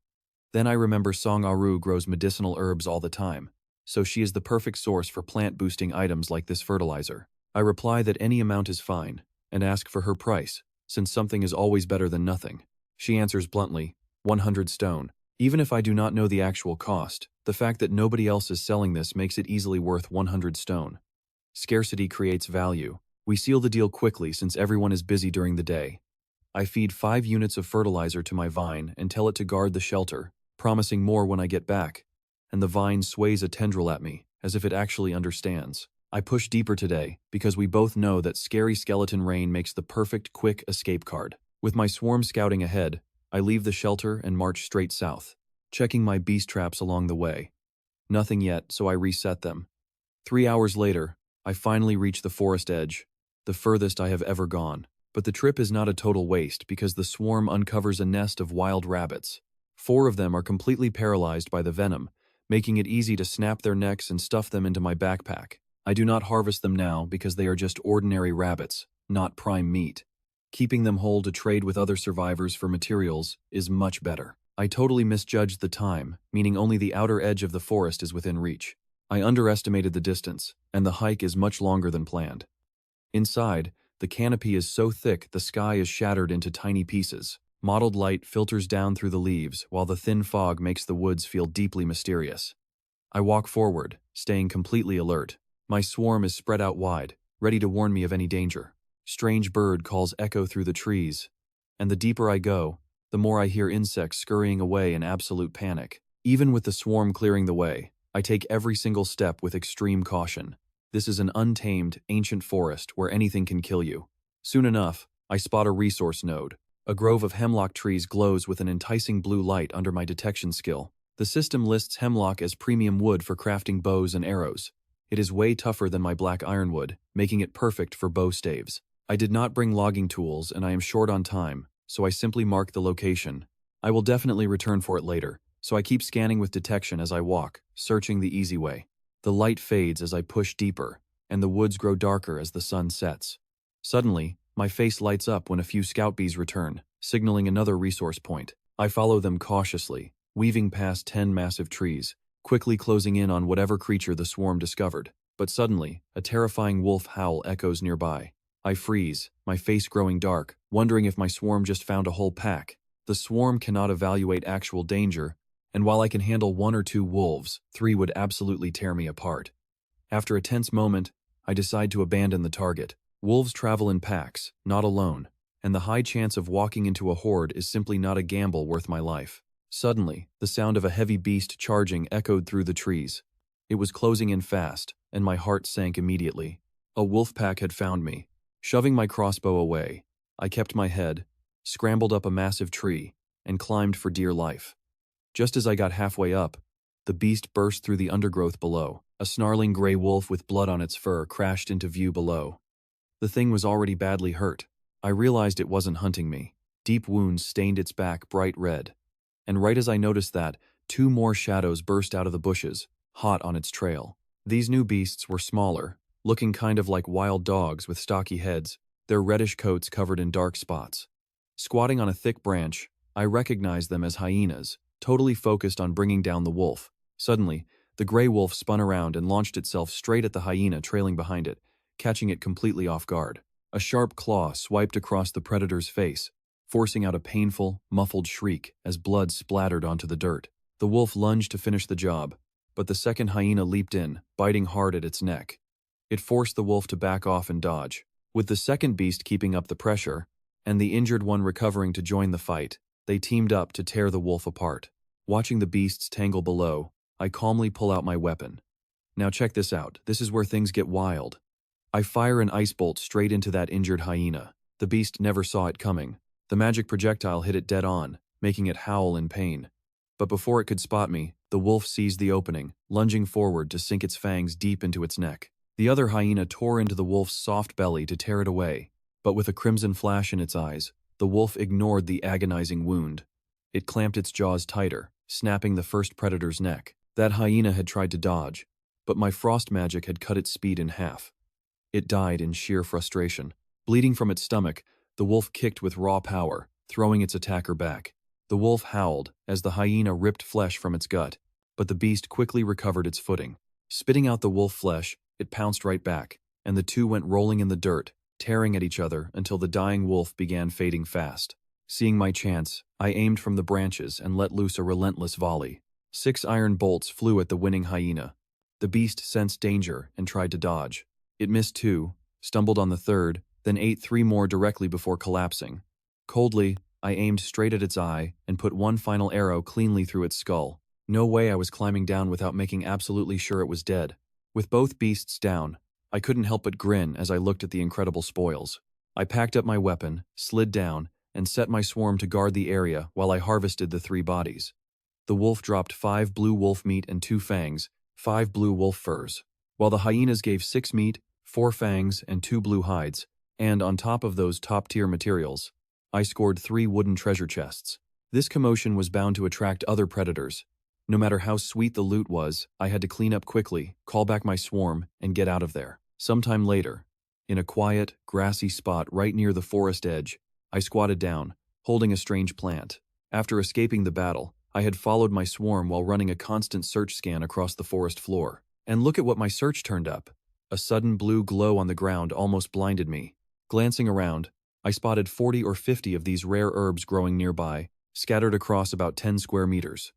Then I remember Song Aru grows medicinal herbs all the time, so she is the perfect source for plant-boosting items like this fertilizer. I reply that any amount is fine, and ask for her price, since something is always better than nothing. She answers bluntly, 100 stone. Even if I do not know the actual cost, the fact that nobody else is selling this makes it easily worth 100 stone. Scarcity creates value. We seal the deal quickly since everyone is busy during the day. I feed 5 units of fertilizer to my vine and tell it to guard the shelter, promising more when I get back, and the vine sways a tendril at me, as if it actually understands. I push deeper today, because we both know that Scary Skeleton Rain makes the perfect quick escape card. With my swarm scouting ahead, I leave the shelter and march straight south, checking my beast traps along the way. Nothing yet, so I reset them. 3 hours later, I finally reach the forest edge, the furthest I have ever gone. But the trip is not a total waste because the swarm uncovers a nest of wild rabbits. 4 of them are completely paralyzed by the venom, making it easy to snap their necks and stuff them into my backpack. I do not harvest them now because they are just ordinary rabbits, not prime meat. Keeping them whole to trade with other survivors for materials is much better. I totally misjudged the time, meaning only the outer edge of the forest is within reach. I underestimated the distance, and the hike is much longer than planned. Inside, The canopy is so thick the sky is shattered into tiny pieces. Mottled light filters down through the leaves, while the thin fog makes the woods feel deeply mysterious. I walk forward, staying completely alert. My swarm is spread out wide, ready to warn me of any danger. Strange bird calls echo through the trees, and the deeper I go, the more I hear insects scurrying away in absolute panic. Even with the swarm clearing the way, I take every single step with extreme caution. This is an untamed, ancient forest where anything can kill you. Soon enough, I spot a resource node. A grove of hemlock trees glows with an enticing blue light under my detection skill. The system lists hemlock as premium wood for crafting bows and arrows. It is way tougher than my black ironwood, making it perfect for bow staves. I did not bring logging tools and I am short on time, so I simply mark the location. I will definitely return for it later, so I keep scanning with detection as I walk, searching the easy way. The light fades as I push deeper, and the woods grow darker as the sun sets. Suddenly, my face lights up when a few scout bees return, signaling another resource point. I follow them cautiously, weaving past 10 massive trees, quickly closing in on whatever creature the swarm discovered. But suddenly, a terrifying wolf howl echoes nearby. I freeze, my face growing dark, wondering if my swarm just found a whole pack. The swarm cannot evaluate actual danger, and while I can handle 1 or 2 wolves, 3 would absolutely tear me apart. After a tense moment, I decide to abandon the target. Wolves travel in packs, not alone, and the high chance of walking into a horde is simply not a gamble worth my life. Suddenly, the sound of a heavy beast charging echoed through the trees. It was closing in fast, and my heart sank immediately. A wolf pack had found me. Shoving my crossbow away, I kept my head, scrambled up a massive tree, and climbed for dear life. Just as I got halfway up, the beast burst through the undergrowth below. A snarling gray wolf with blood on its fur crashed into view below. The thing was already badly hurt. I realized it wasn't hunting me. Deep wounds stained its back bright red. And right as I noticed that, 2 more shadows burst out of the bushes, hot on its trail. These new beasts were smaller, looking kind of like wild dogs with stocky heads, their reddish coats covered in dark spots. Squatting on a thick branch, I recognized them as hyenas, totally focused on bringing down the wolf. Suddenly, the gray wolf spun around and launched itself straight at the hyena trailing behind it, catching it completely off guard. A sharp claw swiped across the predator's face, forcing out a painful, muffled shriek as blood splattered onto the dirt. The wolf lunged to finish the job, but the second hyena leaped in, biting hard at its neck. It forced the wolf to back off and dodge. With the second beast keeping up the pressure, and the injured one recovering to join the fight, they teamed up to tear the wolf apart. Watching the beasts tangle below, I calmly pull out my weapon. Now check this out, this is where things get wild. I fire an ice bolt straight into that injured hyena. The beast never saw it coming. The magic projectile hit it dead on, making it howl in pain. But before it could spot me, the wolf seized the opening, lunging forward to sink its fangs deep into its neck. The other hyena tore into the wolf's soft belly to tear it away, but with a crimson flash in its eyes, the wolf ignored the agonizing wound. It clamped its jaws tighter, snapping the first predator's neck. That hyena had tried to dodge, but my frost magic had cut its speed in half. It died in sheer frustration. Bleeding from its stomach, the wolf kicked with raw power, throwing its attacker back. The wolf howled as the hyena ripped flesh from its gut, but the beast quickly recovered its footing. Spitting out the wolf flesh, it pounced right back, and the two went rolling in the dirt, tearing at each other until the dying wolf began fading fast. Seeing my chance, I aimed from the branches and let loose a relentless volley. 6 iron bolts flew at the winning hyena. The beast sensed danger and tried to dodge. It missed 2, stumbled on the third, then ate 3 more directly before collapsing. Coldly, I aimed straight at its eye and put one final arrow cleanly through its skull. No way I was climbing down without making absolutely sure it was dead. With both beasts down, I couldn't help but grin as I looked at the incredible spoils. I packed up my weapon, slid down, and set my swarm to guard the area while I harvested the 3 bodies. The wolf dropped 5 blue wolf meat and 2 fangs, 5 blue wolf furs, while the hyenas gave 6 meat, 4 fangs, and 2 blue hides, and on top of those top-tier materials, I scored 3 wooden treasure chests. This commotion was bound to attract other predators. No matter how sweet the loot was, I had to clean up quickly, call back my swarm, and get out of there. Sometime later, in a quiet, grassy spot right near the forest edge, I squatted down, holding a strange plant. After escaping the battle, I had followed my swarm while running a constant search scan across the forest floor. And look at what my search turned up. A sudden blue glow on the ground almost blinded me. Glancing around, I spotted 40 or 50 of these rare herbs growing nearby, scattered across about 10 square meters.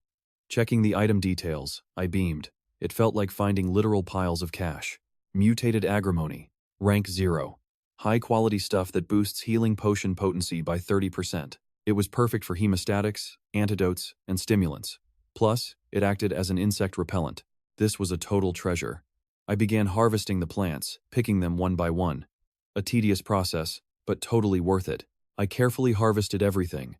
Checking the item details, I beamed. It felt like finding literal piles of cash. Mutated agrimony. Rank 0. High-quality stuff that boosts healing potion potency by 30%. It was perfect for hemostatics, antidotes, and stimulants. Plus, it acted as an insect repellent. This was a total treasure. I began harvesting the plants, picking them one by one. A tedious process, but totally worth it. I carefully harvested everything,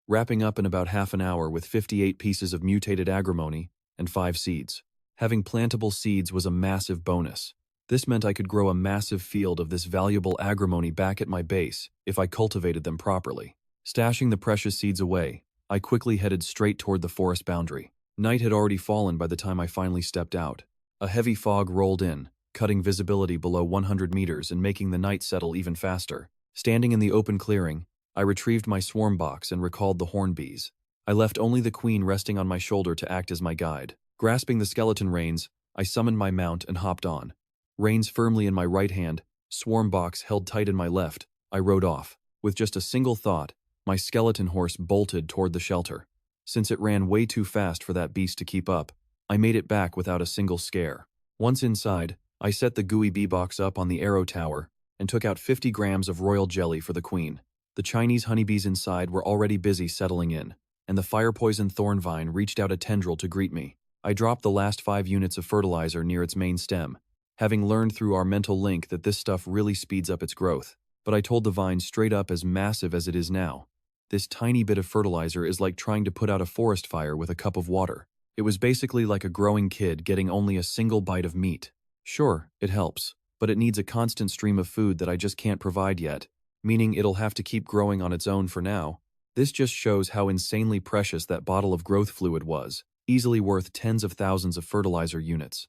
wrapping up in about half an hour with 58 pieces of mutated agrimony and 5 seeds. Having plantable seeds was a massive bonus. This meant I could grow a massive field of this valuable agrimony back at my base if I cultivated them properly. Stashing the precious seeds away, I quickly headed straight toward the forest boundary. Night had already fallen by the time I finally stepped out. A heavy fog rolled in, cutting visibility below 100 meters and making the night settle even faster. Standing in the open clearing, I retrieved my swarm box and recalled the hornbees. I left only the queen resting on my shoulder to act as my guide. Grasping the skeleton reins, I summoned my mount and hopped on. Reins firmly in my right hand, swarm box held tight in my left, I rode off. With just a single thought, my skeleton horse bolted toward the shelter. Since it ran way too fast for that beast to keep up, I made it back without a single scare. Once inside, I set the gooey bee box up on the arrow tower and took out 50 grams of royal jelly for the queen. The Chinese honeybees inside were already busy settling in, and the fire-poisoned thornvine reached out a tendril to greet me. I dropped the last 5 units of fertilizer near its main stem, having learned through our mental link that this stuff really speeds up its growth. But I told the vine straight up, as massive as it is now, this tiny bit of fertilizer is like trying to put out a forest fire with a cup of water. It was basically like a growing kid getting only a single bite of meat. Sure, it helps, but it needs a constant stream of food that I just can't provide yet, meaning it'll have to keep growing on its own for now. This just shows how insanely precious that bottle of growth fluid was, easily worth tens of thousands of fertilizer units.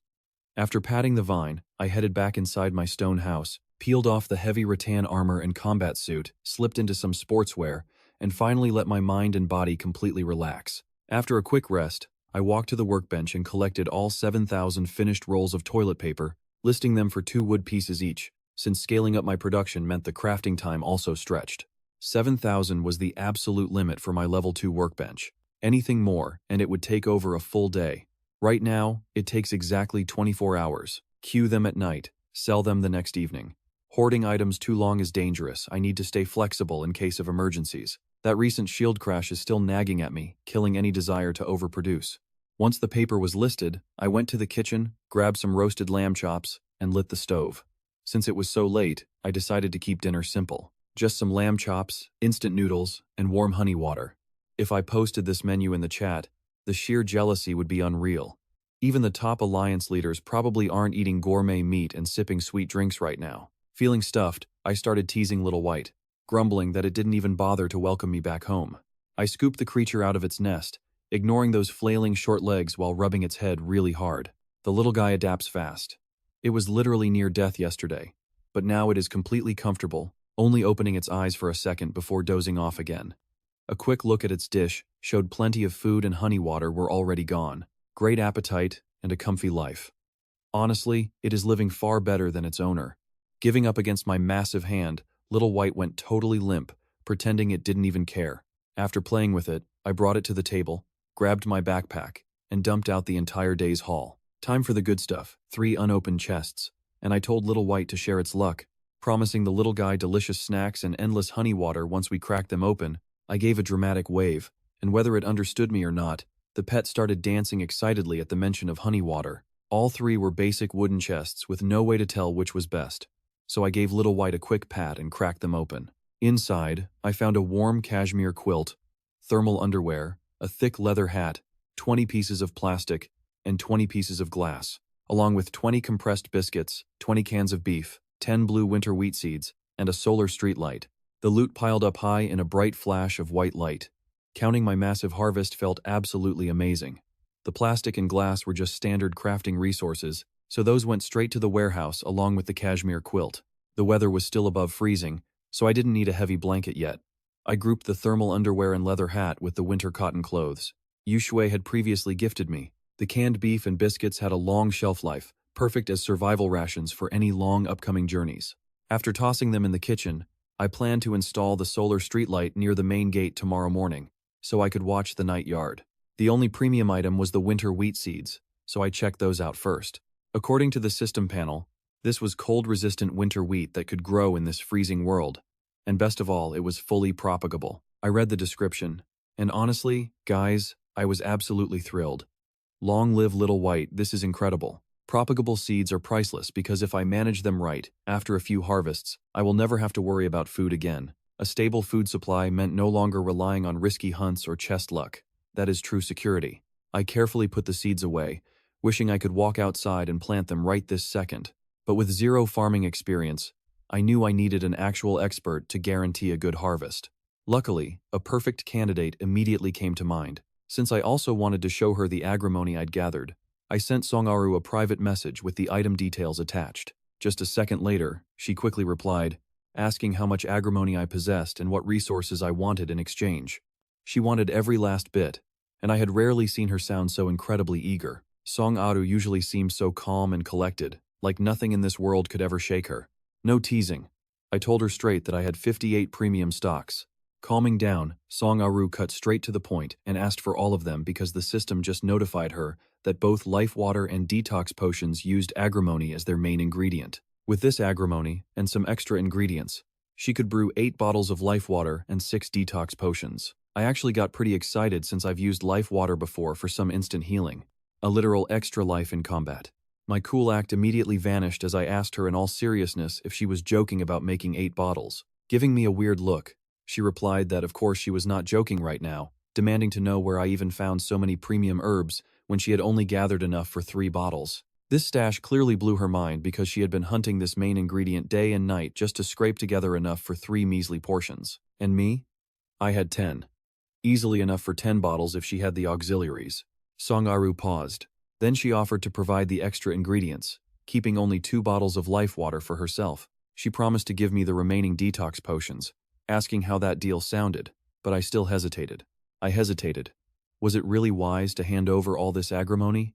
After patting the vine, I headed back inside my stone house, peeled off the heavy rattan armor and combat suit, slipped into some sportswear, and finally let my mind and body completely relax. After a quick rest, I walked to the workbench and collected all 7,000 finished rolls of toilet paper, listing them for 2 wood pieces each, since scaling up my production meant the crafting time also stretched. 7,000 was the absolute limit for my level 2 workbench. Anything more, and it would take over a full day. Right now, it takes exactly 24 hours. Queue them at night, sell them the next evening. Hoarding items too long is dangerous. I need to stay flexible in case of emergencies. That recent shield crash is still nagging at me, killing any desire to overproduce. Once the paper was listed, I went to the kitchen, grabbed some roasted lamb chops, and lit the stove. Since it was so late, I decided to keep dinner simple. Just some lamb chops, instant noodles, and warm honey water. If I posted this menu in the chat, the sheer jealousy would be unreal. Even the top alliance leaders probably aren't eating gourmet meat and sipping sweet drinks right now. Feeling stuffed, I started teasing Little White, grumbling that it didn't even bother to welcome me back home. I scooped the creature out of its nest, ignoring those flailing short legs while rubbing its head really hard. The little guy adapts fast. It was literally near death yesterday, but now it is completely comfortable, only opening its eyes for a second before dozing off again. A quick look at its dish showed plenty of food and honey water were already gone. Great appetite and a comfy life. Honestly, it is living far better than its owner. Giving up against my massive hand, Little White went totally limp, pretending it didn't even care. After playing with it, I brought it to the table, grabbed my backpack, and dumped out the entire day's haul. Time for the good stuff, 3 unopened chests, and I told Little White to share its luck, promising the little guy delicious snacks and endless honey water once we cracked them open. I gave a dramatic wave, and whether it understood me or not, the pet started dancing excitedly at the mention of honey water. All 3 were basic wooden chests with no way to tell which was best, so I gave Little White a quick pat and cracked them open. Inside, I found a warm cashmere quilt, thermal underwear, a thick leather hat, 20 pieces of plastic, and 20 pieces of glass, along with 20 compressed biscuits, 20 cans of beef, 10 blue winter wheat seeds, and a solar street light. The loot piled up high in a bright flash of white light. Counting my massive harvest felt absolutely amazing. The plastic and glass were just standard crafting resources, so those went straight to the warehouse along with the cashmere quilt. The weather was still above freezing, so I didn't need a heavy blanket yet. I grouped the thermal underwear and leather hat with the winter cotton clothes Yu Shui had previously gifted me. The canned beef and biscuits had a long shelf life, perfect as survival rations for any long upcoming journeys. After tossing them in the kitchen, I planned to install the solar streetlight near the main gate tomorrow morning, so I could watch the night yard. The only premium item was the winter wheat seeds, so I checked those out first. According to the system panel, this was cold-resistant winter wheat that could grow in this freezing world. And best of all, it was fully propagable. I read the description, and honestly, guys, I was absolutely thrilled. Long live Little White, this is incredible. Propagable seeds are priceless because if I manage them right, after a few harvests, I will never have to worry about food again. A stable food supply meant no longer relying on risky hunts or chest luck. That is true security. I carefully put the seeds away, wishing I could walk outside and plant them right this second. But with zero farming experience, I knew I needed an actual expert to guarantee a good harvest. Luckily, a perfect candidate immediately came to mind. Since I also wanted to show her the agrimony I'd gathered, I sent Songaru a private message with the item details attached. Just a second later, she quickly replied, asking how much agrimony I possessed and what resources I wanted in exchange. She wanted every last bit, and I had rarely seen her sound so incredibly eager. Songaru usually seemed so calm and collected, like nothing in this world could ever shake her. No teasing. I told her straight that I had 58 premium stocks. Calming down, Songaru cut straight to the point and asked for all of them because the system just notified her that both life water and detox potions used agrimony as their main ingredient. With this agrimony and some extra ingredients, she could brew 8 bottles of life water and 6 detox potions. I actually got pretty excited since I've used life water before for some instant healing. A literal extra life in combat. My cool act immediately vanished as I asked her in all seriousness if she was joking about making 8 bottles. Giving me a weird look, she replied that of course she was not joking right now, demanding to know where I even found so many premium herbs when she had only gathered enough for 3 bottles. This stash clearly blew her mind because she had been hunting this main ingredient day and night just to scrape together enough for 3 measly portions. And me? I had 10. Easily enough for 10 bottles if she had the auxiliaries. Songaru paused. Then she offered to provide the extra ingredients, keeping only 2 bottles of life water for herself. She promised to give me the remaining detox potions, asking how that deal sounded, but I still hesitated. I hesitated. Was it really wise to hand over all this agrimony?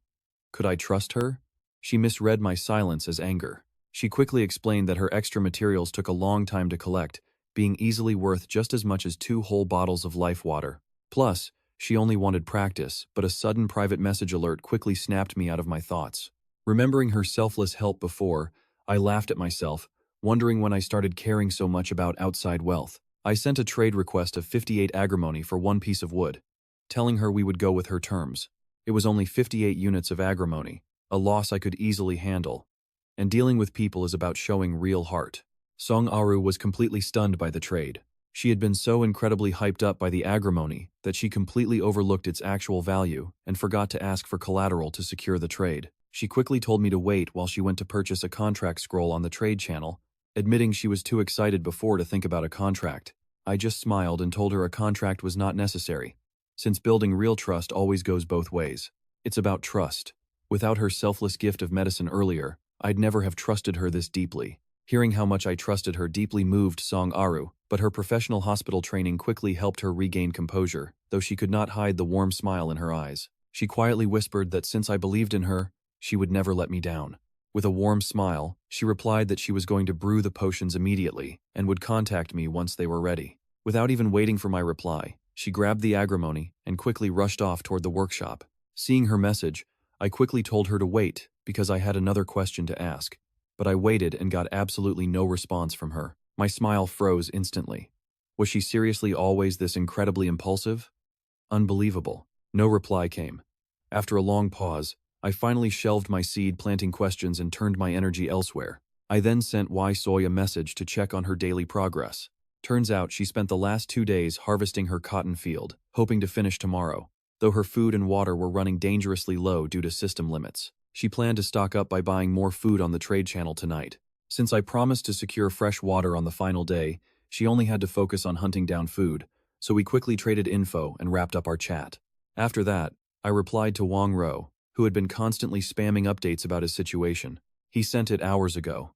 Could I trust her? She misread my silence as anger. She quickly explained that her extra materials took a long time to collect, being easily worth just as much as 2 whole bottles of life water. Plus, she only wanted practice, but a sudden private message alert quickly snapped me out of my thoughts. Remembering her selfless help before, I laughed at myself, wondering when I started caring so much about outside wealth. I sent a trade request of 58 agrimony for 1 piece of wood, telling her we would go with her terms. It was only 58 units of agrimony, a loss I could easily handle. And dealing with people is about showing real heart. Songaru was completely stunned by the trade. She had been so incredibly hyped up by the agrimony that she completely overlooked its actual value and forgot to ask for collateral to secure the trade. She quickly told me to wait while she went to purchase a contract scroll on the trade channel, admitting she was too excited before to think about a contract. I just smiled and told her a contract was not necessary, since building real trust always goes both ways. It's about trust. Without her selfless gift of medicine earlier, I'd never have trusted her this deeply. Hearing how much I trusted her deeply moved Songaru, but her professional hospital training quickly helped her regain composure, though she could not hide the warm smile in her eyes. She quietly whispered that since I believed in her, she would never let me down. With a warm smile, she replied that she was going to brew the potions immediately and would contact me once they were ready. Without even waiting for my reply, she grabbed the agrimony and quickly rushed off toward the workshop. Seeing her message, I quickly told her to wait because I had another question to ask, but I waited and got absolutely no response from her. My smile froze instantly. Was she seriously always this incredibly impulsive? Unbelievable. No reply came. After a long pause, I finally shelved my seed planting questions and turned my energy elsewhere. I then sent Soy a message to check on her daily progress. Turns out she spent the last 2 days harvesting her cotton field, hoping to finish tomorrow, though her food and water were running dangerously low due to system limits. She planned to stock up by buying more food on the trade channel tonight. Since I promised to secure fresh water on the final day, she only had to focus on hunting down food, so we quickly traded info and wrapped up our chat. After that, I replied to Wang Ro, who had been constantly spamming updates about his situation. He sent it hours ago.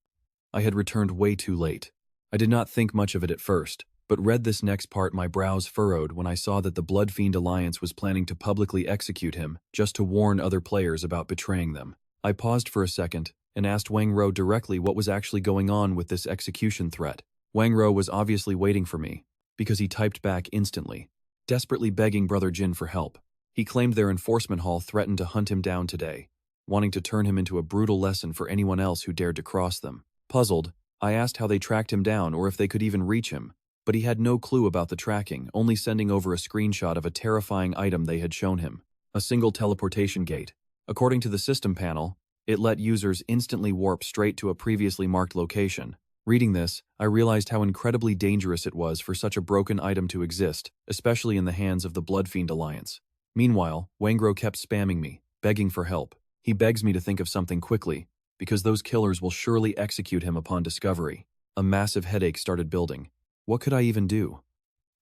I had returned way too late. I did not think much of it at first, but read this next part my brows furrowed when I saw that the Blood Fiend Alliance was planning to publicly execute him just to warn other players about betraying them. I paused for a second and asked Wang Ro directly what was actually going on with this execution threat. Wang Ro was obviously waiting for me, because he typed back instantly, desperately begging Brother Jin for help. He claimed their enforcement hall threatened to hunt him down today, wanting to turn him into a brutal lesson for anyone else who dared to cross them. Puzzled, I asked how they tracked him down or if they could even reach him, but he had no clue about the tracking, only sending over a screenshot of a terrifying item they had shown him, a single teleportation gate. According to the system panel, it let users instantly warp straight to a previously marked location. Reading this, I realized how incredibly dangerous it was for such a broken item to exist, especially in the hands of the Blood Fiend Alliance. Meanwhile, Wangro kept spamming me, begging for help. He begs me to think of something quickly, because those killers will surely execute him upon discovery. A massive headache started building. What could I even do?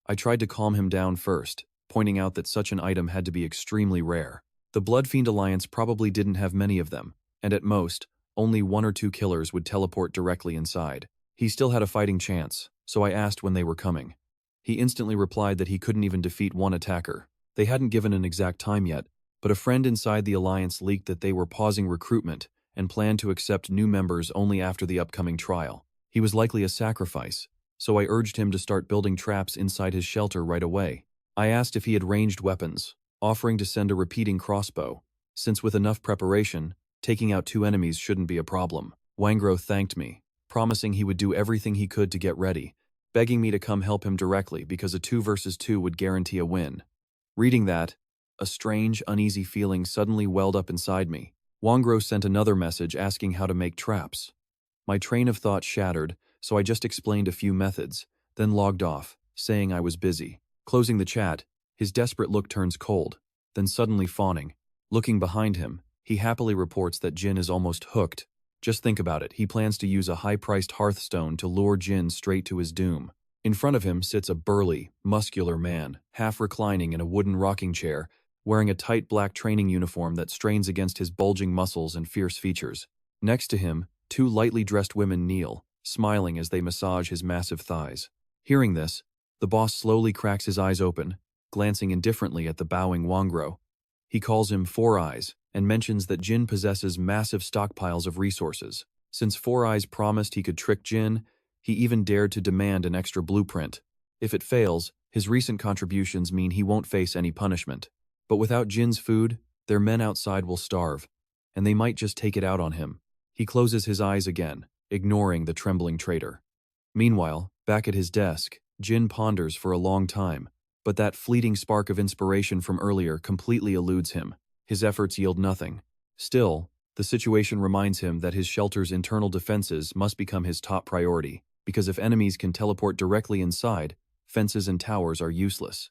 I tried to calm him down first, pointing out that such an item had to be extremely rare. The Blood Fiend Alliance probably didn't have many of them, and at most, only 1 or 2 killers would teleport directly inside. He still had a fighting chance, so I asked when they were coming. He instantly replied that he couldn't even defeat one attacker. They hadn't given an exact time yet, but a friend inside the Alliance leaked that they were pausing recruitment and planned to accept new members only after the upcoming trial. He was likely a sacrifice, so I urged him to start building traps inside his shelter right away. I asked if he had ranged weapons, offering to send a repeating crossbow, since with enough preparation, taking out 2 enemies shouldn't be a problem. Wangro thanked me, promising he would do everything he could to get ready, begging me to come help him directly because a 2 versus 2 would guarantee a win. Reading that, a strange, uneasy feeling suddenly welled up inside me. Wangro sent another message asking how to make traps. My train of thought shattered, so I just explained a few methods, then logged off, saying I was busy. Closing the chat, his desperate look turns cold, then suddenly fawning. Looking behind him, he happily reports that Jin is almost hooked. Just think about it, he plans to use a high-priced hearthstone to lure Jin straight to his doom. In front of him sits a burly, muscular man, half reclining in a wooden rocking chair, wearing a tight black training uniform that strains against his bulging muscles and fierce features. Next to him, 2 lightly dressed women kneel, smiling as they massage his massive thighs. Hearing this, the boss slowly cracks his eyes open, glancing indifferently at the bowing Wangro. He calls him Four Eyes and mentions that Jin possesses massive stockpiles of resources. Since Four Eyes promised he could trick Jin, he even dared to demand an extra blueprint. If it fails, his recent contributions mean he won't face any punishment. But without Jin's food, their men outside will starve, and they might just take it out on him. He closes his eyes again, ignoring the trembling traitor. Meanwhile, back at his desk, Jin ponders for a long time, but that fleeting spark of inspiration from earlier completely eludes him. His efforts yield nothing. Still, the situation reminds him that his shelter's internal defenses must become his top priority, because if enemies can teleport directly inside, fences and towers are useless.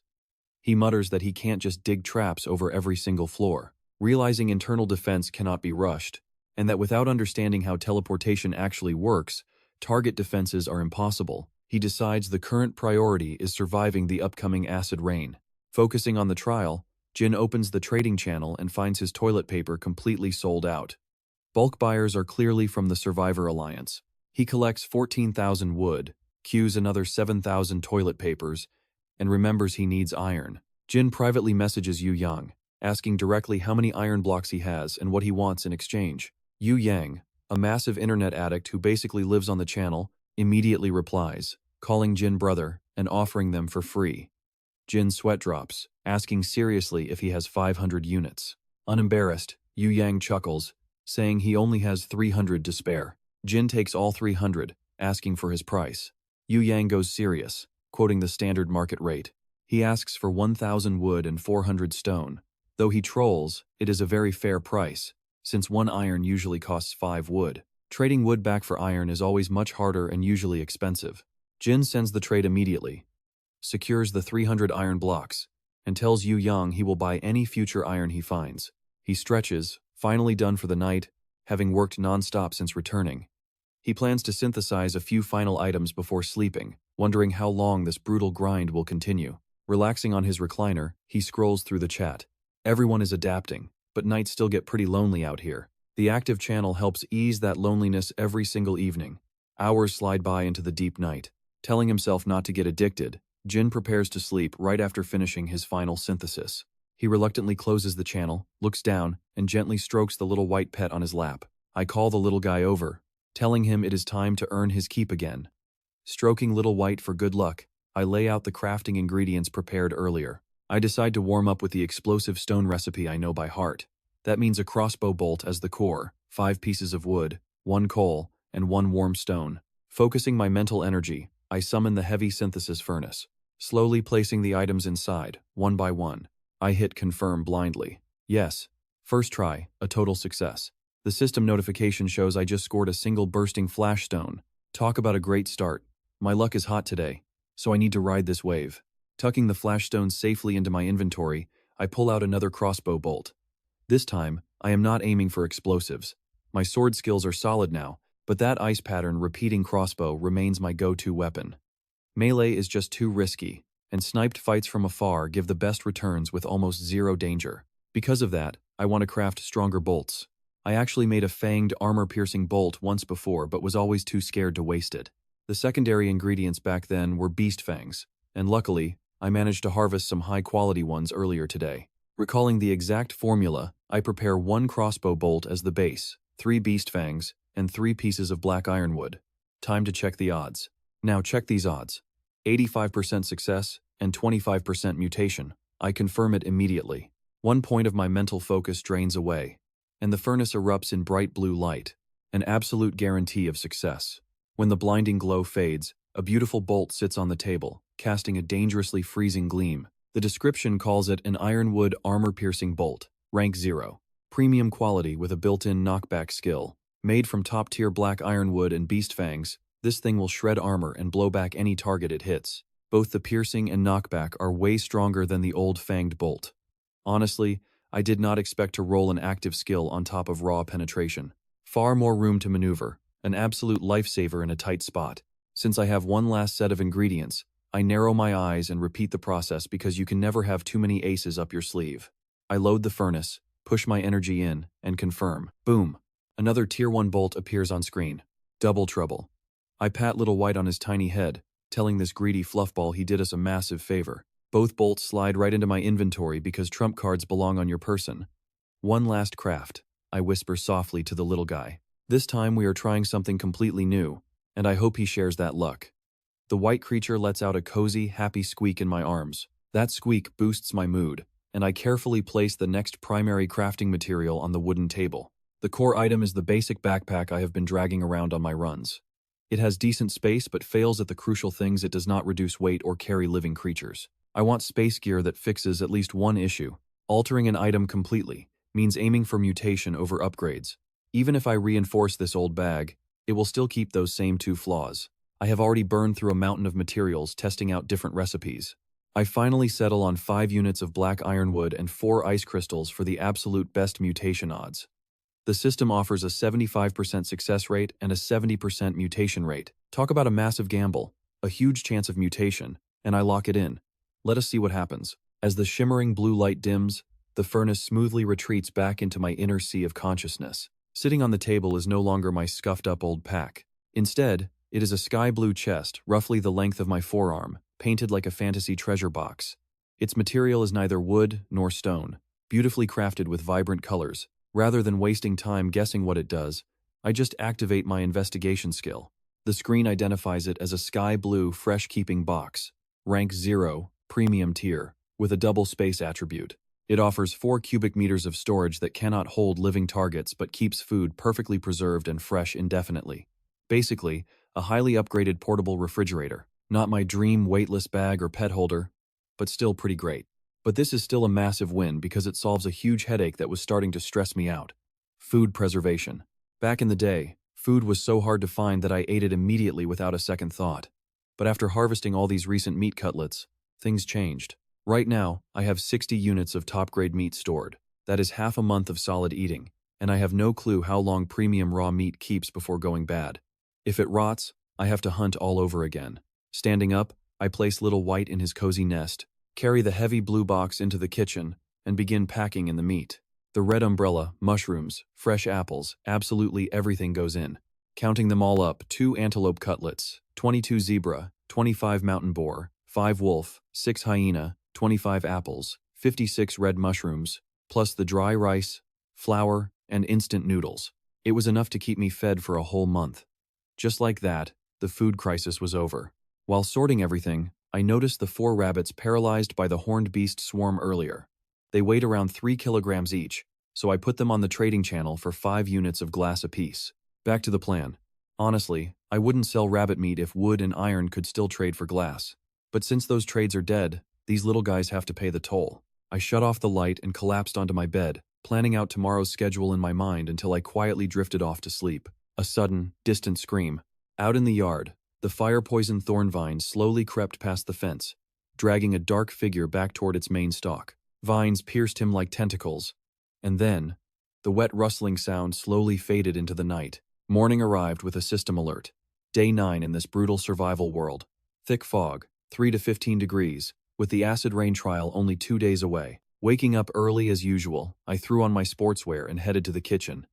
He mutters that he can't just dig traps over every single floor, realizing internal defense cannot be rushed, and that without understanding how teleportation actually works, target defenses are impossible. He decides the current priority is surviving the upcoming acid rain. Focusing on the trial, Jin opens the trading channel and finds his toilet paper completely sold out. Bulk buyers are clearly from the Survivor Alliance. He collects 14,000 wood, queues another 7,000 toilet papers, and remembers he needs iron. Jin privately messages Yu Yang, asking directly how many iron blocks he has and what he wants in exchange. Yu Yang, a massive internet addict who basically lives on the channel, immediately replies, calling Jin brother and offering them for free. Jin's sweat drops, asking seriously if he has 500 units. Unembarrassed, Yu Yang chuckles, saying he only has 300 to spare. Jin takes all 300, asking for his price. Yu Yang goes serious, quoting the standard market rate. He asks for 1,000 wood and 400 stone. Though he trolls, it is a very fair price, since 1 iron usually costs 5 wood. Trading wood back for iron is always much harder and usually expensive. Jin sends the trade immediately, secures the 300 iron blocks, and tells Yu Yang he will buy any future iron he finds. He stretches, finally done for the night, having worked non-stop since returning. He plans to synthesize a few final items before sleeping, wondering how long this brutal grind will continue. Relaxing on his recliner, he scrolls through the chat. Everyone is adapting, but nights still get pretty lonely out here. The active channel helps ease that loneliness every single evening. Hours slide by into the deep night. Telling himself not to get addicted, Jin prepares to sleep right after finishing his final synthesis. He reluctantly closes the channel, looks down, and gently strokes the little white pet on his lap. I call the little guy over, telling him it is time to earn his keep again. Stroking little white for good luck, I lay out the crafting ingredients prepared earlier. I decide to warm up with the explosive stone recipe I know by heart. That means a crossbow bolt as the core, 5 pieces of wood, 1 coal, and 1 warm stone. Focusing my mental energy, I summon the heavy synthesis furnace. Slowly placing the items inside, one by one. I hit confirm blindly. Yes. First try, a total success. The system notification shows I just scored a single bursting flash stone. Talk about a great start. My luck is hot today, so I need to ride this wave. Tucking the flash stones safely into my inventory, I pull out another crossbow bolt. This time, I am not aiming for explosives. My sword skills are solid now, but that ice pattern repeating crossbow remains my go-to weapon. Melee is just too risky, and sniped fights from afar give the best returns with almost zero danger. Because of that, I want to craft stronger bolts. I actually made a fanged armor-piercing bolt once before but was always too scared to waste it. The secondary ingredients back then were beast fangs, and luckily, I managed to harvest some high-quality ones earlier today. Recalling the exact formula, I prepare 1 crossbow bolt as the base, 3 beast fangs, and 3 pieces of black ironwood. Time to check the odds. Now check these odds. 85% success and 25% mutation. I confirm it immediately. 1 point of my mental focus drains away, and the furnace erupts in bright blue light, an absolute guarantee of success. When the blinding glow fades, a beautiful bolt sits on the table, casting a dangerously freezing gleam. The description calls it an ironwood armor-piercing bolt, rank 0. Premium quality with a built-in knockback skill. Made from top-tier black ironwood and beast fangs, this thing will shred armor and blow back any target it hits. Both the piercing and knockback are way stronger than the old fanged bolt. Honestly, I did not expect to roll an active skill on top of raw penetration. Far more room to maneuver, an absolute lifesaver in a tight spot. Since I have one last set of ingredients, I narrow my eyes and repeat the process because you can never have too many aces up your sleeve. I load the furnace, push my energy in, and confirm. Boom! Another tier 1 bolt appears on screen. Double trouble. I pat Little White on his tiny head, telling this greedy fluffball he did us a massive favor. Both bolts slide right into my inventory because trump cards belong on your person. One last craft, I whisper softly to the little guy. This time we are trying something completely new, and I hope he shares that luck. The white creature lets out a cozy, happy squeak in my arms. That squeak boosts my mood, and I carefully place the next primary crafting material on the wooden table. The core item is the basic backpack I have been dragging around on my runs. It has decent space but fails at the crucial things. It does not reduce weight or carry living creatures. I want space gear that fixes at least one issue. Altering an item completely means aiming for mutation over upgrades. Even if I reinforce this old bag, it will still keep those same 2 flaws. I have already burned through a mountain of materials testing out different recipes. I finally settle on 5 units of black ironwood and 4 ice crystals for the absolute best mutation odds. The system offers a 75% success rate and a 70% mutation rate. Talk about a massive gamble, a huge chance of mutation, and I lock it in. Let us see what happens. As the shimmering blue light dims, the furnace smoothly retreats back into my inner sea of consciousness. Sitting on the table is no longer my scuffed-up old pack. Instead, it is a sky blue chest, roughly the length of my forearm, painted like a fantasy treasure box. Its material is neither wood nor stone, beautifully crafted with vibrant colors. Rather than wasting time guessing what it does, I just activate my investigation skill. The screen identifies it as a sky blue fresh-keeping box, rank 0, premium tier, with a double space attribute. It offers 4 cubic meters of storage that cannot hold living targets but keeps food perfectly preserved and fresh indefinitely. Basically, a highly upgraded portable refrigerator. Not my dream weightless bag or pet holder, but still pretty great. But this is still a massive win because it solves a huge headache that was starting to stress me out. Food preservation. Back in the day, food was so hard to find that I ate it immediately without a second thought. But after harvesting all these recent meat cutlets, things changed. Right now, I have 60 units of top-grade meat stored. That is half a month of solid eating, and I have no clue how long premium raw meat keeps before going bad. If it rots, I have to hunt all over again. Standing up, I place Little White in his cozy nest, carry the heavy blue box into the kitchen, and begin packing in the meat. The red umbrella, mushrooms, fresh apples, absolutely everything goes in. Counting them all up, 2 antelope cutlets, 22 zebra, 25 mountain boar, 5 wolf, 6 hyena, 25 apples, 56 red mushrooms, plus the dry rice, flour, and instant noodles. It was enough to keep me fed for a whole month. Just like that, the food crisis was over. While sorting everything, I noticed the 4 rabbits paralyzed by the horned beast swarm earlier. They weighed around 3 kilograms each, so I put them on the trading channel for 5 units of glass apiece. Back to the plan. Honestly, I wouldn't sell rabbit meat if wood and iron could still trade for glass. But since those trades are dead, these little guys have to pay the toll. I shut off the light and collapsed onto my bed, planning out tomorrow's schedule in my mind until I quietly drifted off to sleep. A sudden, distant scream. Out in the yard, the fire-poisoned thorn vines slowly crept past the fence, dragging a dark figure back toward its main stalk. Vines pierced him like tentacles. And then, the wet rustling sound slowly faded into the night. Morning arrived with a system alert. Day 9 in this brutal survival world. Thick fog, 3 to 15 degrees, with the acid rain trial only 2 days away. Waking up early as usual, I threw on my sportswear and headed to the kitchen.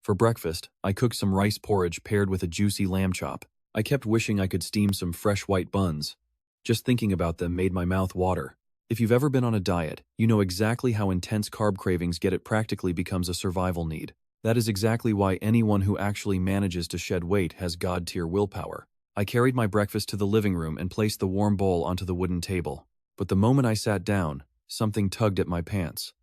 For breakfast, I cooked some rice porridge paired with a juicy lamb chop. I kept wishing I could steam some fresh white buns. Just thinking about them made my mouth water. If you've ever been on a diet, you know exactly how intense carb cravings get. It practically becomes a survival need. That is exactly why anyone who actually manages to shed weight has god-tier willpower. I carried my breakfast to the living room and placed the warm bowl onto the wooden table. But the moment I sat down, something tugged at my pants.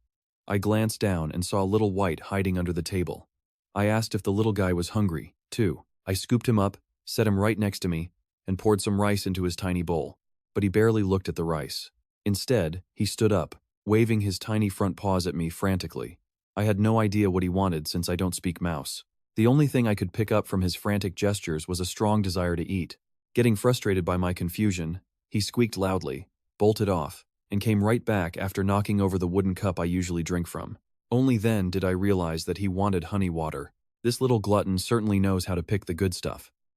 I glanced down and saw a little white hiding under the table. I asked if the little guy was hungry, too. I scooped him up, set him right next to me, and poured some rice into his tiny bowl. But he barely looked at the rice. Instead, he stood up, waving his tiny front paws at me frantically. I had no idea what he wanted since I don't speak mouse. The only thing I could pick up from his frantic gestures was a strong desire to eat. Getting frustrated by my confusion, he squeaked loudly, bolted off, and came right back after knocking over the wooden cup I usually drink from. Only then did I realize that he wanted honey water. This little glutton certainly knows how to pick the good stuff.